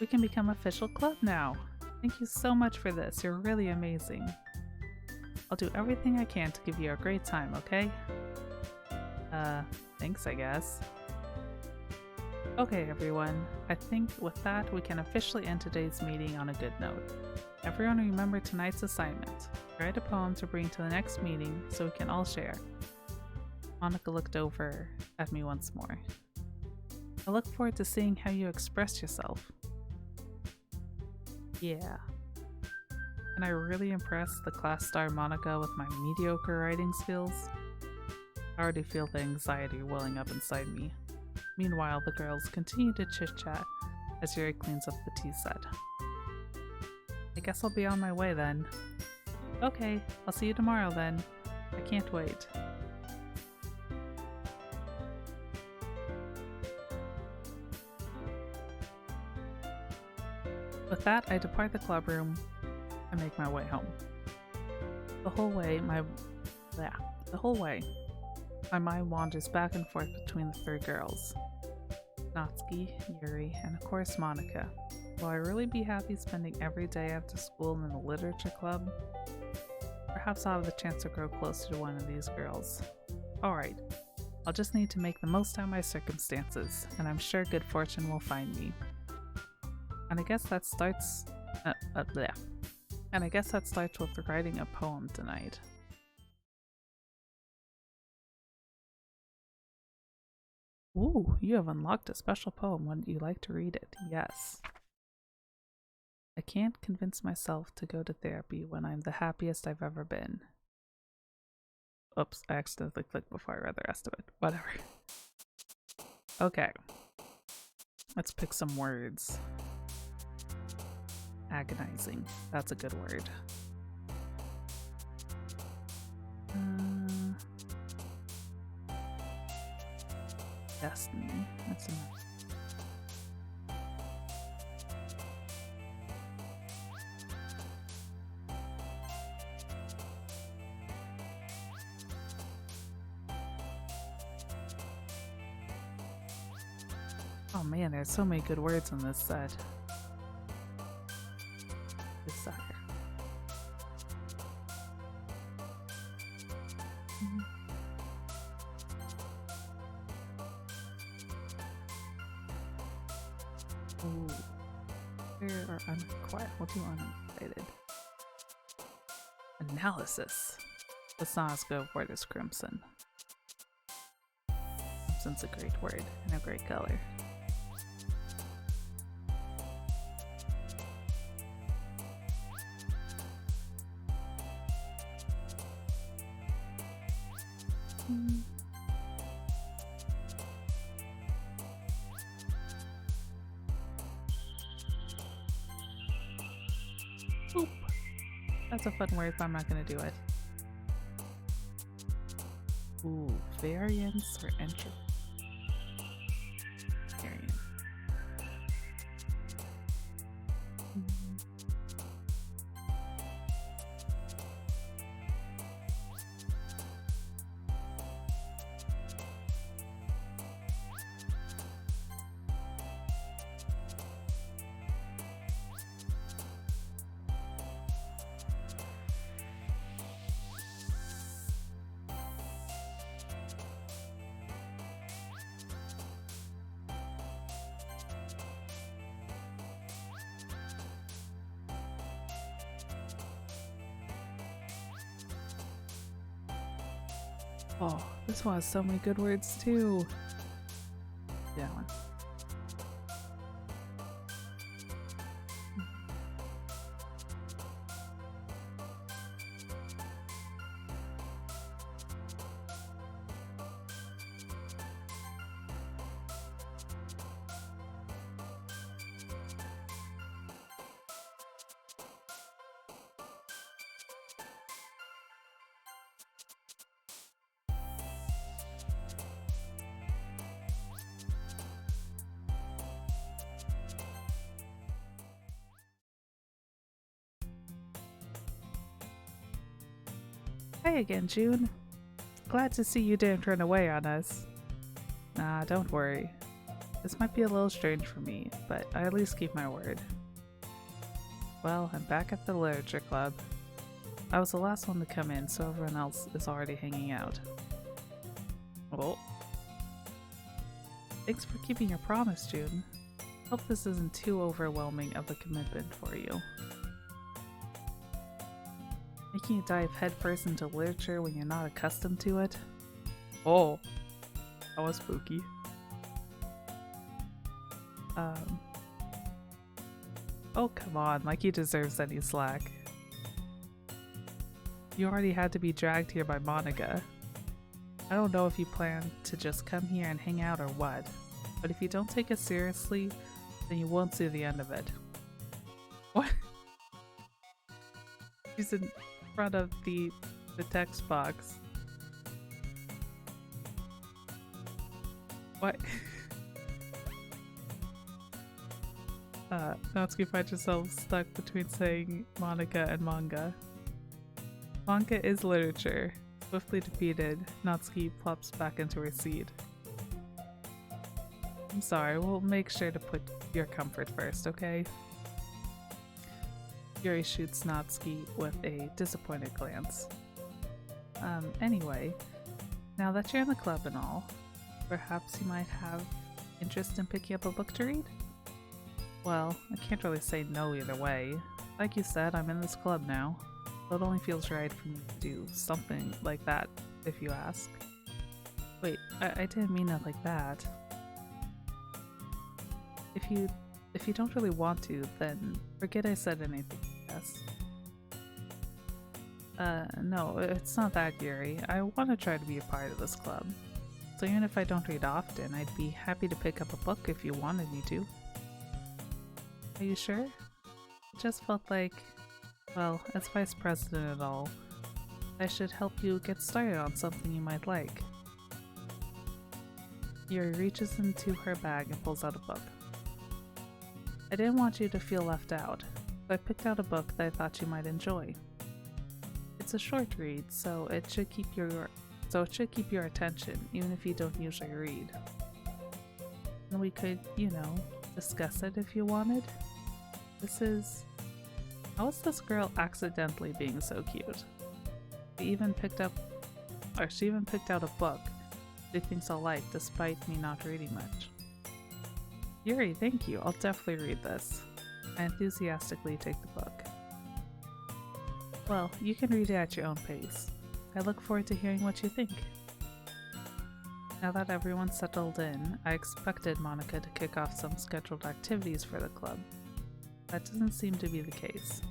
We can become official club now. Thank you so much for this. You're really amazing. I'll do everything I can to give you a great time, okay? Thanks, I guess. Okay, everyone. I think with that, we can officially end today's meeting on a good note. Everyone remember tonight's assignment. Write a poem to bring to the next meeting so we can all share. Monica looked over at me once more. I look forward to seeing how you express yourself. Yeah. Can I really impress the class star Monica with my mediocre writing skills? I already feel the anxiety welling up inside me. Meanwhile, the girls continue to chit-chat as Yuri cleans up the tea set. I guess I'll be on my way then. Okay, I'll see you tomorrow then. I can't wait. With that, I depart the club room and make my way home. The whole way, my mind wanders back and forth between the 3 girls. Natsuki, Yuri, and of course Monica. Will I really be happy spending every day after school in the literature club? Perhaps I'll have the chance to grow closer to one of these girls. Alright, I'll just need to make the most out of my circumstances, and I'm sure good fortune will find me. And I guess that starts with writing a poem tonight. Ooh, you have unlocked a special poem. Would you like to read it? Yes. I can't convince myself to go to therapy when I'm the happiest I've ever been. Oops, I accidentally clicked before I read the rest of it. Whatever. Okay. Let's pick some words. Agonizing. That's a good word. Destiny. That's enough. Oh man, there's so many good words in this set. Desire. Ooh. Clear or unquiet? We'll do uninvited. Analysis. Let's not ask go for this crimson. Crimson's a great word and a great color. Oop. That's a fun word, but I'm not gonna do it. Ooh, variance or entropy. Variance. Oh, this one has so many good words too. That one. Hi again, June. Glad to see you didn't run away on us. Nah, don't worry. This might be a little strange for me, but I at least keep my word. Well, I'm back at the literature club. I was the last one to come in, so everyone else is already hanging out. Oh. Thanks for keeping your promise, June. Hope this isn't too overwhelming of a commitment for you. Making you dive headfirst into literature when you're not accustomed to it? Oh, that was spooky. Oh come on, like he deserves any slack. You already had to be dragged here by Monica. I don't know if you plan to just come here and hang out or what, but if you don't take it seriously, then you won't see the end of it. What? She's in front of the text box. What? Natsuki finds herself stuck between saying Monica and manga. Manga is literature. Swiftly defeated, Natsuki plops back into her seat. I'm sorry, we'll make sure to put your comfort first, okay? Yuri shoots Natsuki with a disappointed glance. Anyway, now that you're in the club and all, perhaps you might have interest in picking up a book to read? Well, I can't really say no either way. Like you said, I'm in this club now, so it only feels right for me to do something like that, if you ask. Wait, I didn't mean it like that. If you don't really want to, then forget I said anything, yes. No, it's not that, Yuri. I want to try to be a part of this club. So even if I don't read often, I'd be happy to pick up a book if you wanted me to. Are you sure? It just felt like, well, as vice president and all, I should help you get started on something you might like. Yuri reaches into her bag and pulls out a book. I didn't want you to feel left out, so I picked out a book that I thought you might enjoy. It's a short read, so it should keep your attention, even if you don't usually read. And we could, discuss it if you wanted. How is this girl accidentally being so cute? She even picked out a book she thinks I'll like, despite me not reading much. Yuri, thank you. I'll definitely read this. I enthusiastically take the book. Well, you can read it at your own pace. I look forward to hearing what you think. Now that everyone's settled in, I expected Monica to kick off some scheduled activities for the club. That doesn't seem to be the case.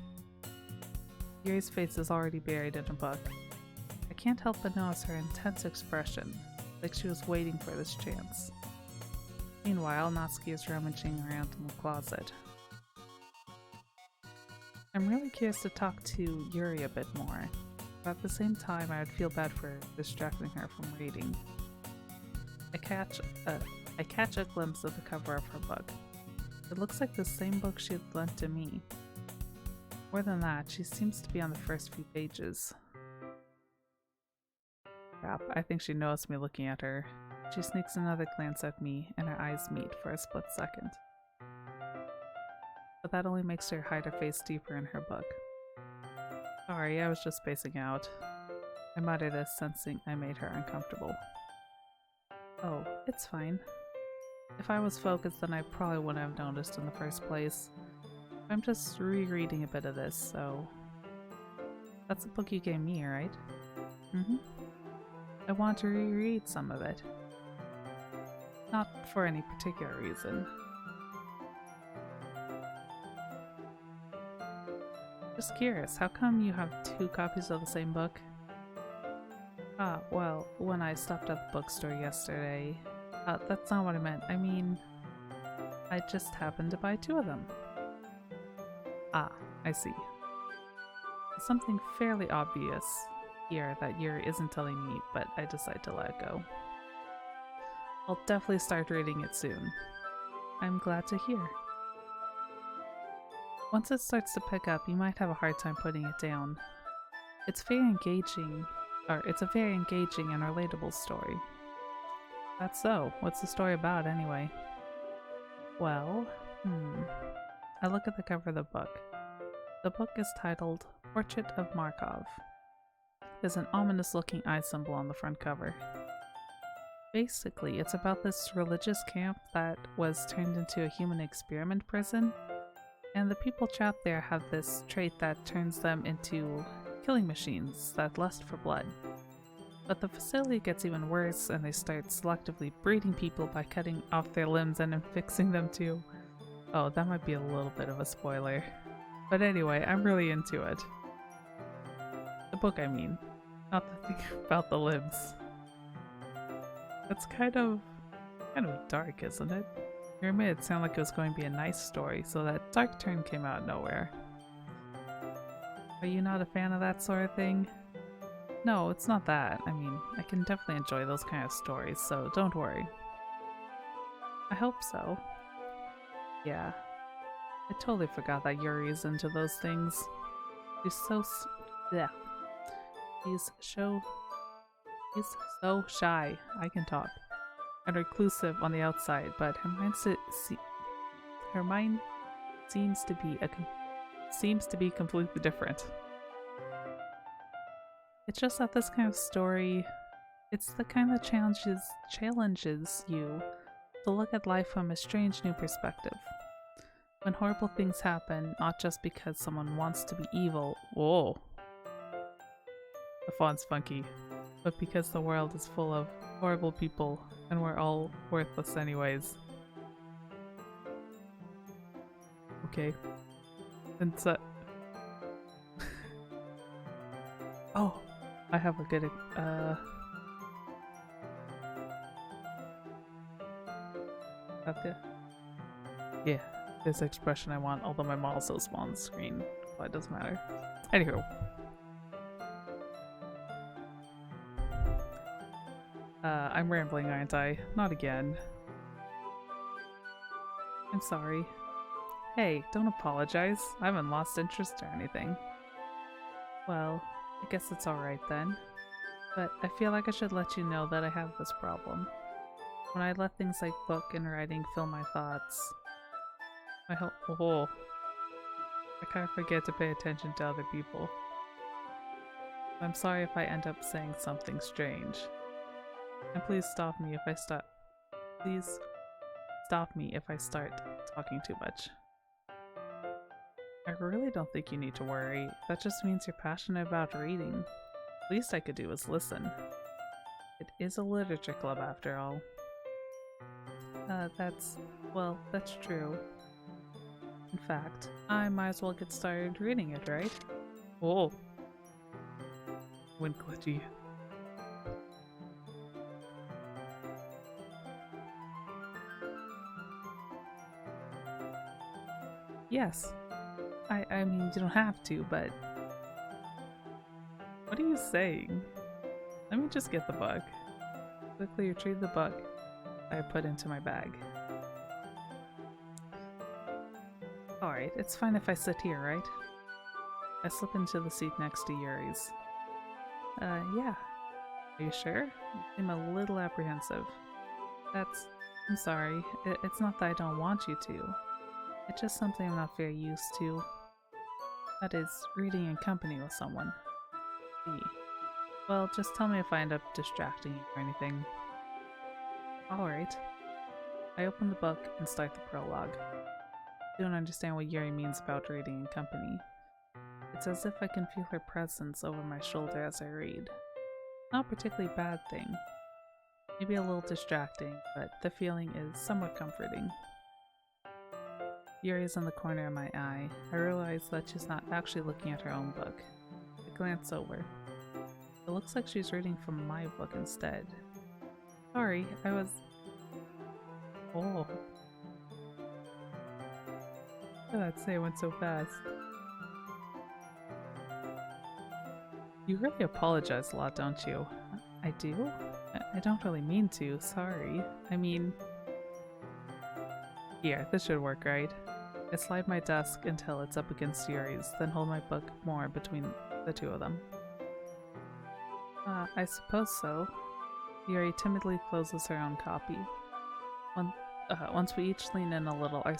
Yuri's face is already buried in a book. I can't help but notice her intense expression, like she was waiting for this chance. Meanwhile, Natsuki is rummaging around in the closet. I'm really curious to talk to Yuri a bit more, but at the same time I would feel bad for distracting her from reading. I catch a glimpse of the cover of her book. It looks like the same book she had lent to me. More than that, she seems to be on the first few pages. Crap, I think she noticed me looking at her. She sneaks another glance at me, and our eyes meet for a split second. But that only makes her hide her face deeper in her book. Sorry, I was just spacing out. I muttered this, sensing I made her uncomfortable. Oh, it's fine. If I was focused, then I probably wouldn't have noticed in the first place. I'm just rereading a bit of this, so... That's the book you gave me, right? Mm-hmm. I want to reread some of it. Not for any particular reason. Just curious, how come you have 2 copies of the same book? Ah, well, when I stopped at the bookstore yesterday... that's not what I meant. I mean, I just happened to buy 2 of them. Ah, I see. Something fairly obvious here that Yuri isn't telling me, but I decide to let it go. I'll definitely start reading it soon. I'm glad to hear. Once it starts to pick up, you might have a hard time putting it down. It's a very engaging and relatable story. That's so. What's the story about, anyway? Well, I look at the cover of the book. The book is titled Portrait of Markov. There's an ominous-looking eye symbol on the front cover. Basically, it's about this religious camp that was turned into a human experiment prison, and the people trapped there have this trait that turns them into killing machines that lust for blood. But the facility gets even worse, and they start selectively breeding people by cutting off their limbs and affixing them to... Oh, that might be a little bit of a spoiler. But anyway, I'm really into it. The book, I mean. Not the thing about the limbs. It's kind of dark, isn't it? You made it sound like it was going to be a nice story, so that dark turn came out of nowhere. Are you not a fan of that sort of thing? No, it's not that. I mean, I can definitely enjoy those kind of stories, so don't worry. I hope so. Yeah. I totally forgot that Yuri's into those things. She's so so shy. I can talk. And reclusive on the outside, but her mind seems to be completely different. It's just that this kind of story, it's the kind that challenges you to look at life from a strange new perspective. When horrible things happen, not just because someone wants to be evil, whoa, the font's funky, but because the world is full of horrible people and we're all worthless anyways. Okay. And so... oh, I have a good... okay. Yeah. This expression I want, although my model's so small on the screen, but it doesn't matter. Anywho. I'm rambling, aren't I? Not again. I'm sorry. Hey, don't apologize. I haven't lost interest or anything. Well, I guess it's alright then. But I feel like I should let you know that I have this problem. When I let things like book and writing fill my thoughts, I kind of forget to pay attention to other people. I'm sorry if I end up saying something strange. And please stop me if I start talking too much. I really don't think you need to worry. That just means you're passionate about reading. Least I could do is listen. It is a literature club after all. That's true. In fact, I might as well get started reading it, right? Oh. Went glitchy. Yes. I mean, you don't have to, but... What are you saying? Let me just get the book. Quickly retrieve the book I put into my bag. Alright, it's fine if I sit here, right? I slip into the seat next to Yuri's. Yeah. Are you sure? You seem a little apprehensive. I'm sorry. It's not that I don't want you to. It's just something I'm not very used to. That is, reading in company with someone. See. Well, just tell me if I end up distracting you or anything. Alright. I open the book and start the prologue. I don't understand what Yuri means about reading in company. It's as if I can feel her presence over my shoulder as I read. Not a particularly bad thing. Maybe a little distracting, but the feeling is somewhat comforting. Yuri is in the corner of my eye. I realize that she's not actually looking at her own book. I glance over. It looks like she's reading from my book instead. Sorry, I was... Oh. How did that say it went so fast? You really apologize a lot, don't you? I do? I don't really mean to, sorry. I mean... Here, this should work, right? I slide my desk until it's up against Yuri's, then hold my book more between the two of them. I suppose so. Yuri timidly closes her own copy. Once we each lean in a little, our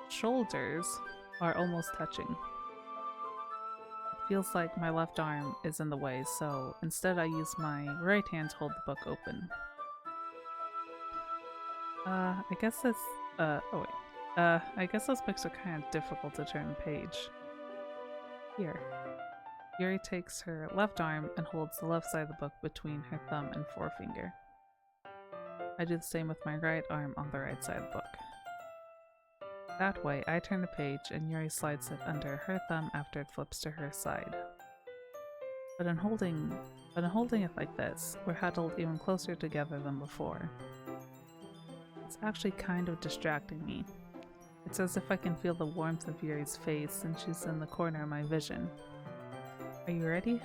shoulders are almost touching. It feels like my left arm is in the way, so instead I use my right hand to hold the book open. I guess this... I guess those books are kind of difficult to turn the page. Here. Yuri takes her left arm and holds the left side of the book between her thumb and forefinger. I do the same with my right arm on the right side of the book. That way, I turn the page and Yuri slides it under her thumb after it flips to her side. But in holding it like this, we're huddled even closer together than before. It's actually kind of distracting me. It's as if I can feel the warmth of Yuri's face and she's in the corner of my vision. Are you ready?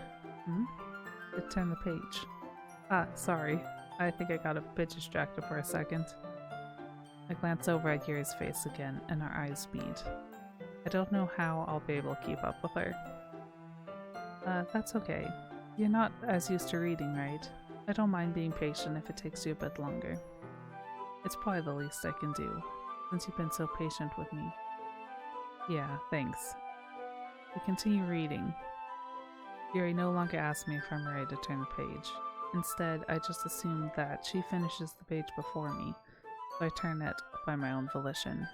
Turn the page. Sorry. I think I got a bit distracted for a second. I glance over at Yuri's face again, and our eyes meet. I don't know how I'll be able to keep up with her. That's okay. You're not as used to reading, right? I don't mind being patient if it takes you a bit longer. It's probably the least I can do, since you've been so patient with me. Yeah, thanks. We continue reading. Yuri no longer asks me if I'm ready to turn the page. Instead, I just assume that she finishes the page before me, so I turn it by my own volition.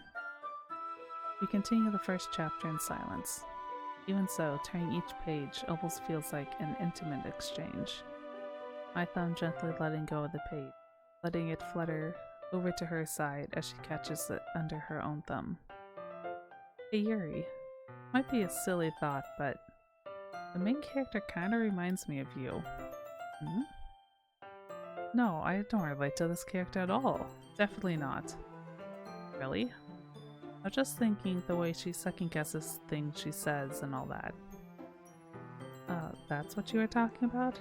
We continue the first chapter in silence. Even so, turning each page almost feels like an intimate exchange. My thumb gently letting go of the page, letting it flutter over to her side as she catches it under her own thumb. Hey Yuri, might be a silly thought, but the main character kinda reminds me of you. No, I don't relate to this character at all. Definitely not. Really? I was just thinking the way she second guesses things she says and all that. That's what you were talking about?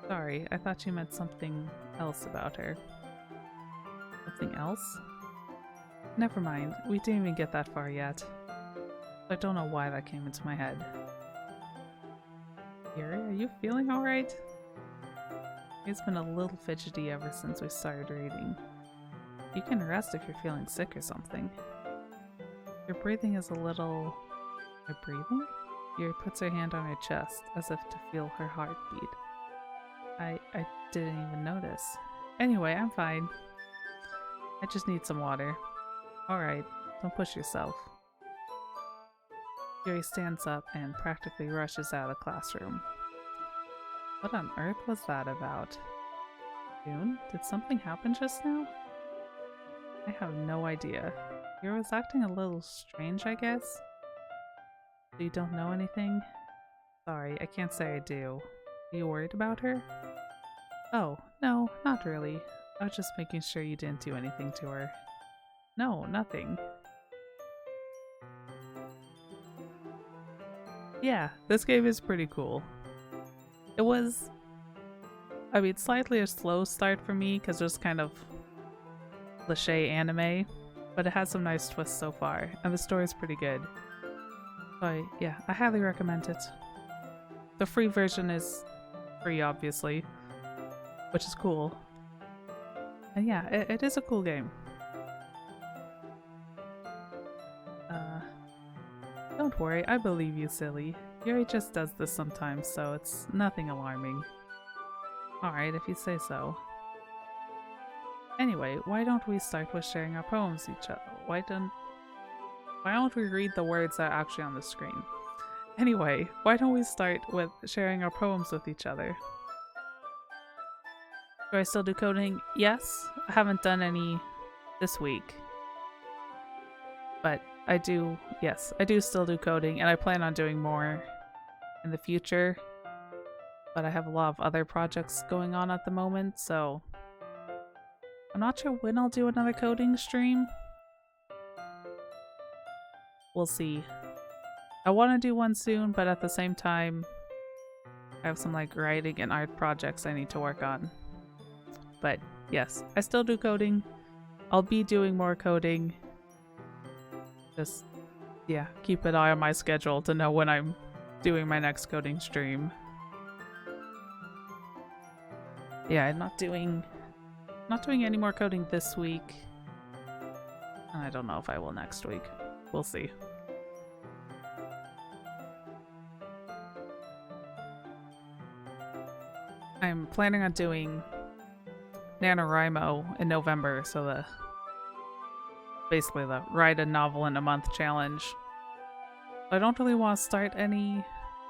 Sorry, I thought you meant something else about her. Something else? Never mind, we didn't even get that far yet. I don't know why that came into my head. Yuri, are you feeling alright? He's been a little fidgety ever since we started reading. You can rest if you're feeling sick or something. Your breathing is a little... Your breathing? Yuri puts her hand on her chest, as if to feel her heartbeat. I didn't even notice. Anyway, I'm fine. I just need some water. Alright, don't push yourself. Yuri stands up and practically rushes out of the classroom. What on earth was that about? June? Did something happen just now? I have no idea. Yuri was acting a little strange, I guess? So you don't know anything? Sorry, I can't say I do. Are you worried about her? Oh, no, not really. I was just making sure you didn't do anything to her. No, nothing. Yeah, this game is pretty cool. It was, I mean, slightly a slow start for me because it's kind of cliche anime, but it has some nice twists so far, and the story is pretty good. So yeah, I highly recommend it. The free version is free, obviously, which is cool. And yeah, it is a cool game. Don't worry, I believe you, silly. Yuri just does this sometimes, so it's nothing alarming. Alright, if you say so. Anyway, why don't we start with sharing our poems each other? Why don't we read the words that are actually on the screen? Anyway, why don't we start with sharing our poems with each other? Do I still do coding? Yes. I haven't done any this week. But I do, yes, I do still do coding, and I plan on doing more in the future. But I have a lot of other projects going on at the moment, so I'm not sure when I'll do another coding stream. We'll see. I want to do one soon, but at the same time, I have some like writing and art projects I need to work on. But yes, I still do coding. I'll be doing more coding. Just, yeah, keep an eye on my schedule to know when I'm doing my next coding stream. Yeah, I'm not doing any more coding this week. And I don't know if I will next week. We'll see. I'm planning on doing NaNoWriMo in November, so basically the write a novel in a month challenge. I don't really want to start any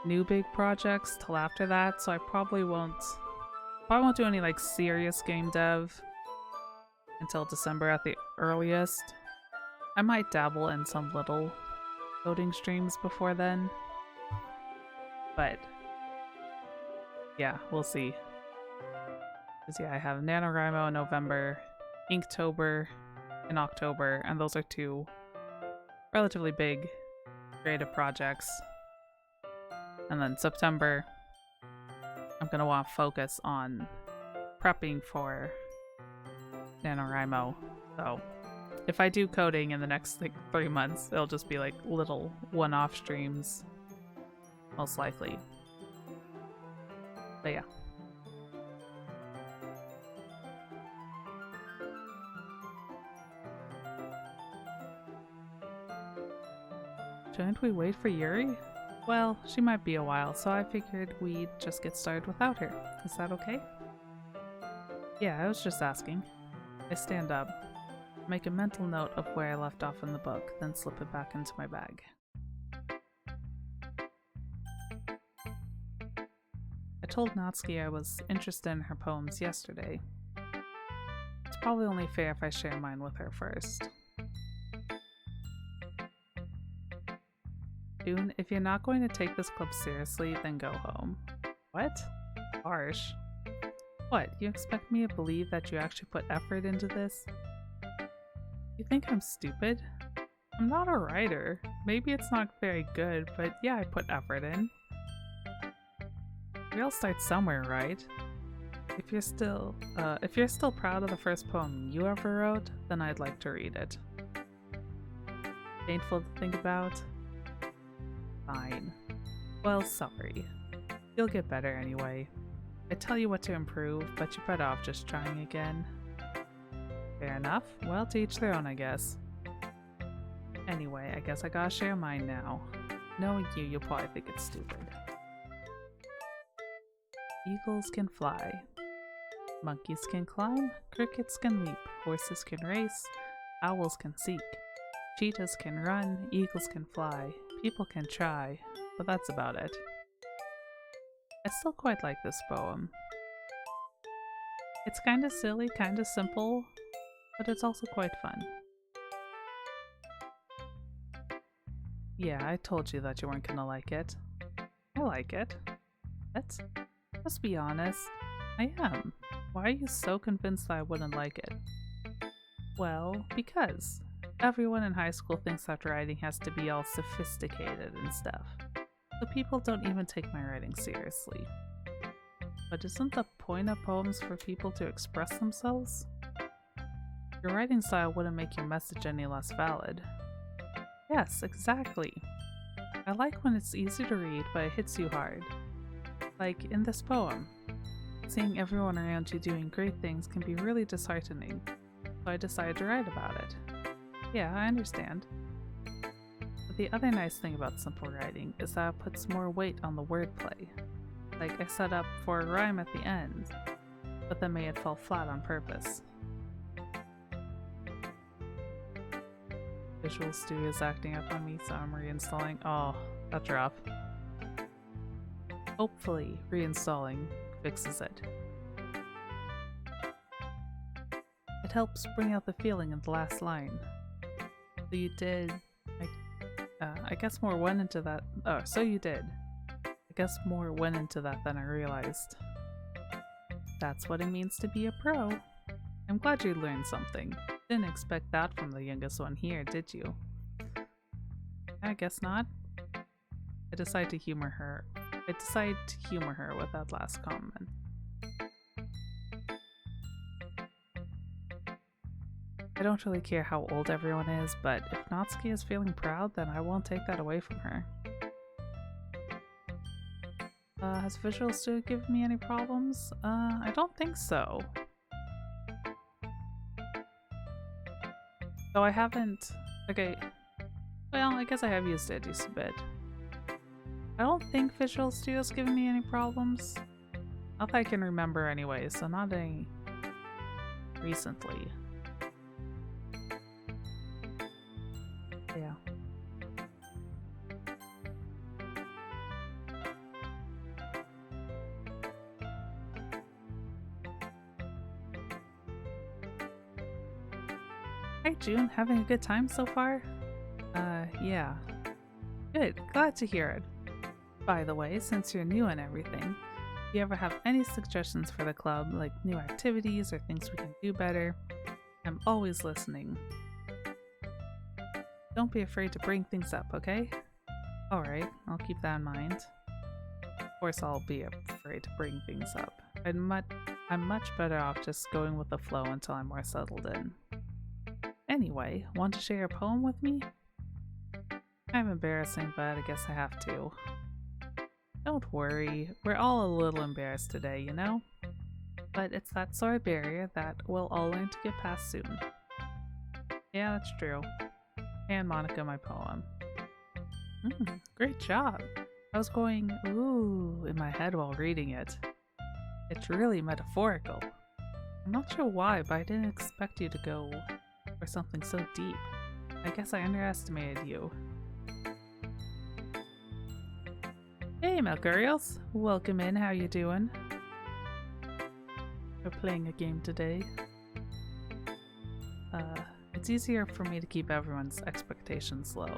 new big projects till after that, so I probably won't do any like serious game dev until December at the earliest. I might dabble in some little coding streams before then, but yeah, we'll see. Because yeah, I have NaNoWriMo in November, Inktober in October, and those are two relatively big creative projects. And then September, I'm gonna want to focus on prepping for NaNoWriMo. So if I do coding in the next like 3 months, it'll just be like little one-off streams, most likely. But yeah. Shouldn't we wait for Yuri? Well, she might be a while, so I figured we'd just get started without her. Is that okay? Yeah, I was just asking. I stand up, make a mental note of where I left off in the book, then slip it back into my bag. I told Natsuki I was interested in her poems yesterday. It's probably only fair if I share mine with her first. June, if you're not going to take this club seriously, then go home. What? Harsh. What, you expect me to believe that you actually put effort into this? You think I'm stupid? I'm not a writer. Maybe it's not very good, but yeah, I put effort in. We all start somewhere, right? If you're still proud of the first poem you ever wrote, then I'd like to read it. Painful to think about? Fine. Well, sorry. You'll get better anyway. I tell you what to improve, but you're better off just trying again. Fair enough. Well, to each their own, I guess. Anyway, I guess I gotta share mine now. Knowing you, you'll probably think it's stupid. Eagles can fly. Monkeys can climb. Crickets can leap. Horses can race. Owls can seek. Cheetahs can run. Eagles can fly. People can try, but that's about it. I still quite like this poem. It's kinda silly, kinda simple, but it's also quite fun. Yeah, I told you that you weren't gonna like it. I like it. What? Let's be honest. I am. Why are you so convinced that I wouldn't like it? Well, because everyone in high school thinks that writing has to be all sophisticated and stuff. so people don't even take my writing seriously. But isn't the point of poems for people to express themselves? Your writing style wouldn't make your message any less valid. Yes, exactly. I like when it's easy to read, but it hits you hard. Like in this poem. Seeing everyone around you doing great things can be really disheartening, so I decided to write about it. Yeah, I understand. But the other nice thing about simple writing is that it puts more weight on the wordplay. Like I set up for a rhyme at the end, but then made it fall flat on purpose. Visual Studio is acting up on me, so I'm reinstalling. Oh, that's rough. Hopefully, reinstalling fixes it. It helps bring out the feeling in the last line. So you did. I guess more went into that. Oh, so you did. I guess more went into that than I realized. That's what it means to be a pro. I'm glad you learned something. Didn't expect that from the youngest one here, did you? I guess not. I decided to humor her with that last comment. I don't really care how old everyone is, but if Natsuki is feeling proud, then I won't take that away from her. Has Visual Studio given me any problems? I don't think so. So I haven't... Okay. Well, I guess I have used it just a bit. I don't think Visual Studio's given me any problems. Not that I can remember anyway, so not any recently. Yeah. Hi June, having a good time so far? Yeah. Good, glad to hear it. By the way, since you're new and everything, if you ever have any suggestions for the club, like new activities or things we can do better, I'm always listening. Don't be afraid to bring things up, okay? Alright, I'll keep that in mind. Of course I'll be afraid to bring things up. I'm much better off just going with the flow until I'm more settled in. Anyway, want to share a poem with me? I'm embarrassing, but I guess I have to. Don't worry, we're all a little embarrassed today, you know? But it's that sort of barrier that we'll all learn to get past soon. Yeah, that's true. And Monica, my poem. Great job! I was going, ooh, in my head while reading it. It's really metaphorical. I'm not sure why, but I didn't expect you to go for something so deep. I guess I underestimated you. Hey Melcurials! Welcome in, how you doing? We're playing a game today. It's easier for me to keep everyone's expectations low.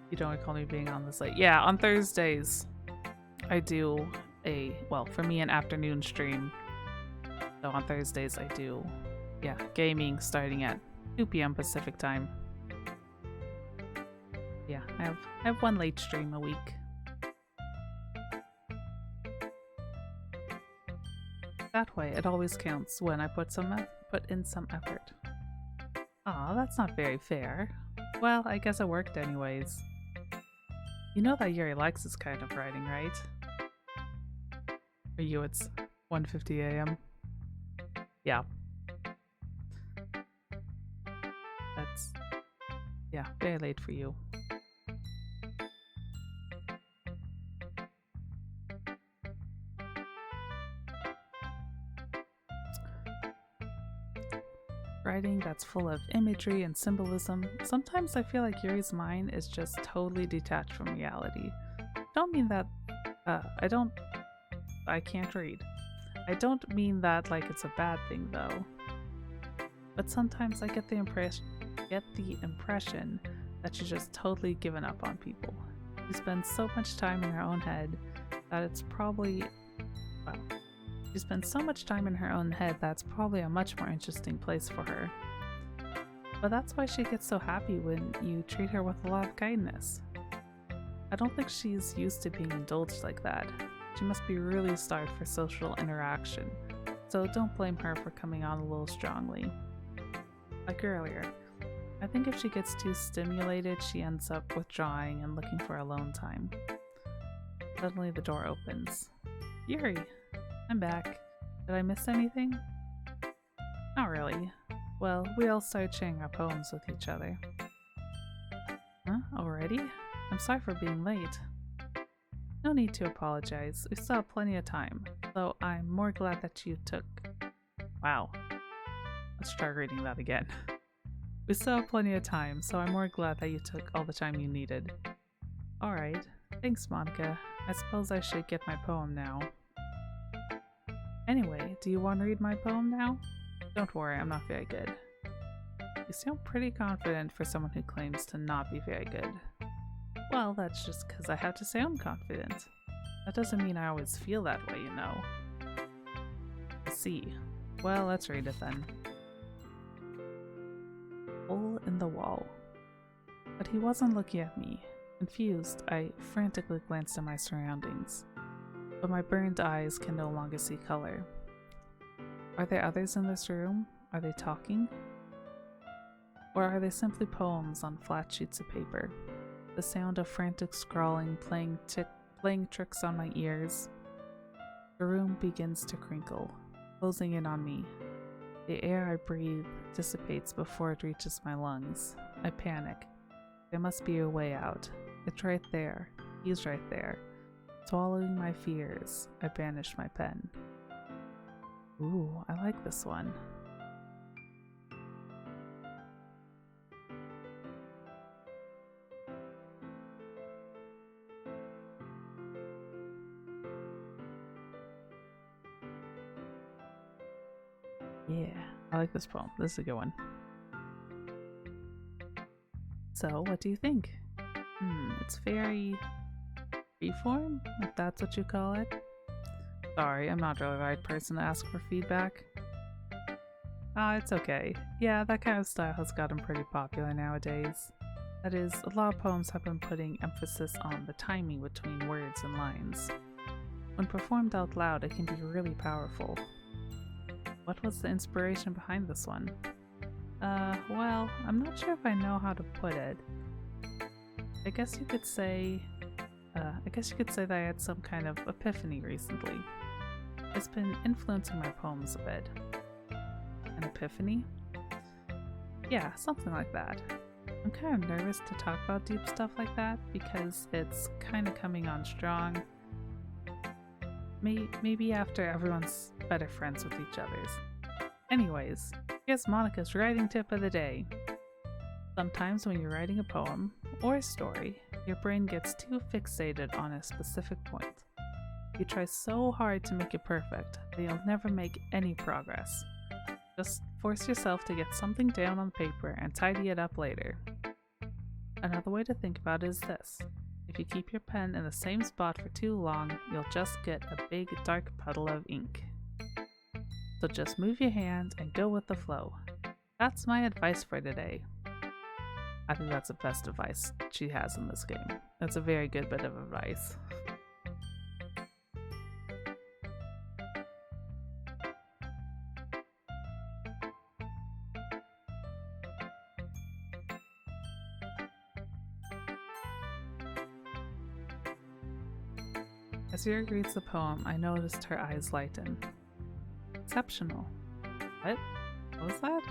You don't recall me being on this late. Yeah, on Thursdays I do well, for me, an afternoon stream. So on Thursdays I do, yeah, gaming starting at 2 p.m. Pacific time. Yeah, I have one late stream a week. That way, it always counts when I put in some effort. Aw, that's not very fair. Well, I guess it worked anyways. You know that Yuri likes this kind of writing, right? For you, it's 1:50 a.m. Yeah. That's... yeah, very late for you. Writing that's full of imagery and symbolism. Sometimes I feel like Yuri's mind is just totally detached from reality. Don't mean that I can't read. I don't mean that like it's a bad thing though. But sometimes I get the impression that she's just totally given up on people. She spends so much time in her own head that it's probably, well, she spends so much time in her own head that's probably a much more interesting place for her. But that's why she gets so happy when you treat her with a lot of kindness. I don't think she's used to being indulged like that. She must be really starved for social interaction, so don't blame her for coming on a little strongly. Like earlier, I think if she gets too stimulated, she ends up withdrawing and looking for alone time. Suddenly the door opens. Yuri, I'm back. Did I miss anything? Not really. Well, we all started sharing our poems with each other. Huh? Already? I'm sorry for being late. No need to apologize. We still have plenty of time, so I'm more glad that you took... Wow. Let's try reading that again. We still have plenty of time, so I'm more glad that you took all the time you needed. Alright. Thanks, Monica. I suppose I should get my poem now. Anyway, do you want to read my poem now? Don't worry, I'm not very good. You sound pretty confident for someone who claims to not be very good. Well, that's just because I have to sound confident. That doesn't mean I always feel that way, you know. I see. Well, let's read it then. Hole in the wall. But he wasn't looking at me. Confused, I frantically glanced at my surroundings. But my burned eyes can no longer see color. Are there others in this room? Are they talking? Or are they simply poems on flat sheets of paper? The sound of frantic scrawling playing tricks on my ears. The room begins to crinkle, closing in on me. The air I breathe dissipates before it reaches my lungs. I panic. There must be a way out. It's right there. He's right there. Swallowing my fears, I banish my pen. Ooh, I like this one. Yeah, I like this poem. This is a good one. So, what do you think? It's very freeform, if that's what you call it. Sorry, I'm not really the right person to ask for feedback. It's okay. Yeah, that kind of style has gotten pretty popular nowadays. That is, a lot of poems have been putting emphasis on the timing between words and lines. When performed out loud, it can be really powerful. What was the inspiration behind this one? Well, I'm not sure if I know how to put it. I guess you could say that I had some kind of epiphany recently. It's been influencing my poems a bit. An epiphany? Yeah, something like that. I'm kind of nervous to talk about deep stuff like that because it's kind of coming on strong. Maybe after everyone's better friends with each other's. Anyways, here's Monica's writing tip of the day. Sometimes when you're writing a poem or a story, your brain gets too fixated on a specific point. You try so hard to make it perfect that you'll never make any progress. Just force yourself to get something down on paper and tidy it up later. Another way to think about it is this. If you keep your pen in the same spot for too long, you'll just get a big dark puddle of ink. So just move your hand and go with the flow. That's my advice for today. I think that's the best advice she has in this game. That's a very good bit of advice. As Yuri reads the poem, I noticed her eyes lighten. Exceptional. What? What was that?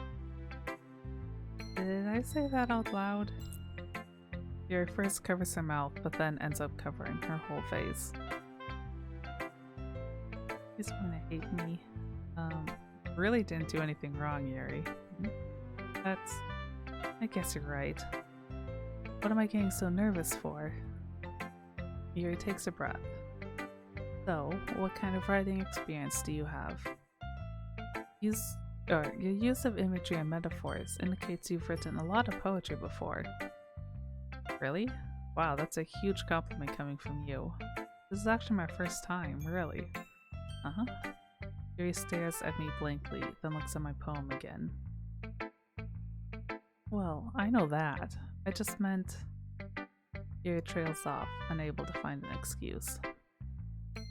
Did I say that out loud? Yuri first covers her mouth, but then ends up covering her whole face. He's gonna hate me. Really didn't do anything wrong, Yuri. I guess you're right. What am I getting so nervous for? Yuri takes a breath. So, what kind of writing experience do you have? Your use of imagery and metaphors indicates you've written a lot of poetry before. Really? Wow, that's a huge compliment coming from you. This is actually my first time, really. Uh-huh. Yuri stares at me blankly, then looks at my poem again. Well, I know that. I just meant... Yuri trails off, unable to find an excuse.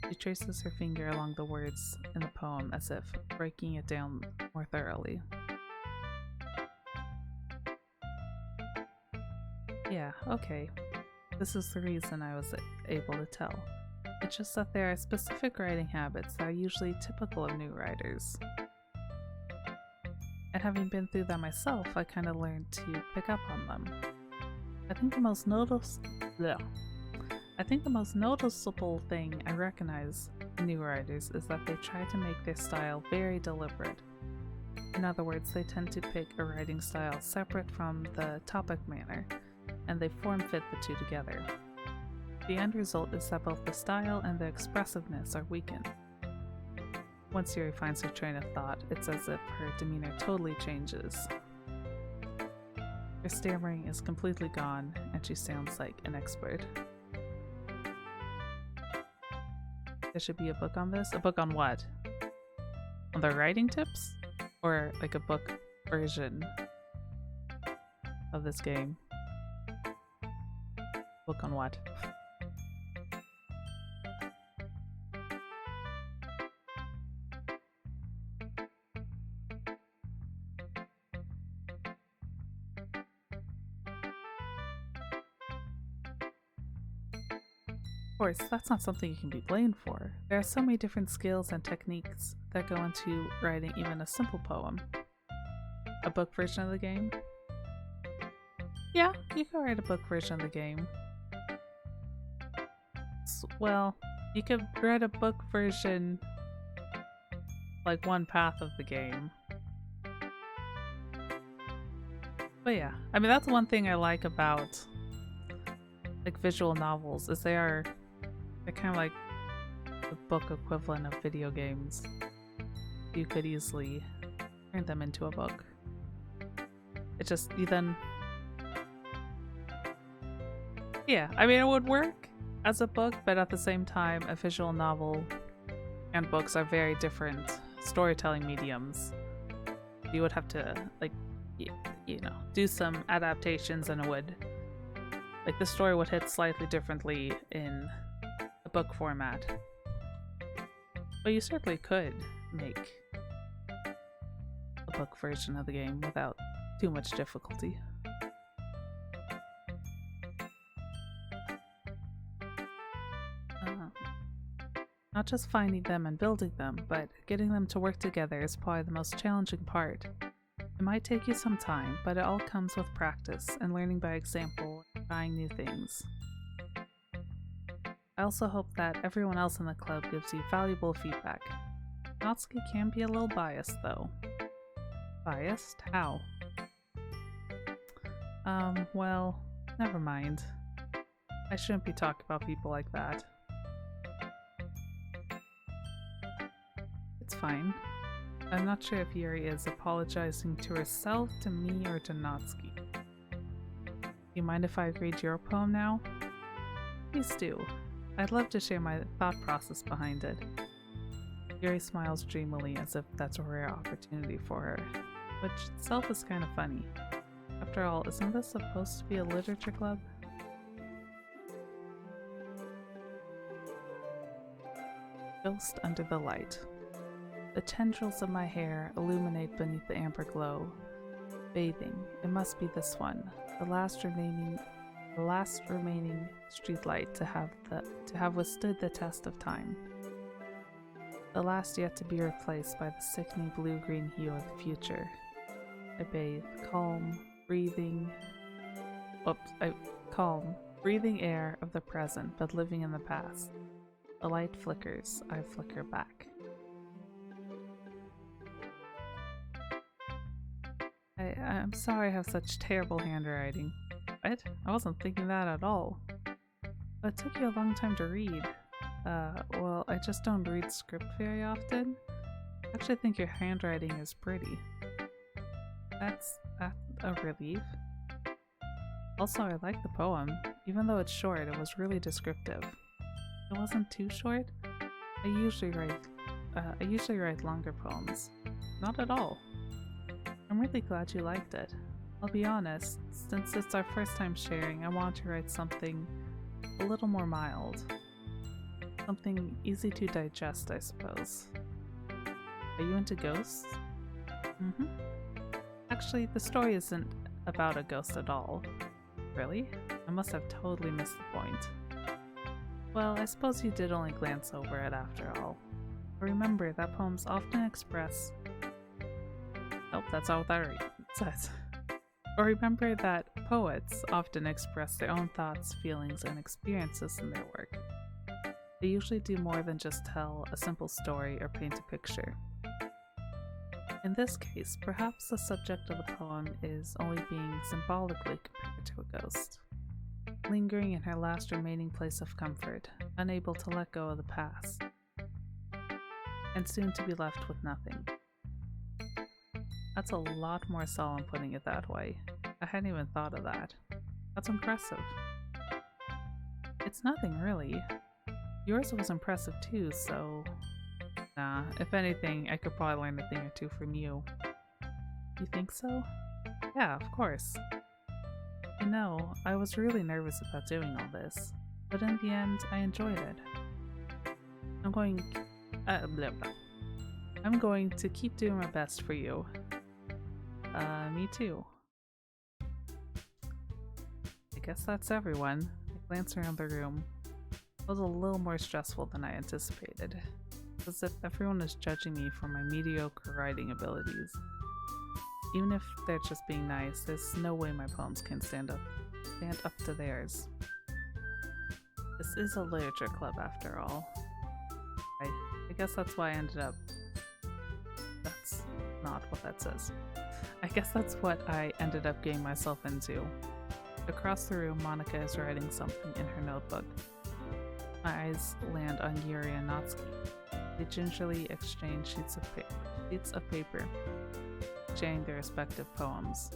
She traces her finger along the words in the poem as if breaking it down more thoroughly. Yeah, okay. This is the reason I was able to tell. It's just that there are specific writing habits that are usually typical of new writers. And having been through that myself, I kind of learned to pick up on them. I think the most noticeable thing I recognize in new writers is that they try to make their style very deliberate. In other words, they tend to pick a writing style separate from the topic manner, and they form-fit the two together. The end result is that both the style and the expressiveness are weakened. Once Yuri finds her train of thought, it's as if her demeanor totally changes. Her stammering is completely gone, and she sounds like an expert. There should be a book on this? A book on what? On the writing tips? Or like a book version of this game? Book on what? Of course, that's not something you can be blamed for. There are so many different skills and techniques that go into writing even a simple poem. A book version of the game? Yeah, you can write a book version of the game. Well, you could write a book version, like one path of the game. But yeah, I mean that's one thing I like about like visual novels is they're kind of like the book equivalent of video games. You could easily turn them into a book. It just, you then... Yeah, I mean it would work as a book, but at the same time a visual novel and books are very different storytelling mediums. You would have to, like, you know, do some adaptations and it would... Like, the story would hit slightly differently in a book format. But you certainly could make a book version of the game without too much difficulty. Not just finding them and building them, but getting them to work together is probably the most challenging part. It might take you some time, but it all comes with practice and learning by example and trying new things. I also hope that everyone else in the club gives you valuable feedback. Natsuki can be a little biased though. Biased? How? Well, never mind. I shouldn't be talking about people like that. It's fine. I'm not sure if Yuri is apologizing to herself, to me, or to Natsuki. Do you mind if I read your poem now? Please do. I'd love to share my thought process behind it. Yuri smiles dreamily as if that's a rare opportunity for her, which itself is kind of funny. After all, isn't this supposed to be a literature club? Ghost under the light. The tendrils of my hair illuminate beneath the amber glow. Bathing, it must be this one, the last remaining streetlight to have withstood the test of time. The last yet to be replaced by the sickening blue-green hue of the future. I bathe, calm, breathing air of the present, but living in the past. The light flickers, I flicker back. I'm sorry I have such terrible handwriting. What? I wasn't thinking that at all. But it took you a long time to read. Well, I just don't read script very often. I actually think your handwriting is pretty. That's a relief. Also, I like the poem. Even though it's short, it was really descriptive. It wasn't too short. I usually write longer poems. Not at all. I'm really glad you liked it. I'll be honest, since it's our first time sharing, I want to write something a little more mild. Something easy to digest, I suppose. Are you into ghosts? Mm-hmm. Actually, the story isn't about a ghost at all. Really? I must have totally missed the point. Well, I suppose you did only glance over it after all. But remember that poems often express... Oh, that's all that says. Or remember that poets often express their own thoughts, feelings, and experiences in their work. They usually do more than just tell a simple story or paint a picture. In this case, perhaps the subject of the poem is only being symbolically compared to a ghost, lingering in her last remaining place of comfort, unable to let go of the past, and soon to be left with nothing. That's a lot more solemn putting it that way. I hadn't even thought of that. That's impressive. It's nothing really. Yours was impressive too, so... Nah, if anything, I could probably learn a thing or two from you. You think so? Yeah, of course. You know, I was really nervous about doing all this, but in the end, I enjoyed it. I'm going to keep doing my best for you. Me too. I guess that's everyone. I glanced around the room. It was a little more stressful than I anticipated. As if everyone is judging me for my mediocre writing abilities. Even if they're just being nice, there's no way my poems can stand up to theirs. This is a literature club after all. I guess that's why I ended up... That's not what that says. I guess that's what I ended up getting myself into. Across the room, Monica is writing something in her notebook. My eyes land on Yuri and Natsuki. They gingerly exchange sheets of paper, sharing their respective poems.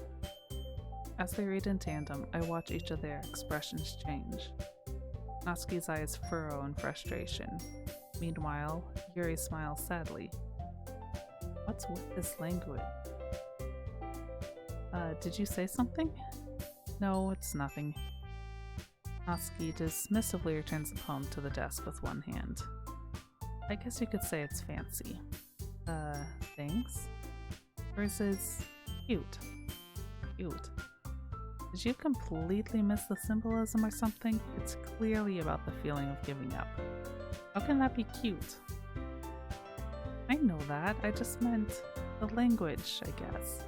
As they read in tandem, I watch each of their expressions change. Natsuki's eyes furrow in frustration. Meanwhile, Yuri smiles sadly. What's with this language? Did you say something? No, it's nothing. Natsuki dismissively returns the poem to the desk with one hand. I guess you could say it's fancy. Thanks? Versus cute. Cute. Did you completely miss the symbolism or something? It's clearly about the feeling of giving up. How can that be cute? I know that, I just meant the language, I guess.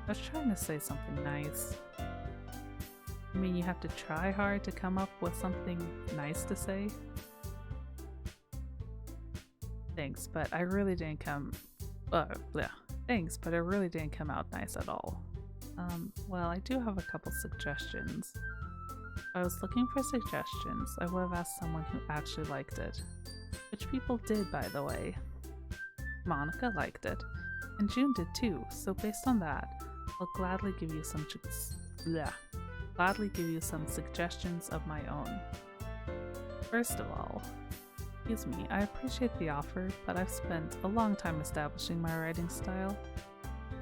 I was trying to say something nice. I mean, you have to try hard to come up with something nice to say? Thanks, but I really didn't come... Thanks, but it really didn't come out nice at all. Well, I do have a couple suggestions. If I was looking for suggestions, I would have asked someone who actually liked it. Which people did, by the way. Monica liked it, and June did too, so based on that, I'll gladly give you some suggestions of my own. First of all, excuse me, I appreciate the offer, but I've spent a long time establishing my writing style.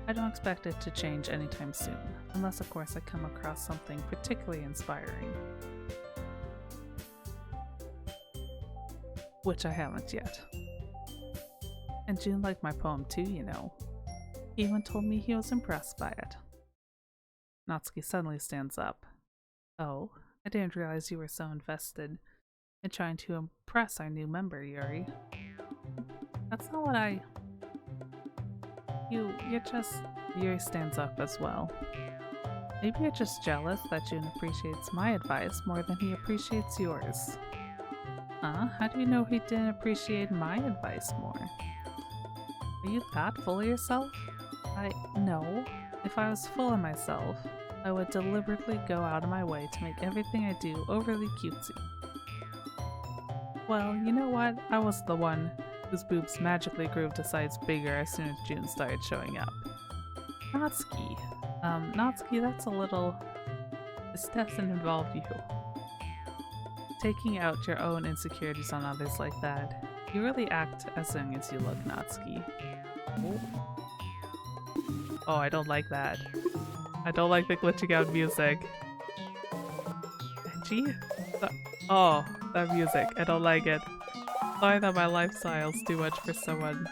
I don't expect it to change anytime soon, unless of course I come across something particularly inspiring. Which I haven't yet. And June liked my poem too, you know. He even told me he was impressed by it. Natsuki suddenly stands up. Oh, I didn't realize you were so invested in trying to impress our new member, Yuri. That's not what I... You're just... Yuri stands up as well. Maybe you're just jealous that June appreciates my advice more than he appreciates yours. Huh? How do you know he didn't appreciate my advice more? Are you that full of yourself? No. If I was full of myself, I would deliberately go out of my way to make everything I do overly cutesy. Well, you know what? I was the one whose boobs magically grew to size bigger as soon as June started showing up. Natsuki. Natsuki, that's a little... This doesn't involve you. Taking out your own insecurities on others like that. You really act as young as you look, Natsuki. Oh, I don't like that. I don't like the glitching out music. Gee? Oh, that music. I don't like it. Sorry that my lifestyle's too much for someone.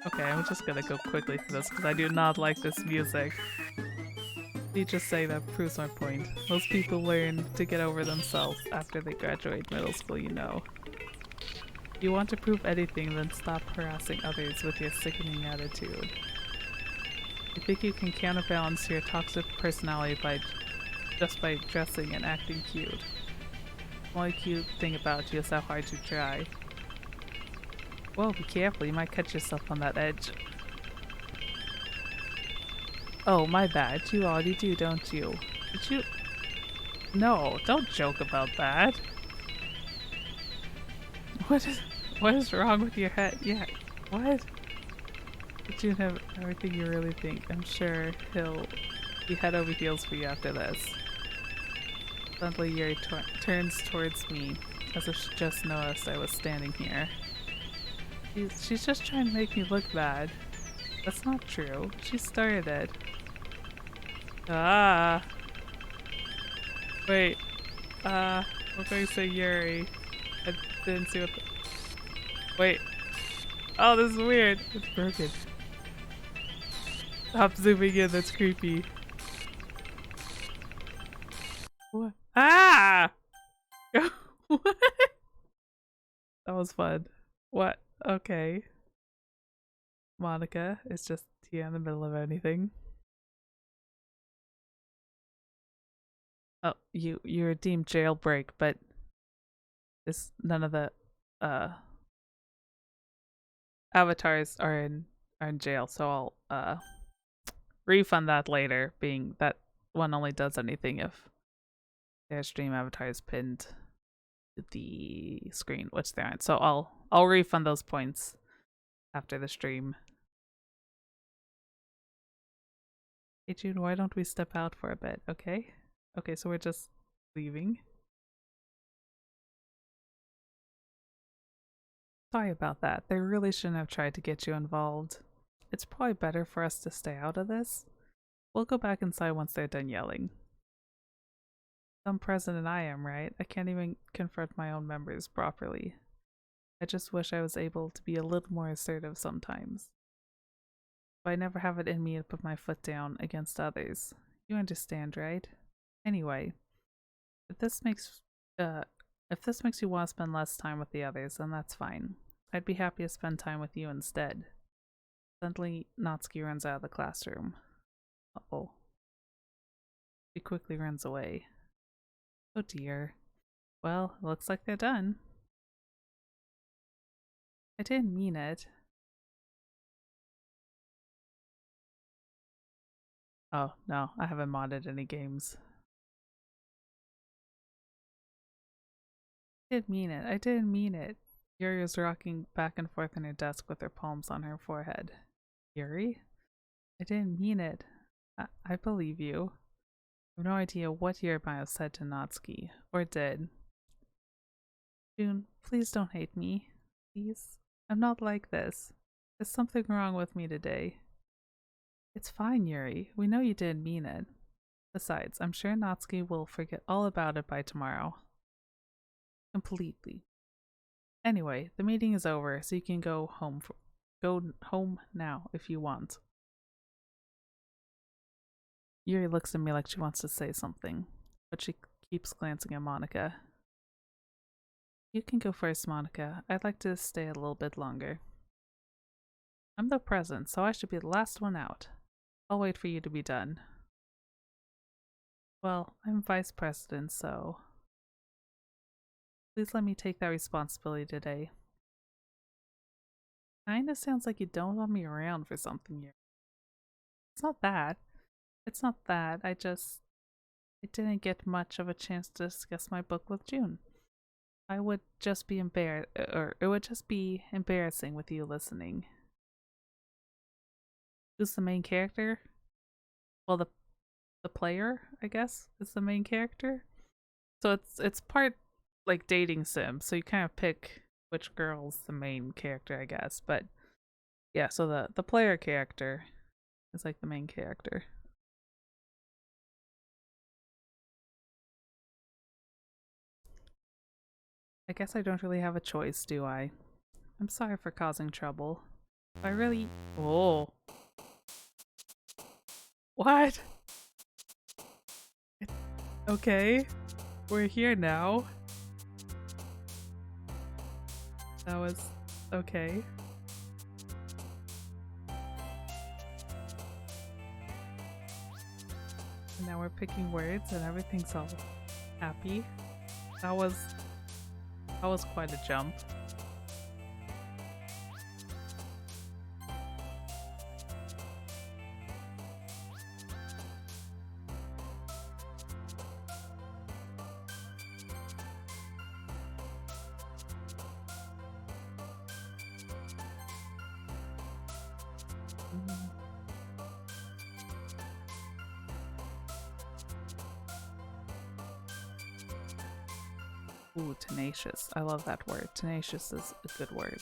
Okay, I'm just gonna go quickly through this because I do not like this music. You just say that proves my point. Most people learn to get over themselves after they graduate middle school, you know. If you want to prove anything, then stop harassing others with your sickening attitude. You think you can counterbalance your toxic personality just by dressing and acting cute. The only cute thing about you is how hard you try. Well, be careful, you might catch yourself on that edge. Oh, my bad. You already do, don't you? Did you? No, don't joke about that. What is wrong with your head? Yeah, what? Did you have everything you really think? I'm sure he'll be head over heels for you after this. Suddenly Yuri turns towards me, as if she just noticed I was standing here. She's just trying to make me look bad. That's not true. She started it. Ah! Wait. I'm going to say Yuri. I didn't see what the— Wait. Oh, this is weird. It's broken. Stop zooming in, that's creepy. What? Ah! What? That was fun. What? Okay. Monica is just here in the middle of anything. Oh, you're deemed jailbreak, but this none of the uh avatars are in jail, so I'll refund that later, being that one only does anything if their stream avatar is pinned to the screen, which they aren't. So I'll refund those points after the stream. Hey June, why don't we step out for a bit, okay? Okay, so we're just leaving. Sorry about that. They really shouldn't have tried to get you involved. It's probably better for us to stay out of this. We'll go back inside once they're done yelling. Dumb president I am, right? I can't even confront my own members properly. I just wish I was able to be a little more assertive sometimes. But I never have it in me to put my foot down against others. You understand, right? Anyway, if this makes uh if this makes you want to spend less time with the others, then that's fine. I'd be happy to spend time with you instead. Suddenly, Natsuki runs out of the classroom. Uh-oh. She quickly runs away. Oh dear. Well, looks like they're done. I didn't mean it. Oh, no, I haven't modded any games. I didn't mean it. I didn't mean it. Yuri was rocking back and forth on her desk with her palms on her forehead. Yuri? I didn't mean it. I believe you. I have no idea what Yuri might have said to Natsuki, or did. June, please don't hate me. Please. I'm not like this. There's something wrong with me today. It's fine, Yuri. We know you didn't mean it. Besides, I'm sure Natsuki will forget all about it by tomorrow. Completely. Anyway, the meeting is over, so you can go home now if you want. Yuri looks at me like she wants to say something, but she keeps glancing at Monica. You can go first, Monica. I'd like to stay a little bit longer. I'm the president, so I should be the last one out. I'll wait for you to be done. Well, I'm vice president, so please let me take that responsibility today. Kinda sounds like you don't want me around for something here. It's not that. It's not that. I didn't get much of a chance to discuss my book with June. I would just be it would just be embarrassing with you listening. Who's the main character? Well, the player, I guess, is the main character. So it's part like dating sim, so you kind of pick which girl's the main character, I guess. But yeah, so the player character is like the main character. I guess I don't really have a choice, do I? I'm sorry for causing trouble. I really... Oh. What? Okay. We're here now. That was... okay. And now we're picking words and everything's all happy. That was quite a jump. Ooh, tenacious. I love that word. Tenacious is a good word.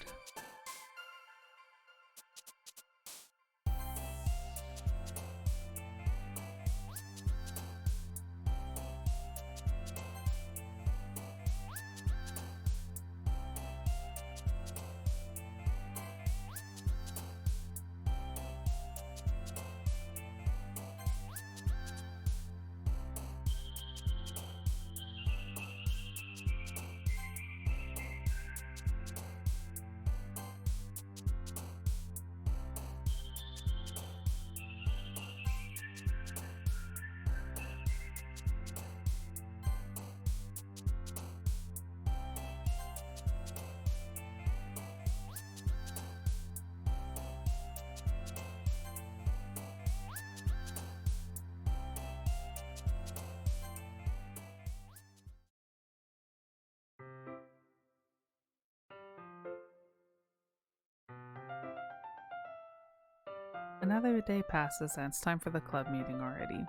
Another day passes and it's time for the club meeting already.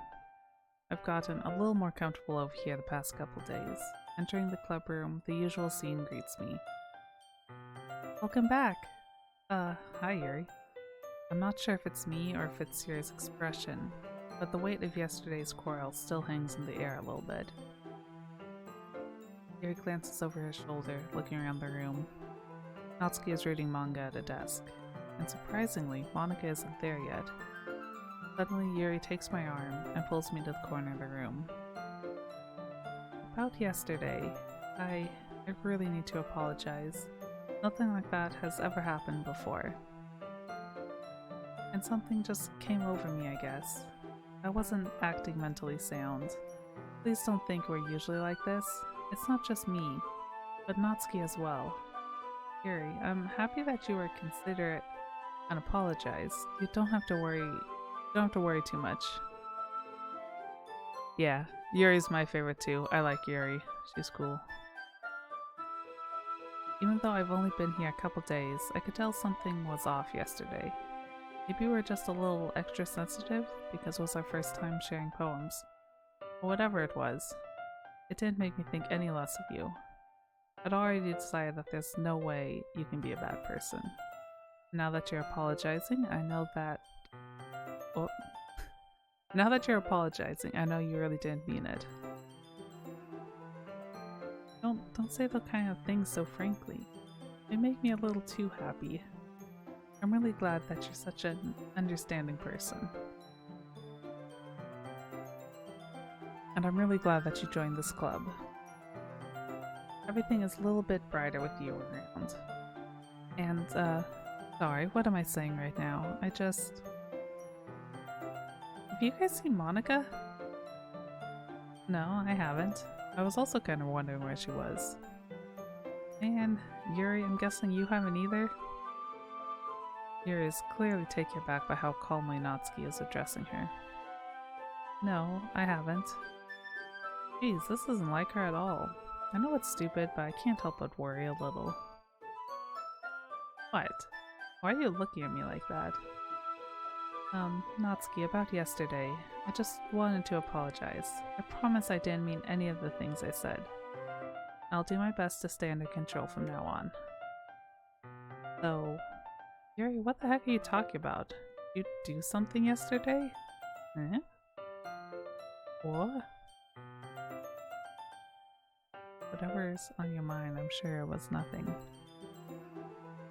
I've gotten a little more comfortable over here the past couple days. Entering the club room, the usual scene greets me. Welcome back! Hi Yuri. I'm not sure if it's me or if it's Yuri's expression, but the weight of yesterday's quarrel still hangs in the air a little bit. Yuri glances over her shoulder, looking around the room. Natsuki is reading manga at a desk, and surprisingly, Monica isn't there yet. Suddenly, Yuri takes my arm and pulls me to the corner of the room. About yesterday, I really need to apologize. Nothing like that has ever happened before. And something just came over me, I guess. I wasn't acting mentally sound. Please don't think we're usually like this. It's not just me, but Natsuki as well. Yuri, I'm happy that you were considerate and apologize. You don't have to worry too much. Yeah, Yuri's my favorite too. I like Yuri. She's cool. Even though I've only been here a couple days, I could tell something was off yesterday. Maybe we're just a little extra sensitive because it was our first time sharing poems. But whatever it was, it didn't make me think any less of you. I'd already decided that there's no way you can be a bad person. Now that you're apologizing, I know that... Oh. Now that you're apologizing, I know you really didn't mean it. Don't say those kind of things so frankly. They make me a little too happy. I'm really glad that you're such an understanding person. And I'm really glad that you joined this club. Everything is a little bit brighter with you around. And, sorry, what am I saying right now? Have you guys seen Monica? No, I haven't. I was also kind of wondering where she was. And Yuri, I'm guessing you haven't either? Yuri is clearly taken aback by how calmly Natsuki is addressing her. No, I haven't. Geez, this isn't like her at all. I know it's stupid, but I can't help but worry a little. What? Why are you looking at me like that? Natsuki, about yesterday, I just wanted to apologize. I promise I didn't mean any of the things I said. I'll do my best to stay under control from now on. So, Yuri, what the heck are you talking about? Did you do something yesterday? Eh? What? whatever's on your mind, I'm sure it was nothing.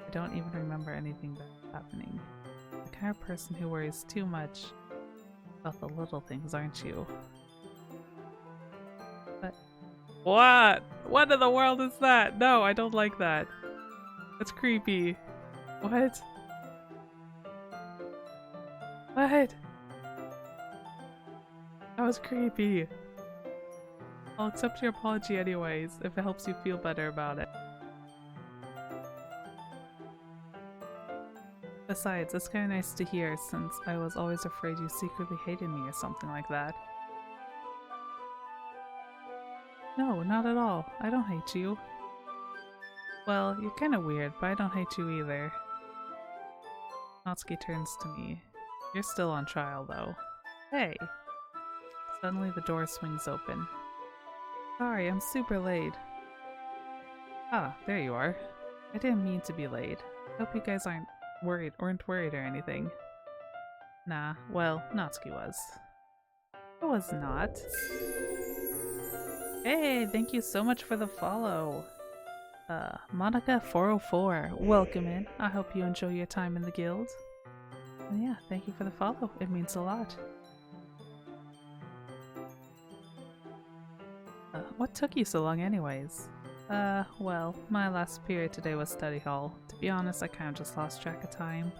I don't even remember anything bad happening. The kind of person who worries too much about the little things, aren't you? But what? What in the world is that? No, I don't like that. That's creepy. What? What? That was creepy. I'll accept your apology anyways, if it helps you feel better about it. Besides, it's kinda nice to hear since I was always afraid you secretly hated me or something like that. No, not at all. I don't hate you. Well, you're kinda weird, but I don't hate you either. Natsuki turns to me. You're still on trial, though. Hey! Suddenly the door swings open. Sorry, I'm super late. Ah, there you are. I didn't mean to be late. Hope you guys aren't worried or anything. Nah, well, Natsuki was. I was not. Hey, thank you so much for the follow. Monica404, welcome in. I hope you enjoy your time in the guild. And yeah, thank you for the follow. It means a lot. What took you so long anyways? Well, my last period today was study hall. To be honest, I kind of just lost track of time.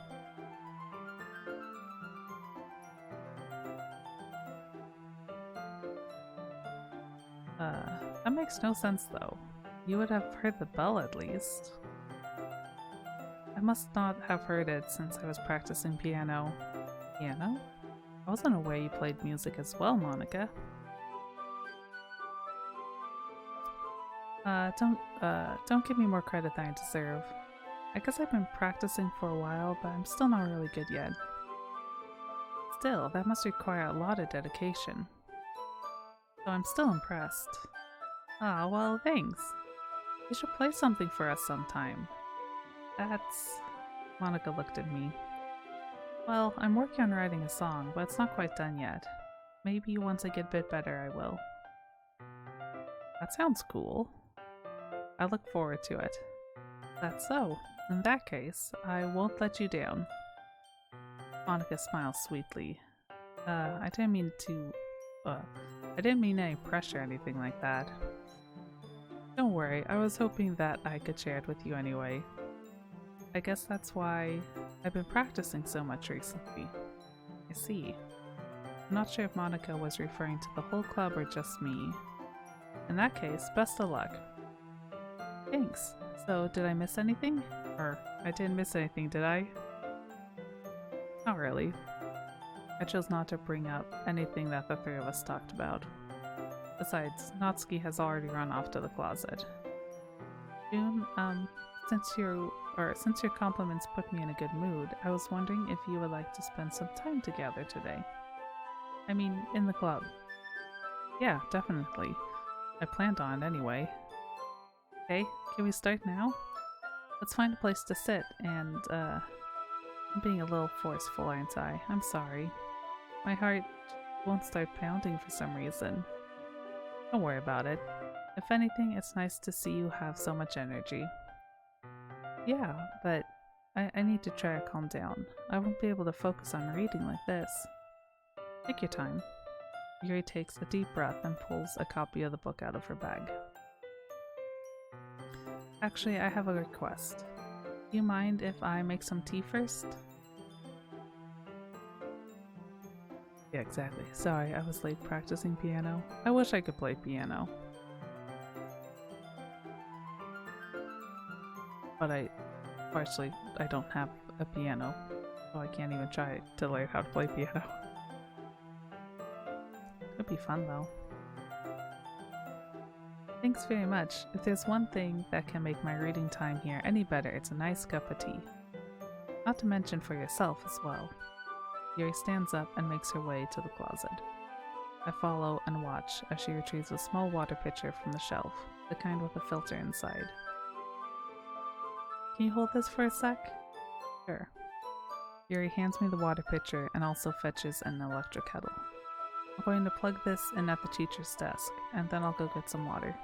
That makes no sense though. You would have heard the bell at least. I must not have heard it since I was practicing piano. Piano? I wasn't aware you played music as well, Monica. Don't give me more credit than I deserve. I guess I've been practicing for a while, but I'm still not really good yet. Still, that must require a lot of dedication. So I'm still impressed. Ah, well, thanks. You should play something for us sometime. That's... Monica looked at me. Well, I'm working on writing a song, but it's not quite done yet. Maybe once I get a bit better, I will. That sounds cool. I look forward to it. That's so. In that case, I won't let you down. Monica smiles sweetly. I didn't mean any pressure or anything like that. Don't worry, I was hoping that I could share it with you anyway. I guess that's why I've been practicing so much recently. I see. I'm not sure if Monica was referring to the whole club or just me. In that case, best of luck. Thanks. So, did I miss anything? Or, I didn't miss anything, did I? Not really. I chose not to bring up anything that the three of us talked about. Besides, Natsuki has already run off to the closet. June, since your compliments put me in a good mood, I was wondering if you would like to spend some time together today. I mean, in the club. Yeah, definitely. I planned on it anyway. Okay, can we start now? Let's find a place to sit and, I'm being a little forceful, aren't I? I'm sorry. My heart won't start pounding for some reason. Don't worry about it. If anything, it's nice to see you have so much energy. Yeah, but I need to try to calm down. I won't be able to focus on reading like this. Take your time. Yuri takes a deep breath and pulls a copy of the book out of her bag. Actually, I have a request. Do you mind if I make some tea first? Yeah, exactly. Sorry, I was late practicing piano. I wish I could play piano. But I don't have a piano, so I can't even try to learn how to play piano. It'd be fun though. Thanks very much. If there's one thing that can make my reading time here any better, it's a nice cup of tea. Not to mention for yourself as well. Yuri stands up and makes her way to the closet. I follow and watch as she retrieves a small water pitcher from the shelf, the kind with a filter inside. Can you hold this for a sec? Sure. Yuri hands me the water pitcher and also fetches an electric kettle. I'm going to plug this in at the teacher's desk, and then I'll go get some water.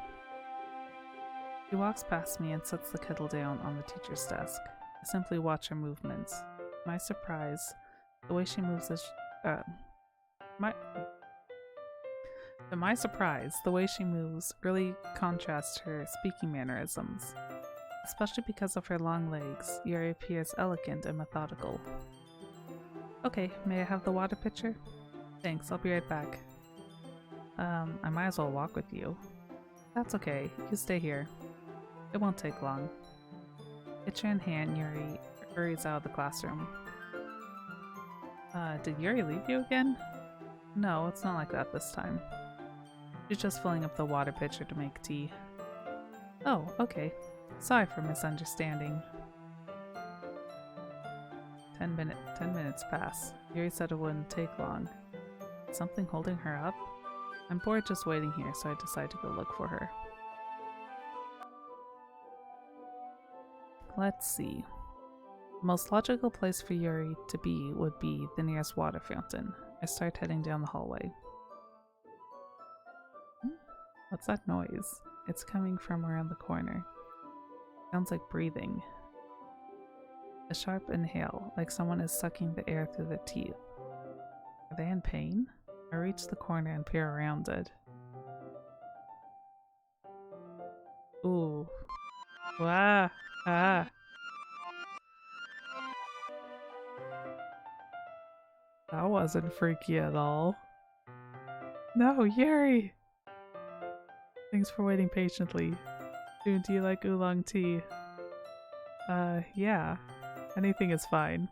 She walks past me and sets the kettle down on the teacher's desk. I simply watch her movements. To my surprise, the way she moves is To my surprise, the way she moves really contrasts her speaking mannerisms. Especially because of her long legs, Yuri appears elegant and methodical. Okay, may I have the water pitcher? Thanks, I'll be right back. I might as well walk with you. That's okay, you stay here. It won't take long. Pitcher in hand, Yuri hurries out of the classroom. Did Yuri leave you again? No, it's not like that this time. She's just filling up the water pitcher to make tea. Oh, okay. Sorry for misunderstanding. 10 minutes pass. Yuri said it wouldn't take long. Something holding her up? I'm bored just waiting here, so I decide to go look for her. Let's see. The most logical place for Yuri to be would be the nearest water fountain. I start heading down the hallway. What's that noise? It's coming from around the corner. Sounds like breathing. A sharp inhale, like someone is sucking the air through their teeth. Are they in pain? I reach the corner and peer around it. Ooh. Wah! Ah! That wasn't freaky at all. No, Yuri! Thanks for waiting patiently. Do you like oolong tea? Yeah. Anything is fine.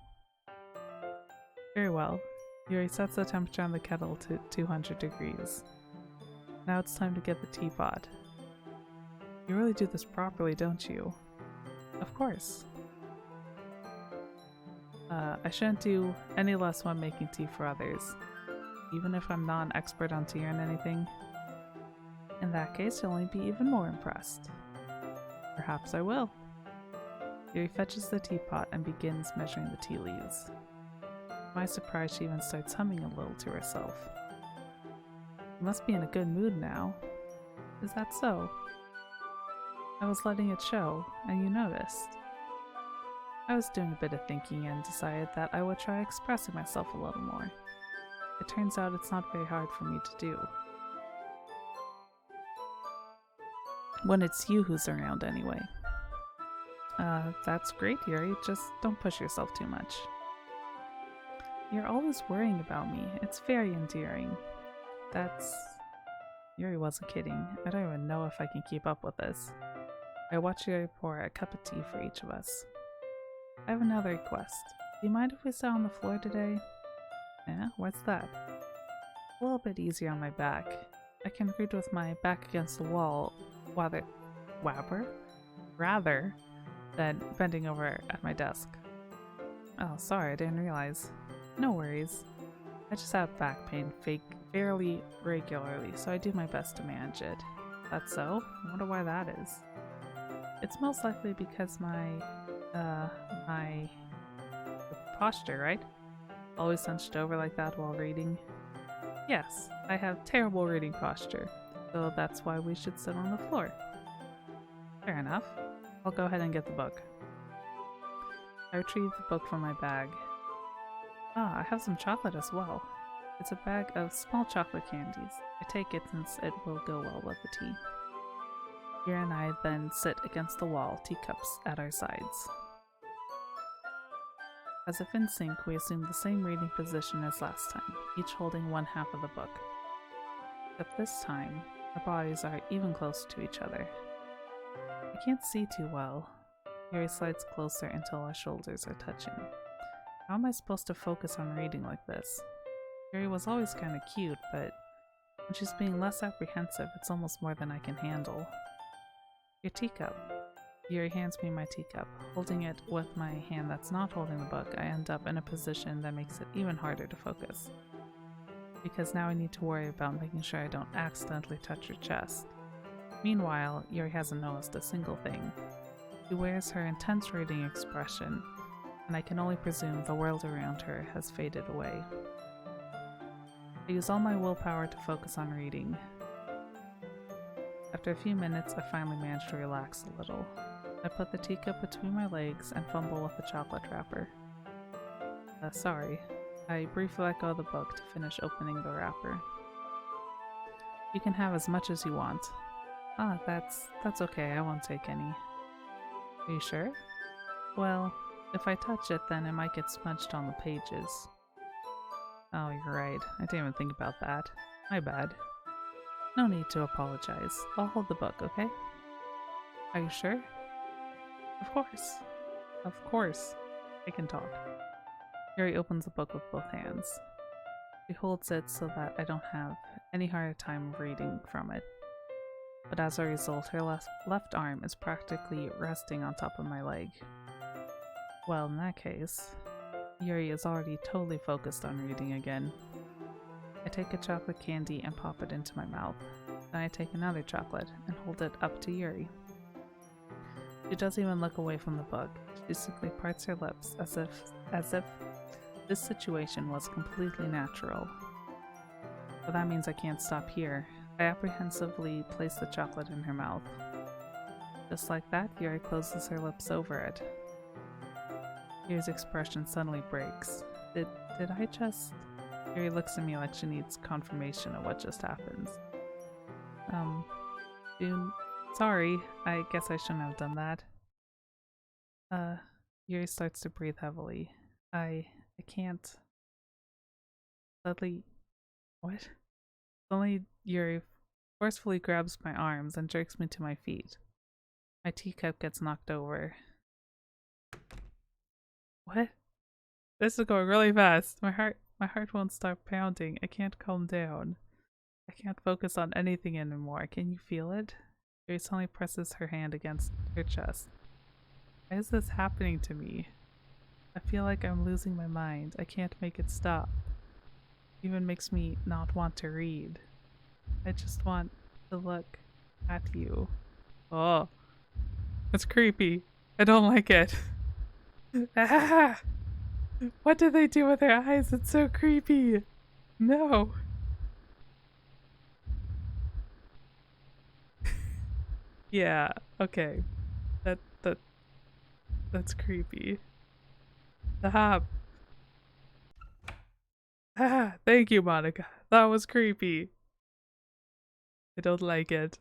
Very well. Yuri sets the temperature on the kettle to 200 degrees. Now it's time to get the teapot. You really do this properly, don't you? Of course. I shouldn't do any less when making tea for others, even if I'm not an expert on tea or anything. In that case, you'll only be even more impressed. Perhaps I will. Yuri fetches the teapot and begins measuring the tea leaves. To my surprise, she even starts humming a little to herself. You must be in a good mood now. Is that so? I was letting it show, and you noticed. I was doing a bit of thinking and decided that I would try expressing myself a little more. It turns out it's not very hard for me to do. When it's you who's around anyway. That's great, Yuri. Just don't push yourself too much. You're always worrying about me. It's very endearing. Yuri wasn't kidding. I don't even know if I can keep up with this. I watch Yuri pour a cup of tea for each of us. I have another request. Do you mind if we sit on the floor today? Yeah, what's that? A little bit easier on my back. I can read with my back against the wall rather than bending over at my desk. Oh, sorry, I didn't realize. No worries. I just have back pain fairly regularly, so I do my best to manage it. That's so? I wonder why that is. It's most likely because my posture, right? Always hunched over like that while reading. Yes, I have terrible reading posture, so that's why we should sit on the floor. Fair enough. I'll go ahead and get the book. I retrieve the book from my bag. Ah, I have some chocolate as well. It's a bag of small chocolate candies. I take it since it will go well with the tea. Yuri and I then sit against the wall, teacups at our sides. As if in sync, we assume the same reading position as last time, each holding one half of the book. Except this time, our bodies are even closer to each other. I can't see too well. Yuri slides closer until our shoulders are touching. How am I supposed to focus on reading like this? Yuri was always kind of cute, but when she's being less apprehensive, it's almost more than I can handle. Your teacup. Yuri hands me my teacup. Holding it with my hand that's not holding the book, I end up in a position that makes it even harder to focus. Because now I need to worry about making sure I don't accidentally touch her chest. Meanwhile, Yuri hasn't noticed a single thing. She wears her intense reading expression, and I can only presume the world around her has faded away. I use all my willpower to focus on reading. After a few minutes, I finally managed to relax a little. I put the teacup between my legs and fumble with the chocolate wrapper. Sorry. I briefly let go of the book to finish opening the wrapper. You can have as much as you want. Ah, that's okay, I won't take any. Are you sure? Well, if I touch it, then it might get smudged on the pages. Oh, you're right. I didn't even think about that. My bad. No need to apologize. I'll hold the book, okay? Are you sure? Of course. Of course. I can talk. Yuri opens the book with both hands. She holds it so that I don't have any harder time reading from it. But as a result, her left arm is practically resting on top of my leg. Well, in that case, Yuri is already totally focused on reading again. I take a chocolate candy and pop it into my mouth. Then I take another chocolate and hold it up to Yuri. She doesn't even look away from the book. She simply parts her lips as if this situation was completely natural. But that means I can't stop here. I apprehensively place the chocolate in her mouth. Just like that, Yuri closes her lips over it. Yuri's expression suddenly breaks. Did I just... Yuri looks at me like she needs confirmation of what just happened. June, sorry, I guess I shouldn't have done that. Yuri starts to breathe heavily. I can't... Suddenly... What? Suddenly, Yuri forcefully grabs my arms and jerks me to my feet. My teacup gets knocked over. What? This is going really fast. My heart won't stop pounding. I can't calm down. I can't focus on anything anymore. Can you feel it? Yuri suddenly presses her hand against her chest. Why is this happening to me? I feel like I'm losing my mind. I can't make it stop. It even makes me not want to read. I just want to look at you. Oh, that's creepy. I don't like it. Ah! What did they do with their eyes? It's so creepy. No. Yeah, okay. That's creepy. Stop. Ah, thank you, Monica. That was creepy. I don't like it.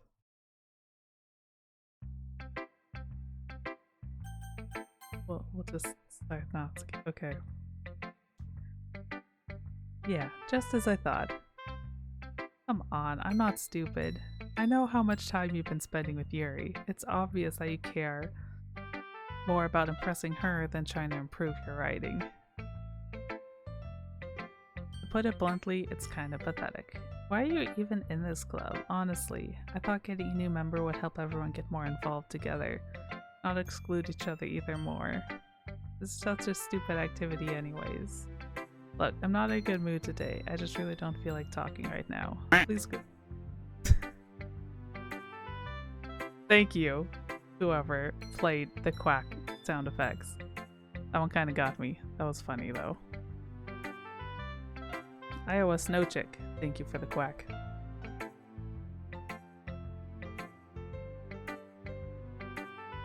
Well, we'll just start now. Okay. Yeah, just as I thought. Come on, I'm not stupid. I know how much time you've been spending with Yuri. It's obvious that you care more about impressing her than trying to improve your writing. To put it bluntly, it's kind of pathetic. Why are you even in this club? Honestly, I thought getting a new member would help everyone get more involved together, not exclude each other either more. This is such a stupid activity anyways. Look, I'm not in a good mood today. I just really don't feel like talking right now. Please go. Thank you, whoever played the quack sound effects. That one kind of got me. That was funny though. Iowa Snow Chick, thank you for the quack.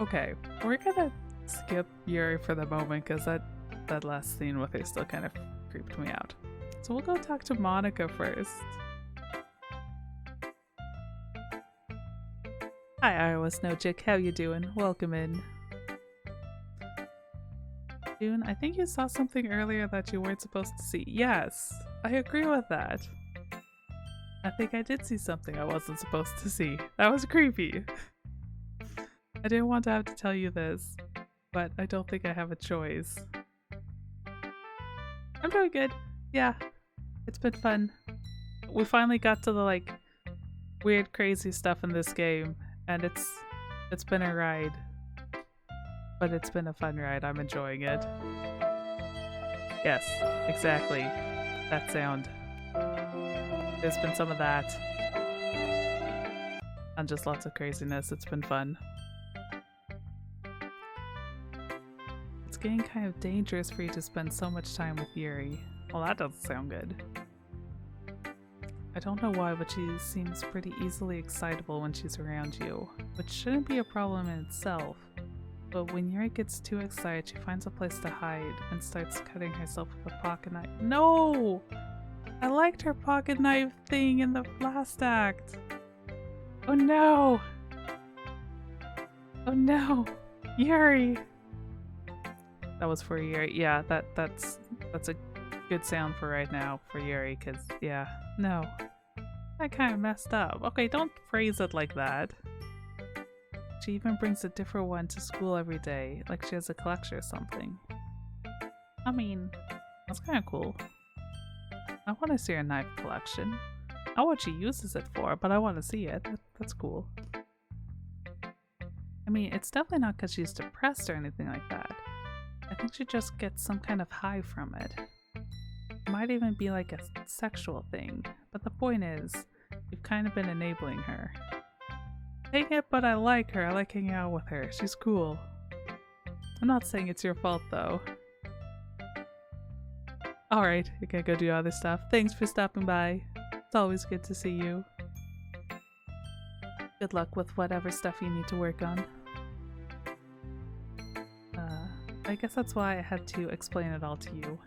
Okay, we're gonna skip Yuri for the moment because that last scene with her still kind of creeped me out. So we'll go talk to Monica first. Hi Iowa Snow Chick, how you doing? Welcome in. June, I think you saw something earlier that you weren't supposed to see. Yes, I agree with that. I think I did see something I wasn't supposed to see. That was creepy. I didn't want to have to tell you this, but I don't think I have a choice. I'm doing good. Yeah, it's been fun. We finally got to the like weird crazy stuff in this game, and it's been a ride. But it's been a fun ride. I'm enjoying it. Yes, exactly. That sound. There's been some of that. And just lots of craziness. It's been fun. It's getting kind of dangerous for you to spend so much time with Yuri. Well, that doesn't sound good. I don't know why, but she seems pretty easily excitable when she's around you, which shouldn't be a problem in itself. But when Yuri gets too excited, she finds a place to hide and starts cutting herself with a pocket knife. No! I liked her pocket knife thing in the last act. Oh no! Oh no! Yuri! That was for Yuri. Yeah, that's a good sound for right now for Yuri, cause yeah, no. I kinda messed up. Okay, don't phrase it like that. She even brings a different one to school every day, like she has a collection or something. I mean, that's kinda cool. I wanna see her knife collection. Not what she uses it for, but I wanna see it. That's cool. I mean, it's definitely not because she's depressed or anything like that. I think she just gets some kind of high from it. It might even be like a sexual thing, but the point is, you've kind of been enabling her. Dang it, but I like her. I like hanging out with her. She's cool. I'm not saying it's your fault though. Alright, you can go do other stuff. Thanks for stopping by. It's always good to see you. Good luck with whatever stuff you need to work on. I guess that's why I had to explain it all to you.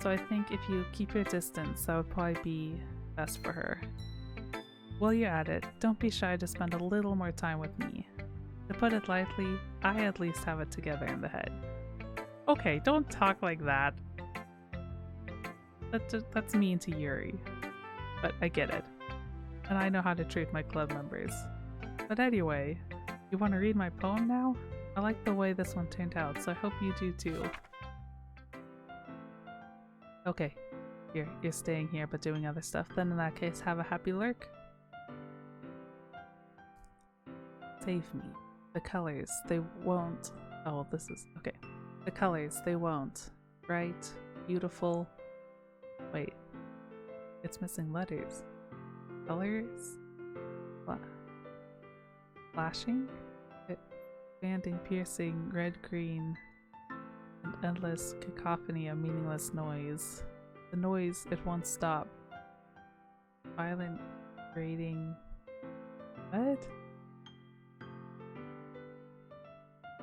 So I think if you keep your distance, that would probably be best for her. While you're at it, don't be shy to spend a little more time with me. To put it lightly, I at least have it together in the head. Okay, don't talk like that. That's mean to Yuri. But I get it. And I know how to treat my club members. But anyway, you want to read my poem now? I like the way this one turned out, so I hope you do too. Okay, you're staying here but doing other stuff. Then in that case, have a happy lurk. Save me. The colors, they won't. Oh, this is okay. The colors, they won't. Bright, beautiful. Wait, it's missing letters. Colors? Flashing? Expanding, piercing, red, green, and endless cacophony of meaningless noise. The noise, it won't stop. Violent, grating. What?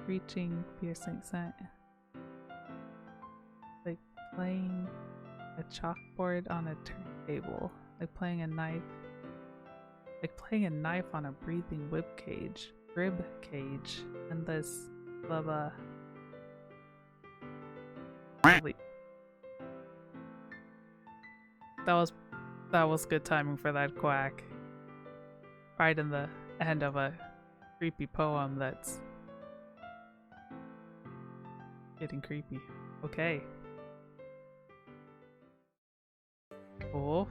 Reaching, piercing, scent. Like playing a chalkboard on a turntable. Like playing a knife. Like playing a knife on a breathing rib cage. And this blah blah. That was good timing for that quack. Right in the end of a creepy poem that's getting creepy. Okay. Oh.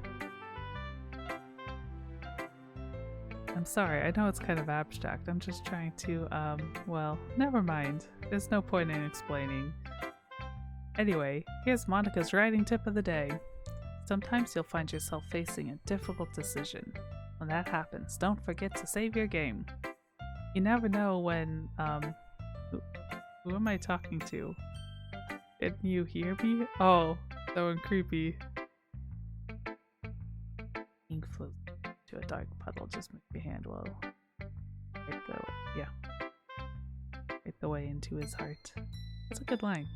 I'm sorry, I know it's kind of abstract. I'm just trying to, well, never mind. There's no point in explaining. Anyway, here's Monica's writing tip of the day. Sometimes you'll find yourself facing a difficult decision. When that happens, don't forget to save your game. You never know when, who am I talking to? Can you hear me? Oh, that one creepy. Ink floats to a dark puddle, just make your hand well. Right the way into his heart. That's a good line.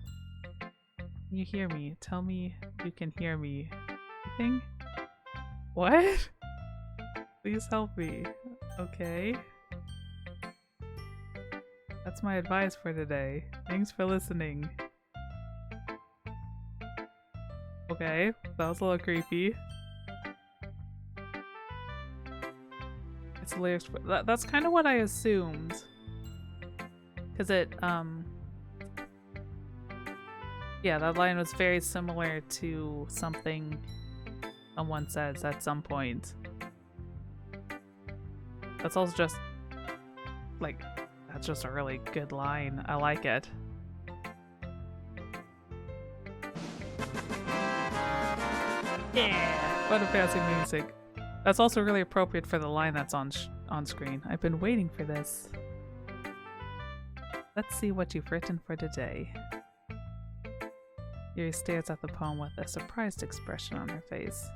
Can you hear me? Tell me you can hear me. Anything? What? Please help me. Okay. That's my advice for today. Thanks for listening. Okay, that was a little creepy. It's lyrics. That's kind of what I assumed. Cause it, yeah, that line was very similar to something someone says at some point. That's also just, like, that's just a really good line. I like it. Yeah! What a fancy music. That's also really appropriate for the line that's on screen. I've been waiting for this. Let's see what you've written for today. Yuri stares at the poem with a surprised expression on her face.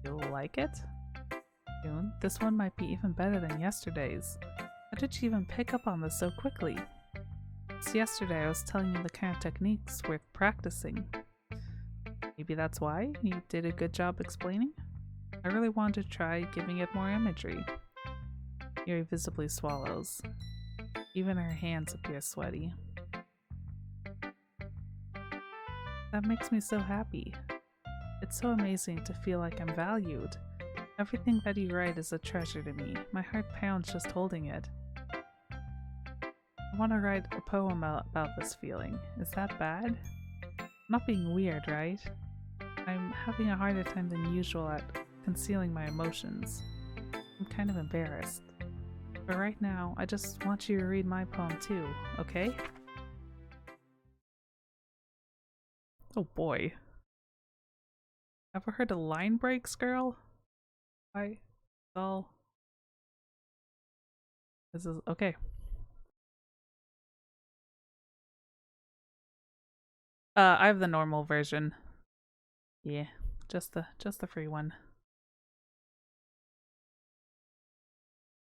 You like it? June, this one might be even better than yesterday's. How did you even pick up on this so quickly? It's yesterday I was telling you the kind of techniques worth practicing. Maybe that's why you did a good job explaining? I really wanted to try giving it more imagery. Yuri visibly swallows. Even her hands appear sweaty. That makes me so happy. It's so amazing to feel like I'm valued. Everything that you write is a treasure to me. My heart pounds just holding it. I want to write a poem about this feeling. Is that bad? I'm not being weird, right? I'm having a harder time than usual at concealing my emotions. I'm kind of embarrassed. But right now, I just want you to read my poem too, okay? Oh boy. Ever heard of line breaks, girl? Well, this is okay. I have the normal version. Yeah, just the free one.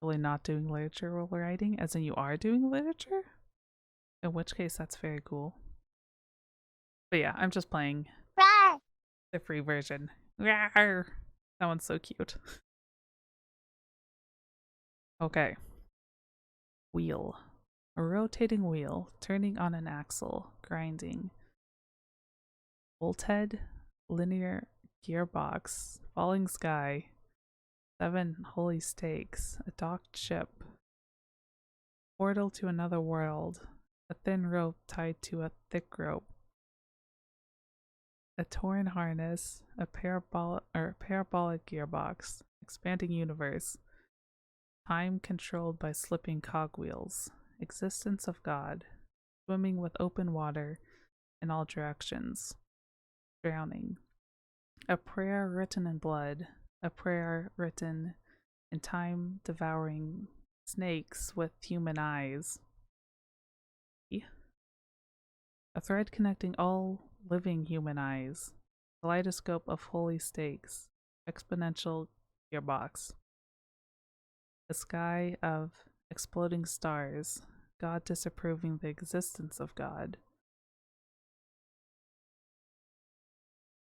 Really not doing literature while writing, as in you are doing literature? In which case that's very cool. But yeah, I'm just playing the free version. Rawr. That one's so cute. Okay. Wheel. A rotating wheel, turning on an axle, grinding. Bolt head, linear gearbox, falling sky, 7 holy stakes, a docked ship, portal to another world, a thin rope tied to a thick rope, a torn harness, a parabolic gearbox, expanding universe, time controlled by slipping cogwheels, existence of God, swimming with open water in all directions, drowning, a prayer written in blood, a prayer written in time devouring snakes with human eyes, a thread connecting all living human eyes, kaleidoscope of holy stakes, exponential gearbox, the sky of exploding stars, God disapproving the existence of God.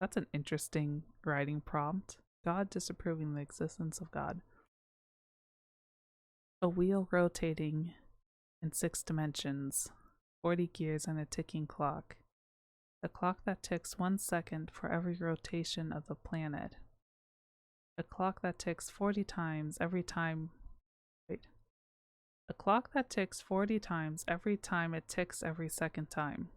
That's an interesting writing prompt. God disapproving the existence of God. A wheel rotating in 6 dimensions, 40 gears and a ticking clock. The clock that ticks 1 second for every rotation of the planet. A clock that ticks 40 times every time. Wait. A clock that ticks 40 times every time it ticks every second time.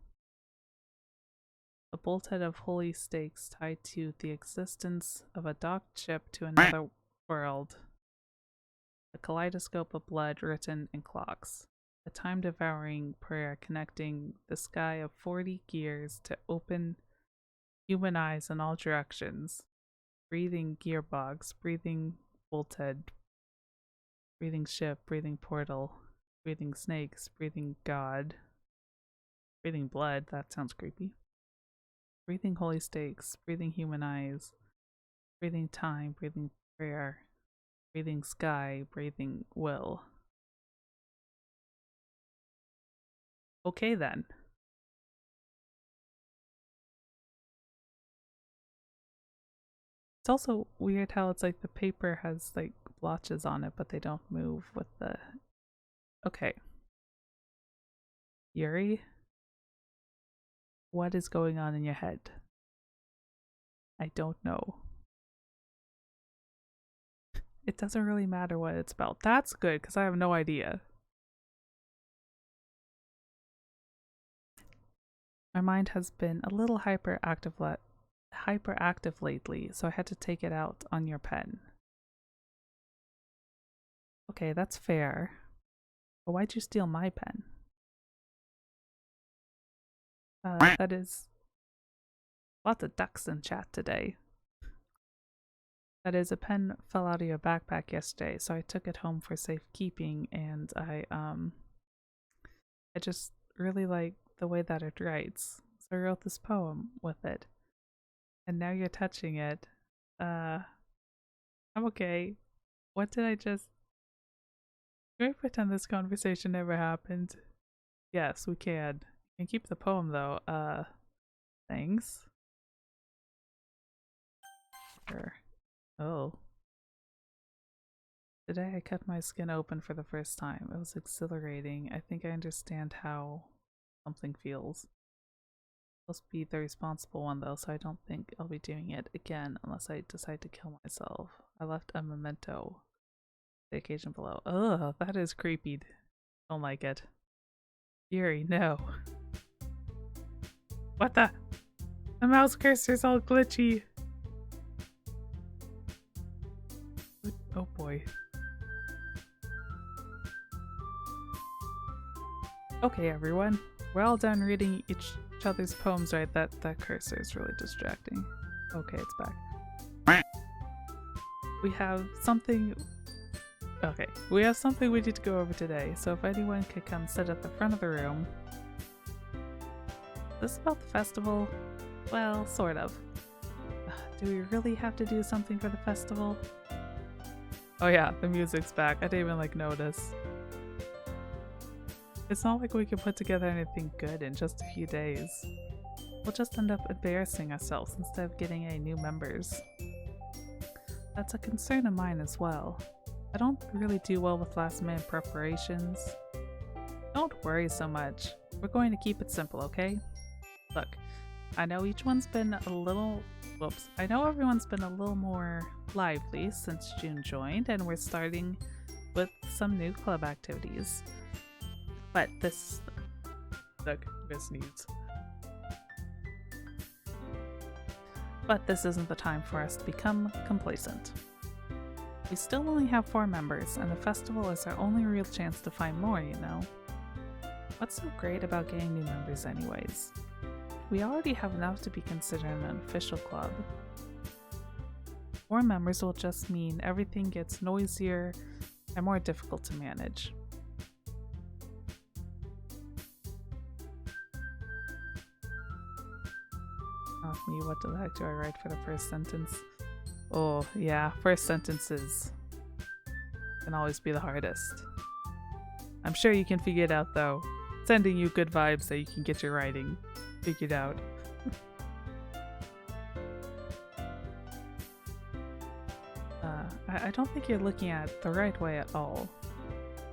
A bolthead of holy stakes tied to the existence of a docked ship to another world. A kaleidoscope of blood written in clocks. A time-devouring prayer connecting the sky of 40 gears to open human eyes in all directions. Breathing gearbox, breathing bolthead, breathing ship, breathing portal, breathing snakes, breathing God, breathing blood, that sounds creepy. Breathing holy stakes, breathing human eyes, breathing time, breathing prayer, breathing sky, breathing will. Okay then. It's also weird how it's like the paper has like blotches on it, but they don't move with the... Okay. Yuri? What is going on in your head? I don't know. It doesn't really matter what it's about. That's good, because I have no idea. My mind has been a little hyperactive lately, so I had to take it out on your pen. Okay, that's fair. But why'd you steal my pen? That is... Lots of ducks in chat today. That is, a pen fell out of your backpack yesterday, so I took it home for safekeeping, and I just really like the way that it writes. So I wrote this poem with it. And now you're touching it. I'm okay. What did I just... Can we pretend this conversation never happened? Yes, we can. You can keep the poem though. Thanks. Sure. Oh. Today I cut my skin open for the first time. It was exhilarating. I think I understand how something feels. I'm supposed to be the responsible one though, so I don't think I'll be doing it again unless I decide to kill myself. I left a memento. The occasion below. Ugh, that is creepy. Don't like it. Yuri, no. What the? The mouse cursor's all glitchy. Oh boy. Okay, everyone. We're all done reading each other's poems, right? That cursor is really distracting. Okay, it's back. We have something... Okay, we have something we need to go over today, so if anyone could come sit at the front of the room. Is this about the festival? Well, sort of. Do we really have to do something for the festival? Oh yeah, the music's back. I didn't even notice. It's not like we can put together anything good in just a few days. We'll just end up embarrassing ourselves instead of getting any new members. That's a concern of mine as well. I don't really do well with last-minute preparations. Don't worry so much. We're going to keep it simple, okay? Look, I know each one's been a little... Whoops. I know everyone's been a little more lively since June joined, and we're starting with some new club activities. But this... Look, this needs... But this isn't the time for us to become complacent. We still only have 4 members, and the festival is our only real chance to find more, you know? What's so great about getting new members anyways? We already have enough to be considered an official club. 4 members will just mean everything gets noisier and more difficult to manage. Ask me what the heck do I write for the first sentence? Oh, yeah, first sentences can always be the hardest. I'm sure you can figure it out though. Sending you good vibes so you can get your writing figured out. I don't think you're looking at it the right way at all.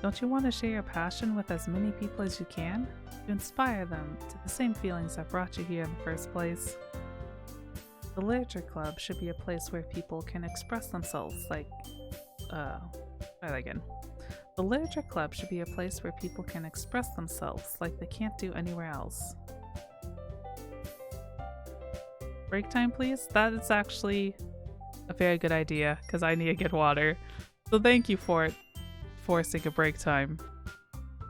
Don't you want to share your passion with as many people as you can? To inspire them to the same feelings that brought you here in the first place? The Literature Club should be a place where people can express themselves try that again. The Literature Club should be a place where people can express themselves like they can't do anywhere else. Break time, please? That is actually a very good idea, because I need to get water. So thank you for forcing a break time,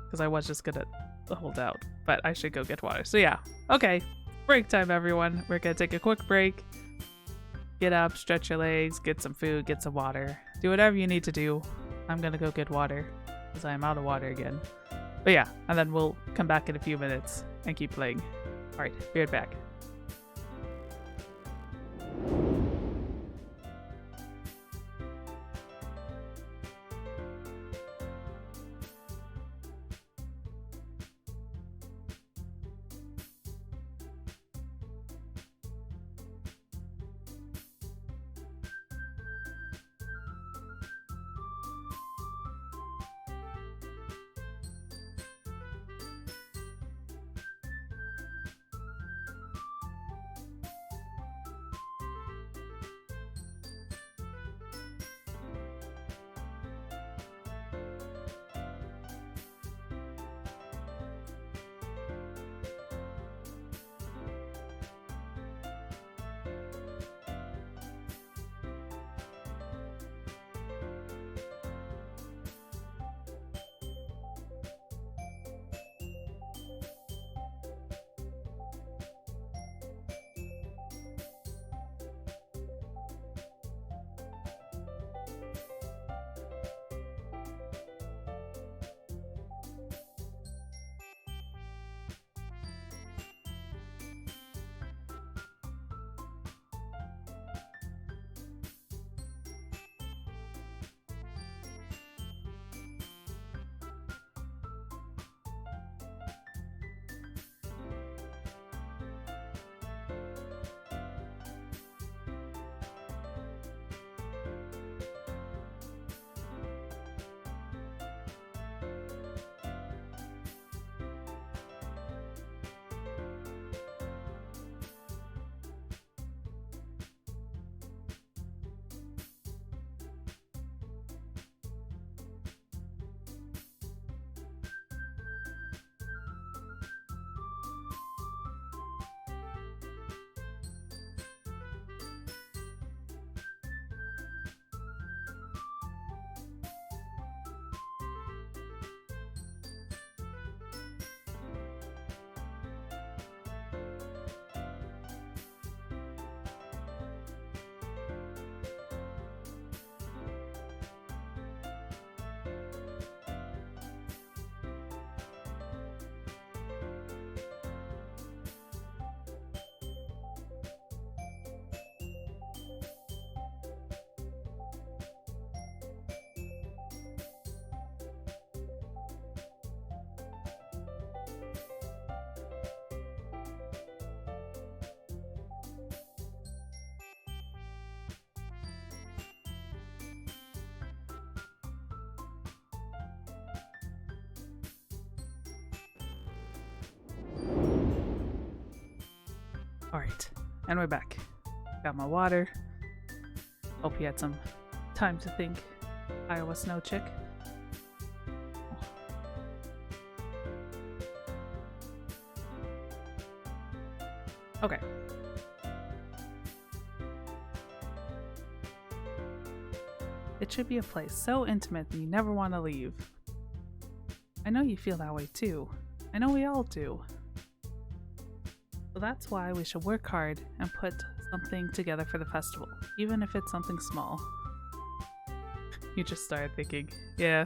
because I was just gonna hold out, but I should go get water. So yeah, okay. Break time, everyone. We're gonna take a quick break. Get up, stretch your legs, get some food, get some water. Do whatever you need to do. I'm gonna go get water, because I am out of water again. But yeah, and then we'll come back in a few minutes and keep playing. Alright, be right back. Alright, and we're back. Got my water. Hope you had some time to think, Iowa Snow Chick. Okay. It should be a place so intimate that you never want to leave. I know you feel that way too. I know we all do. So that's why we should work hard and put something together for the festival, even if it's something small. You just started thinking, yeah.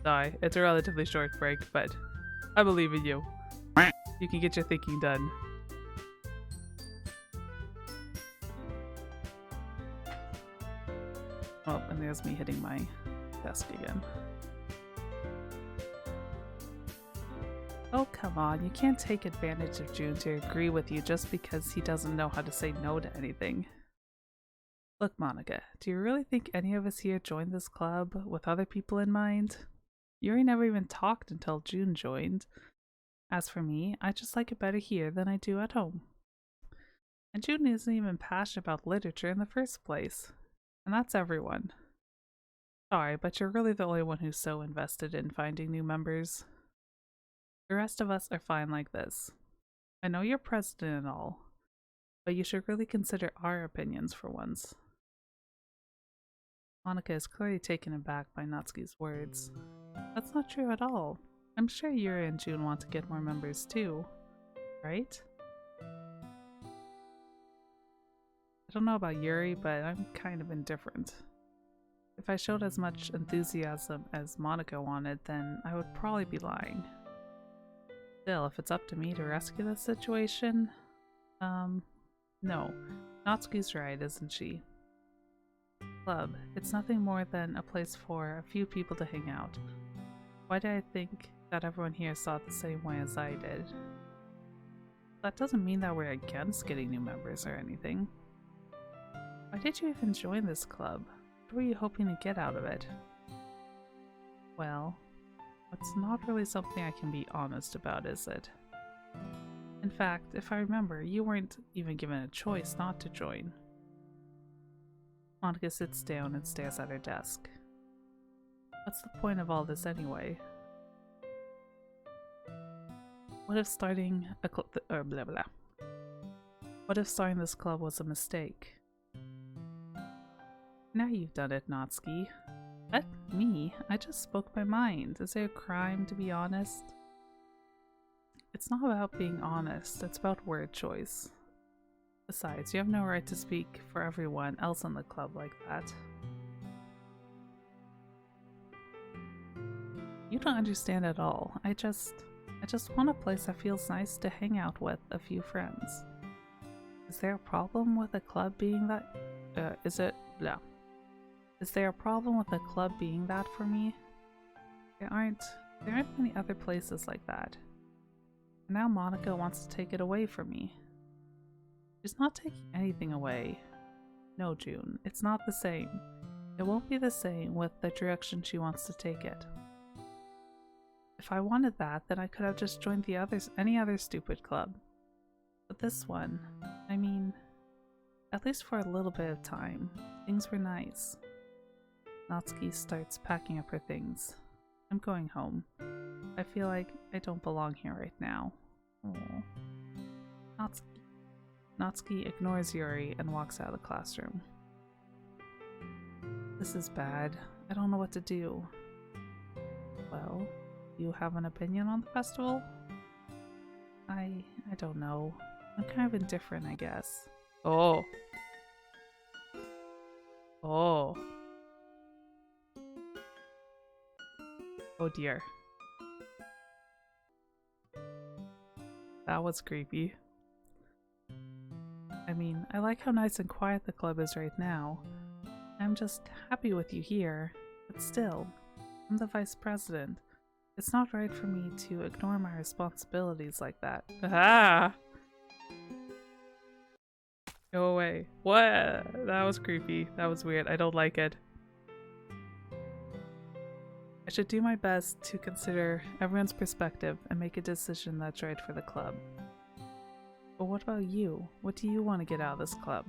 Sorry, it's a relatively short break, but I believe in you. You can get your thinking done. Oh, and there's me hitting my desk again. Oh, come on, you can't take advantage of June to agree with you just because he doesn't know how to say no to anything. Look, Monica, do you really think any of us here joined this club with other people in mind? Yuri never even talked until June joined. As for me, I just like it better here than I do at home. And June isn't even passionate about literature in the first place. And that's everyone. Sorry, but you're really the only one who's so invested in finding new members. The rest of us are fine like this. I know you're president and all, but you should really consider our opinions for once. Monica is clearly taken aback by Natsuki's words. That's not true at all. I'm sure Yuri and June want to get more members too, right? I don't know about Yuri, but I'm kind of indifferent. If I showed as much enthusiasm as Monica wanted, then I would probably be lying. Still, if it's up to me to rescue this situation, no. Natsuki's right, isn't she? Club. It's nothing more than a place for a few people to hang out. Why did I think that everyone here saw it the same way as I did? That doesn't mean that we're against getting new members or anything. Why did you even join this club? What were you hoping to get out of it? Well, it's not really something I can be honest about, is it? In fact, if I remember, you weren't even given a choice not to join. Monica sits down and stares at her desk. What's the point of all this anyway? What if starting a What if starting this club was a mistake? Now you've done it, Natsuki. What? Me? I just spoke my mind. Is it a crime to be honest? It's not about being honest, it's about word choice. Besides, you have no right to speak for everyone else in the club like that. You don't understand at all. I just want a place that feels nice to hang out with a few friends. Is there a problem with a club being that? Is there a problem with a club being that for me? There aren't many other places like that. And now Monica wants to take it away from me. She's not taking anything away. No, June, it's not the same. It won't be the same with the direction she wants to take it. If I wanted that, then I could have just joined any other stupid club. But this one, I mean, at least for a little bit of time, things were nice. Natsuki starts packing up her things. I'm going home. I feel like I don't belong here right now. Aww. Natsuki ignores Yuri and walks out of the classroom. This is bad. I don't know what to do. Well, you have an opinion on the festival? I don't know. I'm kind of indifferent, I guess. Oh. Oh. Oh dear. That was creepy. I mean, I like how nice and quiet the club is right now. I'm just happy with you here, but still, I'm the vice president. It's not right for me to ignore my responsibilities like that. Ah! Go away. What? That was creepy. That was weird. I don't like it. I should do my best to consider everyone's perspective and make a decision that's right for the club. But what about you? What do you want to get out of this club?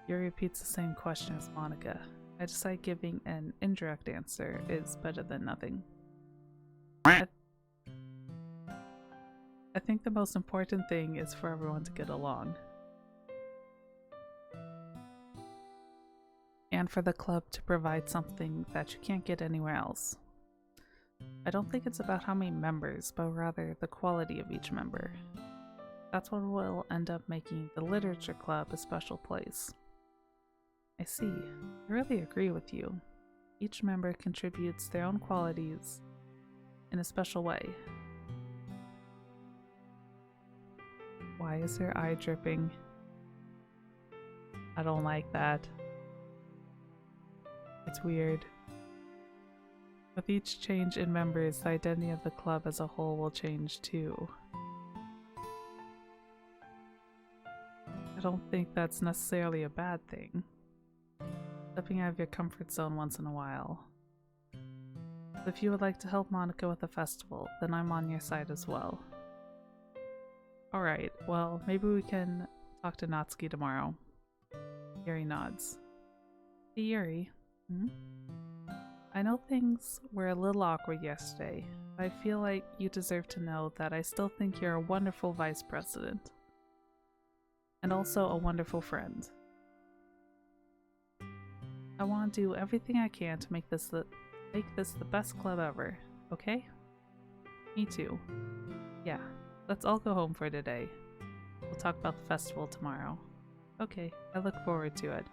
Yuri repeats the same question as Monica. I decide giving an indirect answer is better than nothing. I think the most important thing is for everyone to get along. And for the club to provide something that you can't get anywhere else. I don't think it's about how many members, but rather the quality of each member. That's what will end up making the literature club a special place. I see. I really agree with you. Each member contributes their own qualities in a special way. Why is her eye dripping? I don't like that. It's weird. With each change in members, the identity of the club as a whole will change too. I don't think that's necessarily a bad thing. Stepping out of your comfort zone once in a while. If you would like to help Monica with the festival, then I'm on your side as well. Alright, well, maybe we can talk to Natsuki tomorrow. Yuri nods. Hey Yuri. I know things were a little awkward yesterday, but I feel like you deserve to know that I still think you're a wonderful vice president. And also a wonderful friend. I want to do everything I can to make this the best club ever, okay? Me too. Yeah, let's all go home for today. We'll talk about the festival tomorrow. Okay, I look forward to it.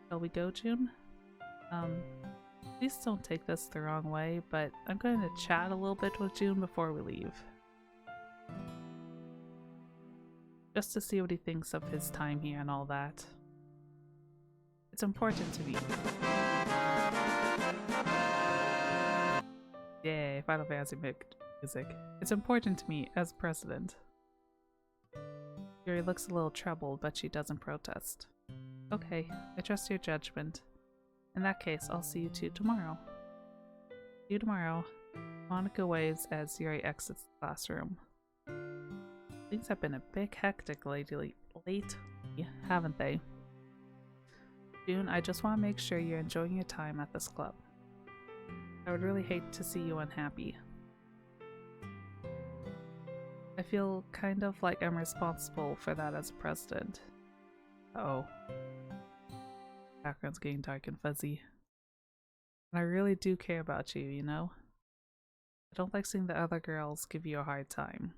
Shall we go, June? Please don't take this the wrong way, but I'm going to chat a little bit with June before we leave. Just to see what he thinks of his time here and all that. It's important to me. Yay, Final Fantasy music. It's important to me as president. Yuri looks a little troubled, but she doesn't protest. Okay, I trust your judgment. In that case, I'll see you two tomorrow. See you tomorrow. Monica waves as Yuri exits the classroom. Things have been a bit hectic lately, haven't they? June, I just want to make sure you're enjoying your time at this club. I would really hate to see you unhappy. I feel kind of like I'm responsible for that as a president. Uh-oh. Background's getting dark and fuzzy. And I really do care about you, you know? I don't like seeing the other girls give you a hard time.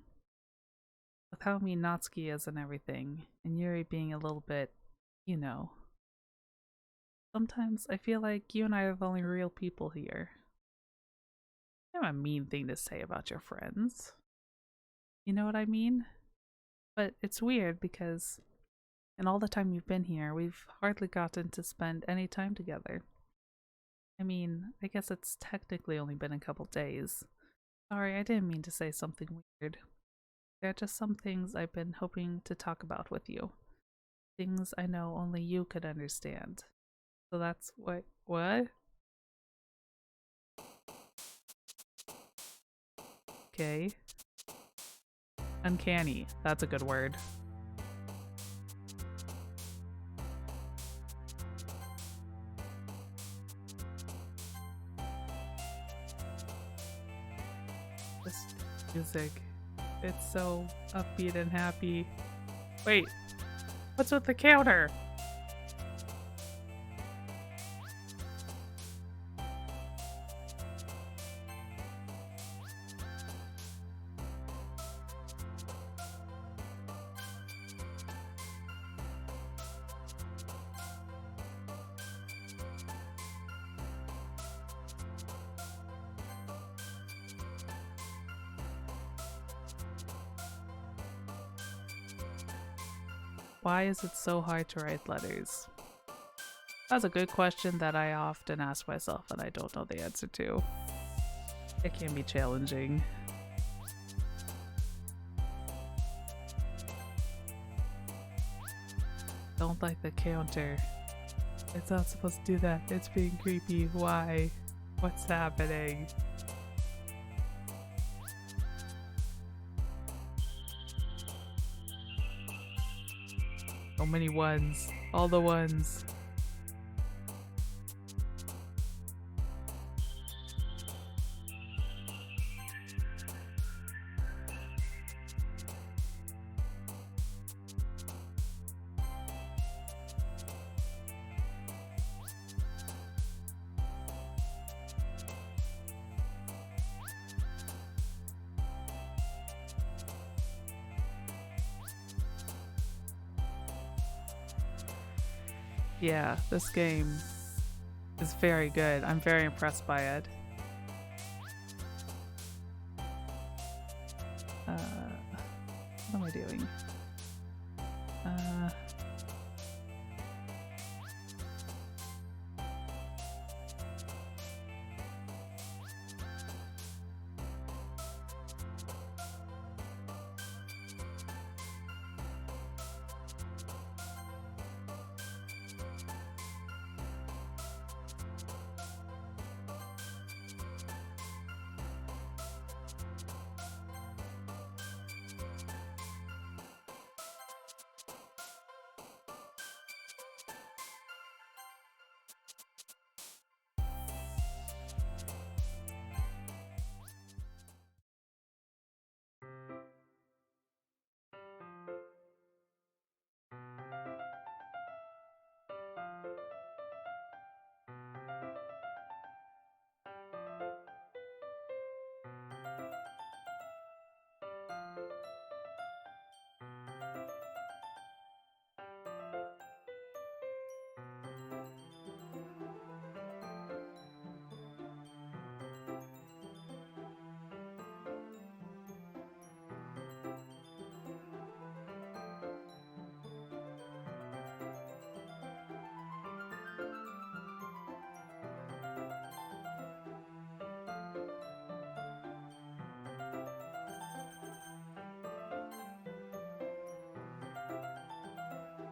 With how mean Natsuki is and everything, and Yuri being a little bit, you know. Sometimes I feel like you and I are the only real people here. I have a mean thing to say about your friends. You know what I mean? But it's weird because in all the time you've been here, we've hardly gotten to spend any time together. I mean, I guess it's technically only been a couple days. Sorry, I didn't mean to say something weird. There are just some things I've been hoping to talk about with you. Things I know only you could understand. So that's what? Okay. Uncanny. That's a good word. This music. It's so upbeat and happy. Wait. What's with the counter? Why is it so hard to write letters? That's a good question that I often ask myself and I don't know the answer to. It can be challenging. Don't like the counter. It's not supposed to do that. It's being creepy. Why? What's happening? So many ones. All the ones. Yeah, this game is very good. I'm very impressed by it. What am I doing?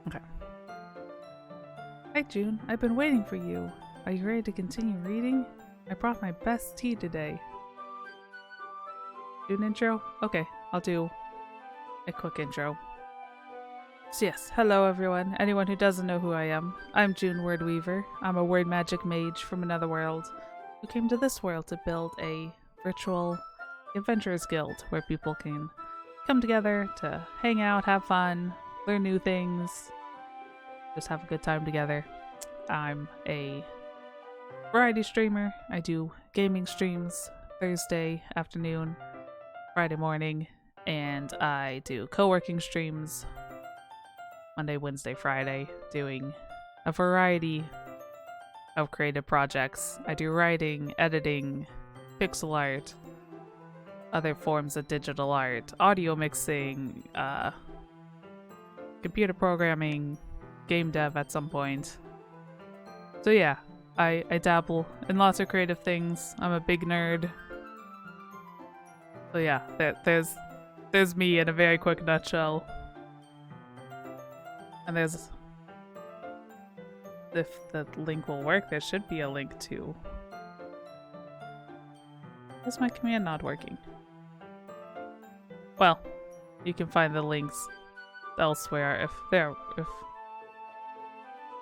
Okay. Hi, June. I've been waiting for you. Are you ready to continue reading? I brought my best tea today. Do an intro? Okay, I'll do a quick intro. So yes, hello everyone. Anyone who doesn't know who I am, I'm June Wordweaver. I'm a word magic mage from another world who came to this world to build a virtual adventurers guild where people can come together to hang out, have fun, learn new things, just have a good time together. I'm a variety streamer. I do gaming streams Thursday afternoon, Friday morning, and I do co-working streams Monday, Wednesday, Friday, doing a variety of creative projects. I do writing, editing, pixel art, other forms of digital art, audio mixing, computer programming, game dev at some point. So yeah, I dabble in lots of creative things. I'm a big nerd. So yeah, there's me in a very quick nutshell. And there's, if the link will work, there should be a link to. Is my command not working? Well, you can find the links elsewhere if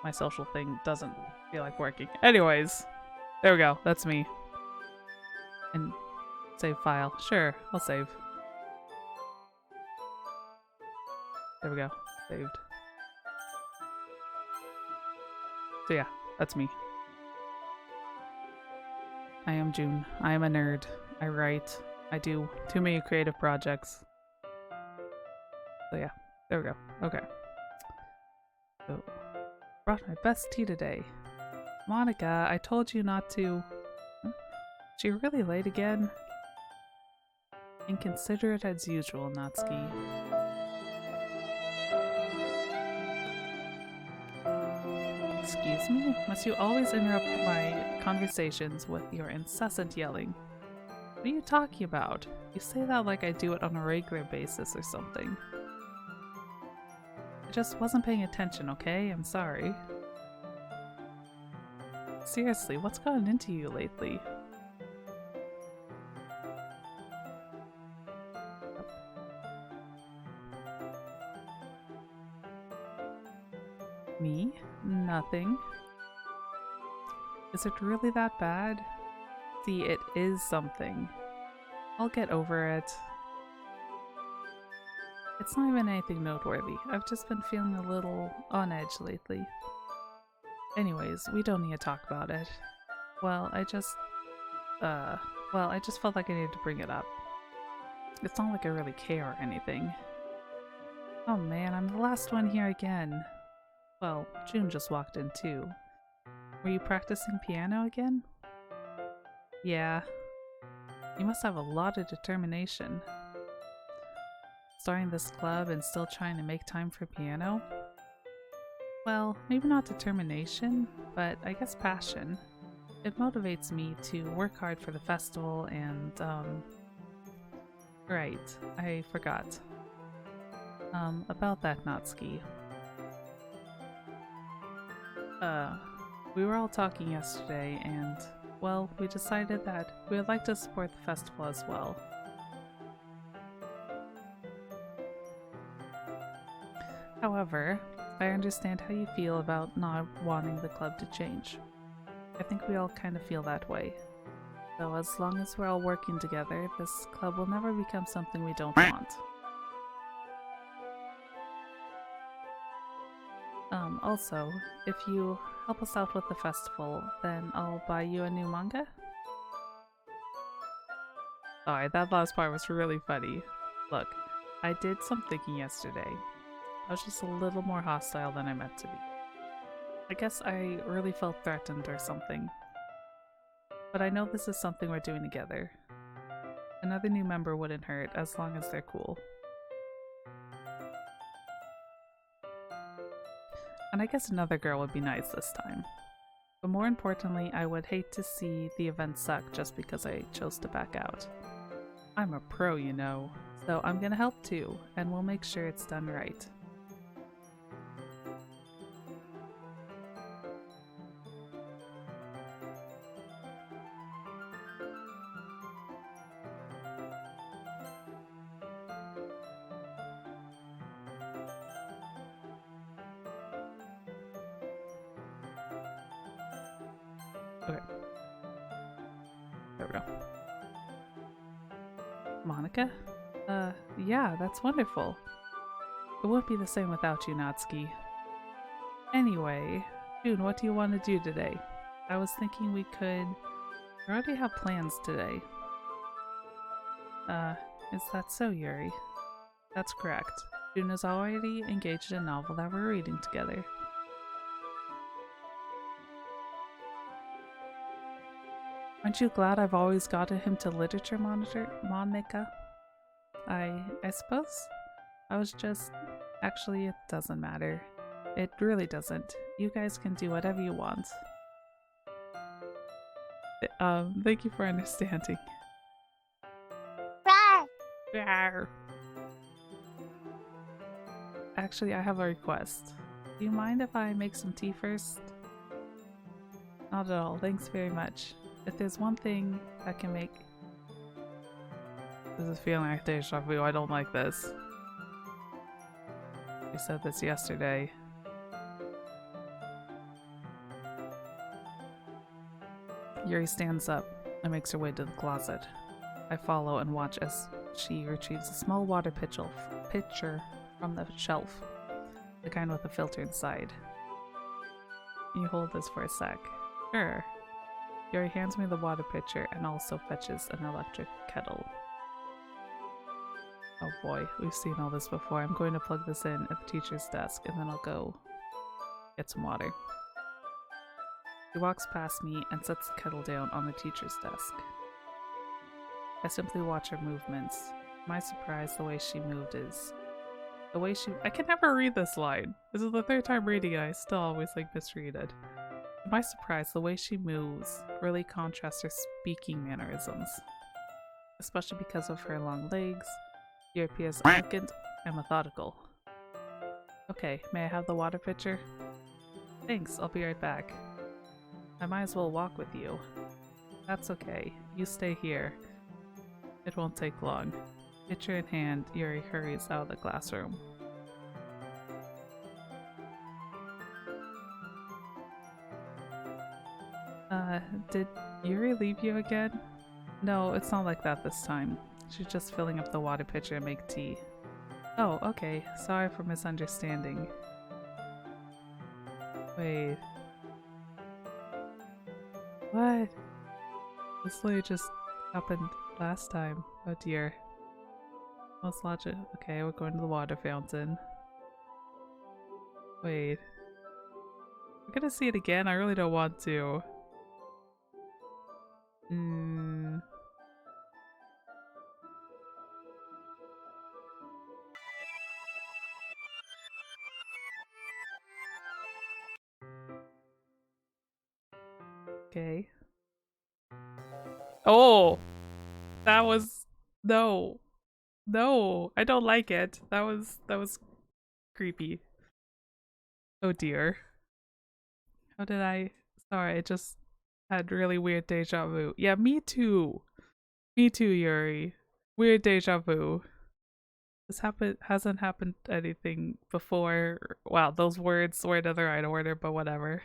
my social thing doesn't feel like working. Anyways, there we go. That's me. And save file. Sure, I'll save. There we go. Saved. So yeah, that's me. I am June. I am a nerd. I write. I do too many creative projects. So yeah, there we go. Okay. So, brought my best tea today. Monica, I told you not to... Huh? She really late again? Inconsiderate as usual, Natsuki. Excuse me? Must you always interrupt my conversations with your incessant yelling? What are you talking about? You say that like I do it on a regular basis or something. I just wasn't paying attention, okay? I'm sorry. Seriously, what's gotten into you lately? Me? Nothing. Is it really that bad? See, it is something. I'll get over it. It's not even anything noteworthy. I've just been feeling a little on edge lately. Anyways, we don't need to talk about it. Well, I just felt like I needed to bring it up. It's not like I really care or anything. Oh man, I'm the last one here again. Well, June just walked in too. Were you practicing piano again? Yeah. You must have a lot of determination. Starting this club and still trying to make time for piano? Well, maybe not determination, but I guess passion. It motivates me to work hard for the festival and, right, I forgot. About that Natsuki. We were all talking yesterday and, well, we decided that we would like to support the festival as well. However, I understand how you feel about not wanting the club to change. I think we all kind of feel that way. So as long as we're all working together, this club will never become something we don't want. Also, if you help us out with the festival, then I'll buy you a new manga? Sorry, that last part was really funny. Look, I did some thinking yesterday. I was just a little more hostile than I meant to be. I guess I really felt threatened or something. But I know this is something we're doing together. Another new member wouldn't hurt as long as they're cool. And I guess another girl would be nice this time. But more importantly, I would hate to see the event suck just because I chose to back out. I'm a pro, you know, so I'm gonna help too, and we'll make sure it's done right. Okay. There we go. Monica? Yeah, that's wonderful. It wouldn't be the same without you, Natsuki. Anyway, June, what do you want to do today? I was thinking we could... We already have plans today. Is that so, Yuri? That's correct. June is already engaged in a novel that we're reading together. Aren't you glad I've always gotten him to literature, Monica? I suppose? I was just... Actually, it doesn't matter. It really doesn't. You guys can do whatever you want. Thank you for understanding. Rawr. Actually, I have a request. Do you mind if I make some tea first? Not at all, thanks very much. If there's one thing that can make... This is feeling like deja vu, I don't like this. We said this yesterday. Yuri stands up and makes her way to the closet. I follow and watch as she retrieves a small water pitcher from the shelf, the kind with a filter inside. Can you hold this for a sec? Sure. Yuri hands me the water pitcher and also fetches an electric kettle. Oh boy, we've seen all this before. I'm going to plug this in at the teacher's desk and then I'll go get some water. She walks past me and sets the kettle down on the teacher's desk. I simply watch her movements. To my surprise, the way she moved is... I can never read this line! This is the third time reading it, I still always misread it. To my surprise, the way she moves really contrasts her speaking mannerisms. Especially because of her long legs, she appears elegant and methodical. Okay, may I have the water pitcher? Thanks, I'll be right back. I might as well walk with you. That's okay, you stay here. It won't take long. Pitcher in hand, Yuri hurries out of the classroom. Uh, did Yuri leave you again? No, it's not like that this time. She's just filling up the water pitcher to make tea. Oh, okay. Sorry for misunderstanding. Wait. What? This literally just happened last time. Oh dear. Most logic. Okay, we're going to the water fountain. Wait. We're gonna see it again? I really don't want to. Hmm. Okay. Oh! That was... No. No! I don't like it. That was creepy. Oh dear. How did I... Sorry, I just had really weird deja vu. Yeah, me too. Me too, Yuri. Weird deja vu. This hasn't happened anything before. Wow, those words were in the right order, but whatever.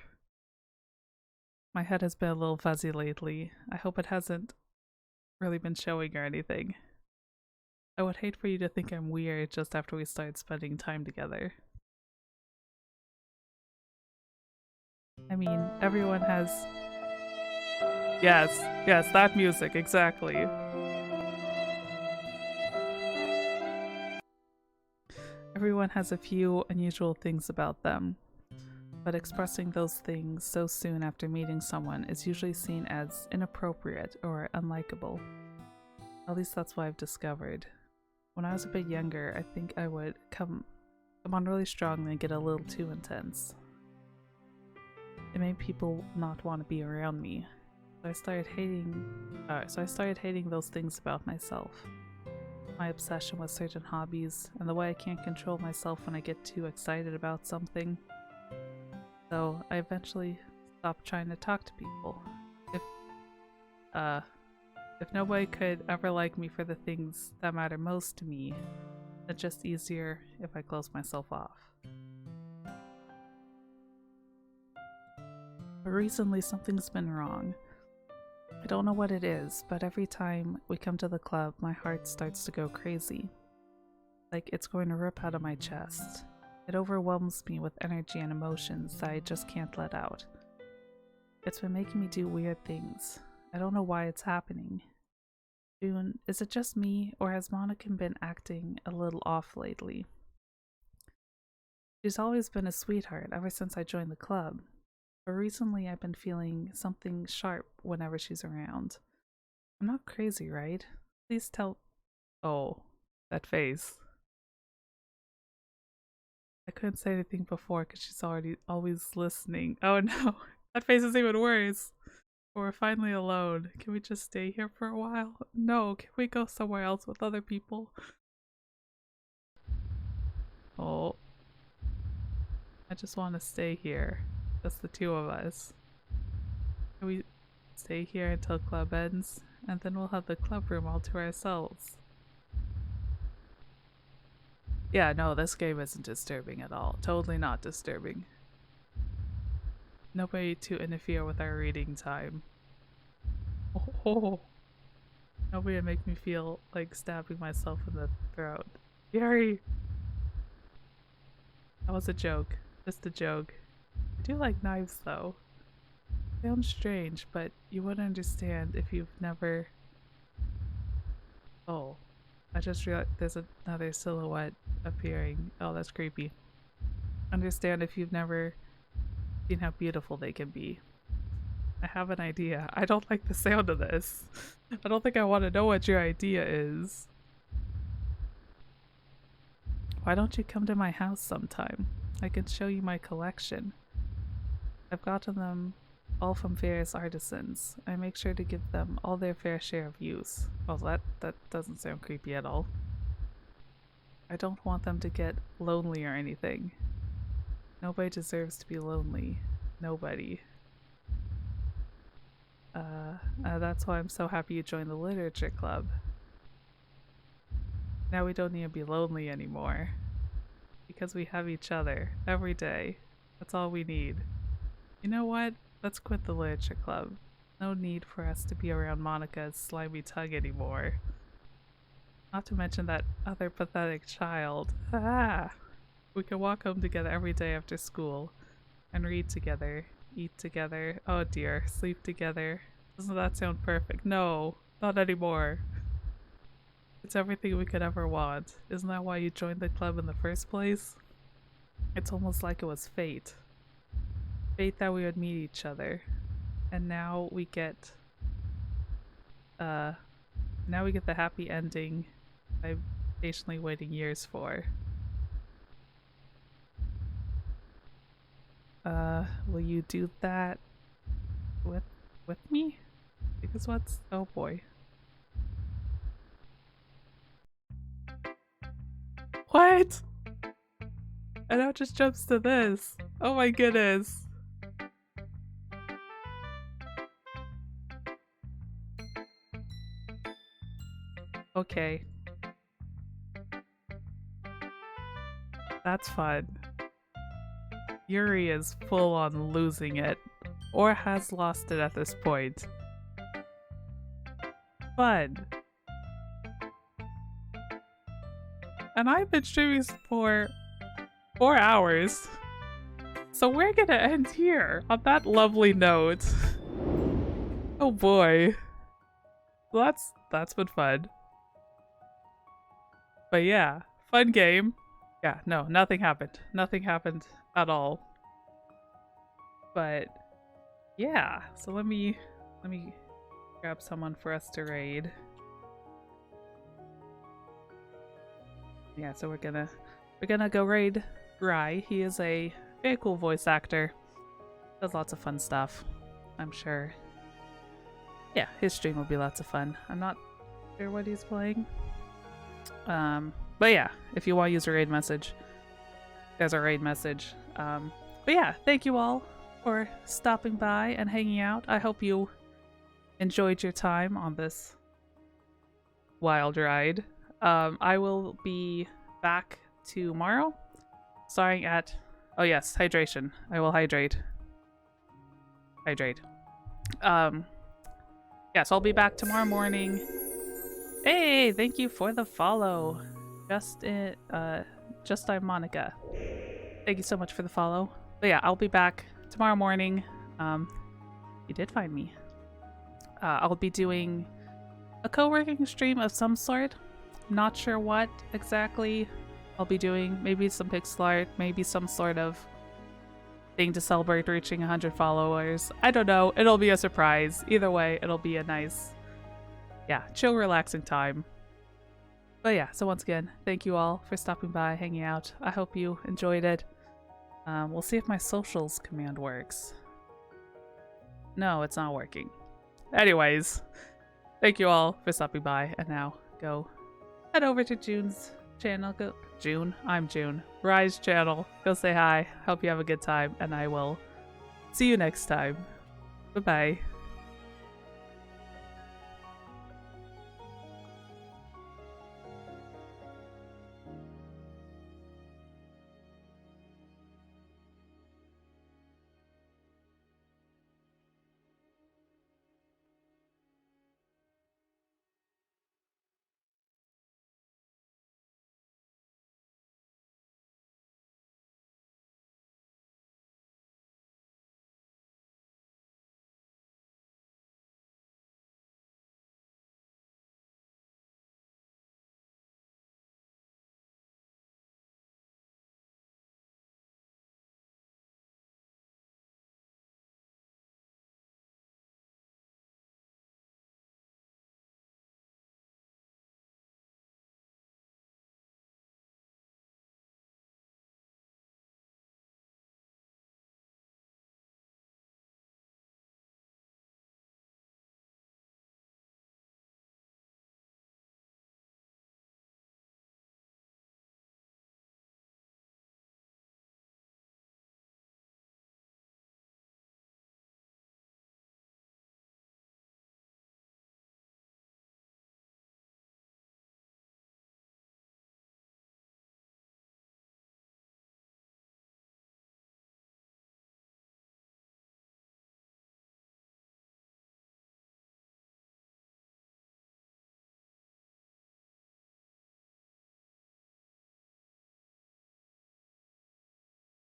My head has been a little fuzzy lately. I hope it hasn't really been showing or anything. I would hate for you to think I'm weird just after we started spending time together. I mean, everyone has... Yes, yes, that music, exactly. Everyone has a few unusual things about them, but expressing those things so soon after meeting someone is usually seen as inappropriate or unlikable. At least that's what I've discovered. When I was a bit younger, I think I would come on really strongly and get a little too intense. It made people not want to be around me. So I started hating those things about myself. My obsession with certain hobbies, and the way I can't control myself when I get too excited about something. So I eventually stopped trying to talk to people. If nobody could ever like me for the things that matter most to me, it's just easier if I close myself off. But recently something's been wrong. I don't know what it is, but every time we come to the club, my heart starts to go crazy. Like it's going to rip out of my chest. It overwhelms me with energy and emotions that I just can't let out. It's been making me do weird things. I don't know why it's happening. June, is it just me, or has Monica been acting a little off lately? She's always been a sweetheart ever since I joined the club. But recently I've been feeling something sharp whenever she's around. I'm not crazy, right? Please tell... Oh, that face. I couldn't say anything before because she's always listening. Oh no, that face is even worse. We're finally alone. Can we just stay here for a while? No, can we go somewhere else with other people? Oh, I just want to stay here. Just the two of us. Can we stay here until club ends? And then we'll have the club room all to ourselves. Yeah, no, this game isn't disturbing at all. Totally not disturbing. Nobody to interfere with our reading time. Oh, nobody to make me feel like stabbing myself in the throat. Yuri! That was a joke. Just a joke. I do like knives though. Sounds strange, but you wouldn't understand if you've never... Oh, I just realized there's another silhouette appearing. Oh, that's creepy. Understand if you've never seen how beautiful they can be. I have an idea. I don't like the sound of this. I don't think I want to know what your idea is. Why don't you come to my house sometime? I can show you my collection. I've gotten them all from various artisans. I make sure to give them all their fair share of use. Well, that doesn't sound creepy at all. I don't want them to get lonely or anything. Nobody deserves to be lonely. Nobody. That's why I'm so happy you joined the literature club. Now we don't need to be lonely anymore. Because we have each other every day. That's all we need. You know what? Let's quit the literature club. No need for us to be around Monica's slimy tongue anymore. Not to mention that other pathetic child. Ah! We can walk home together every day after school and read together, eat together. Oh dear, sleep together. Doesn't that sound perfect? No, not anymore. It's everything we could ever want. Isn't that why you joined the club in the first place? It's almost like it was fate. Fate that we would meet each other. And now we get the happy ending I've patiently waiting years for. Will you do that with me? Because what's... oh boy. What? And now it just jumps to this. Oh my goodness. Okay. That's fun. Yuri is full on losing it. Or has lost it at this point. Fun. And I've been streaming for 4 hours. So we're gonna end here on that lovely note. Oh boy. Well, that's been fun. But yeah, fun game. Yeah, no, nothing happened. Nothing happened at all. But yeah, so let me grab someone for us to raid. Yeah, so we're gonna go raid Rai. He is a very cool voice actor. Does lots of fun stuff, I'm sure. Yeah, his stream will be lots of fun. I'm not sure what he's playing. But yeah, if you want to use a raid message, there's a raid message. But yeah, thank you all for stopping by and hanging out. I hope you enjoyed your time on this wild ride. I will be back tomorrow, starting at... oh yes, hydration. I will hydrate. Yes, I'll be back tomorrow morning. Hey, thank you for the follow. Just I'm Monica. Thank you so much for the follow. But yeah, I'll be back tomorrow morning. You did find me. I'll be doing a co-working stream of some sort. Not sure what exactly I'll be doing. Maybe some pixel art, maybe some sort of thing to celebrate reaching 100 followers. I don't know. It'll be a surprise. Either way, it'll be a nice, yeah, chill, relaxing time. But yeah, so once again, thank you all for stopping by, hanging out. I hope you enjoyed it. We'll see if my socials command works. No, it's not working. Anyways, thank you all for stopping by, and now go head over to June's channel. I'm June. Rai's channel. Go say hi. Hope you have a good time, and I will see you next time. Bye-bye.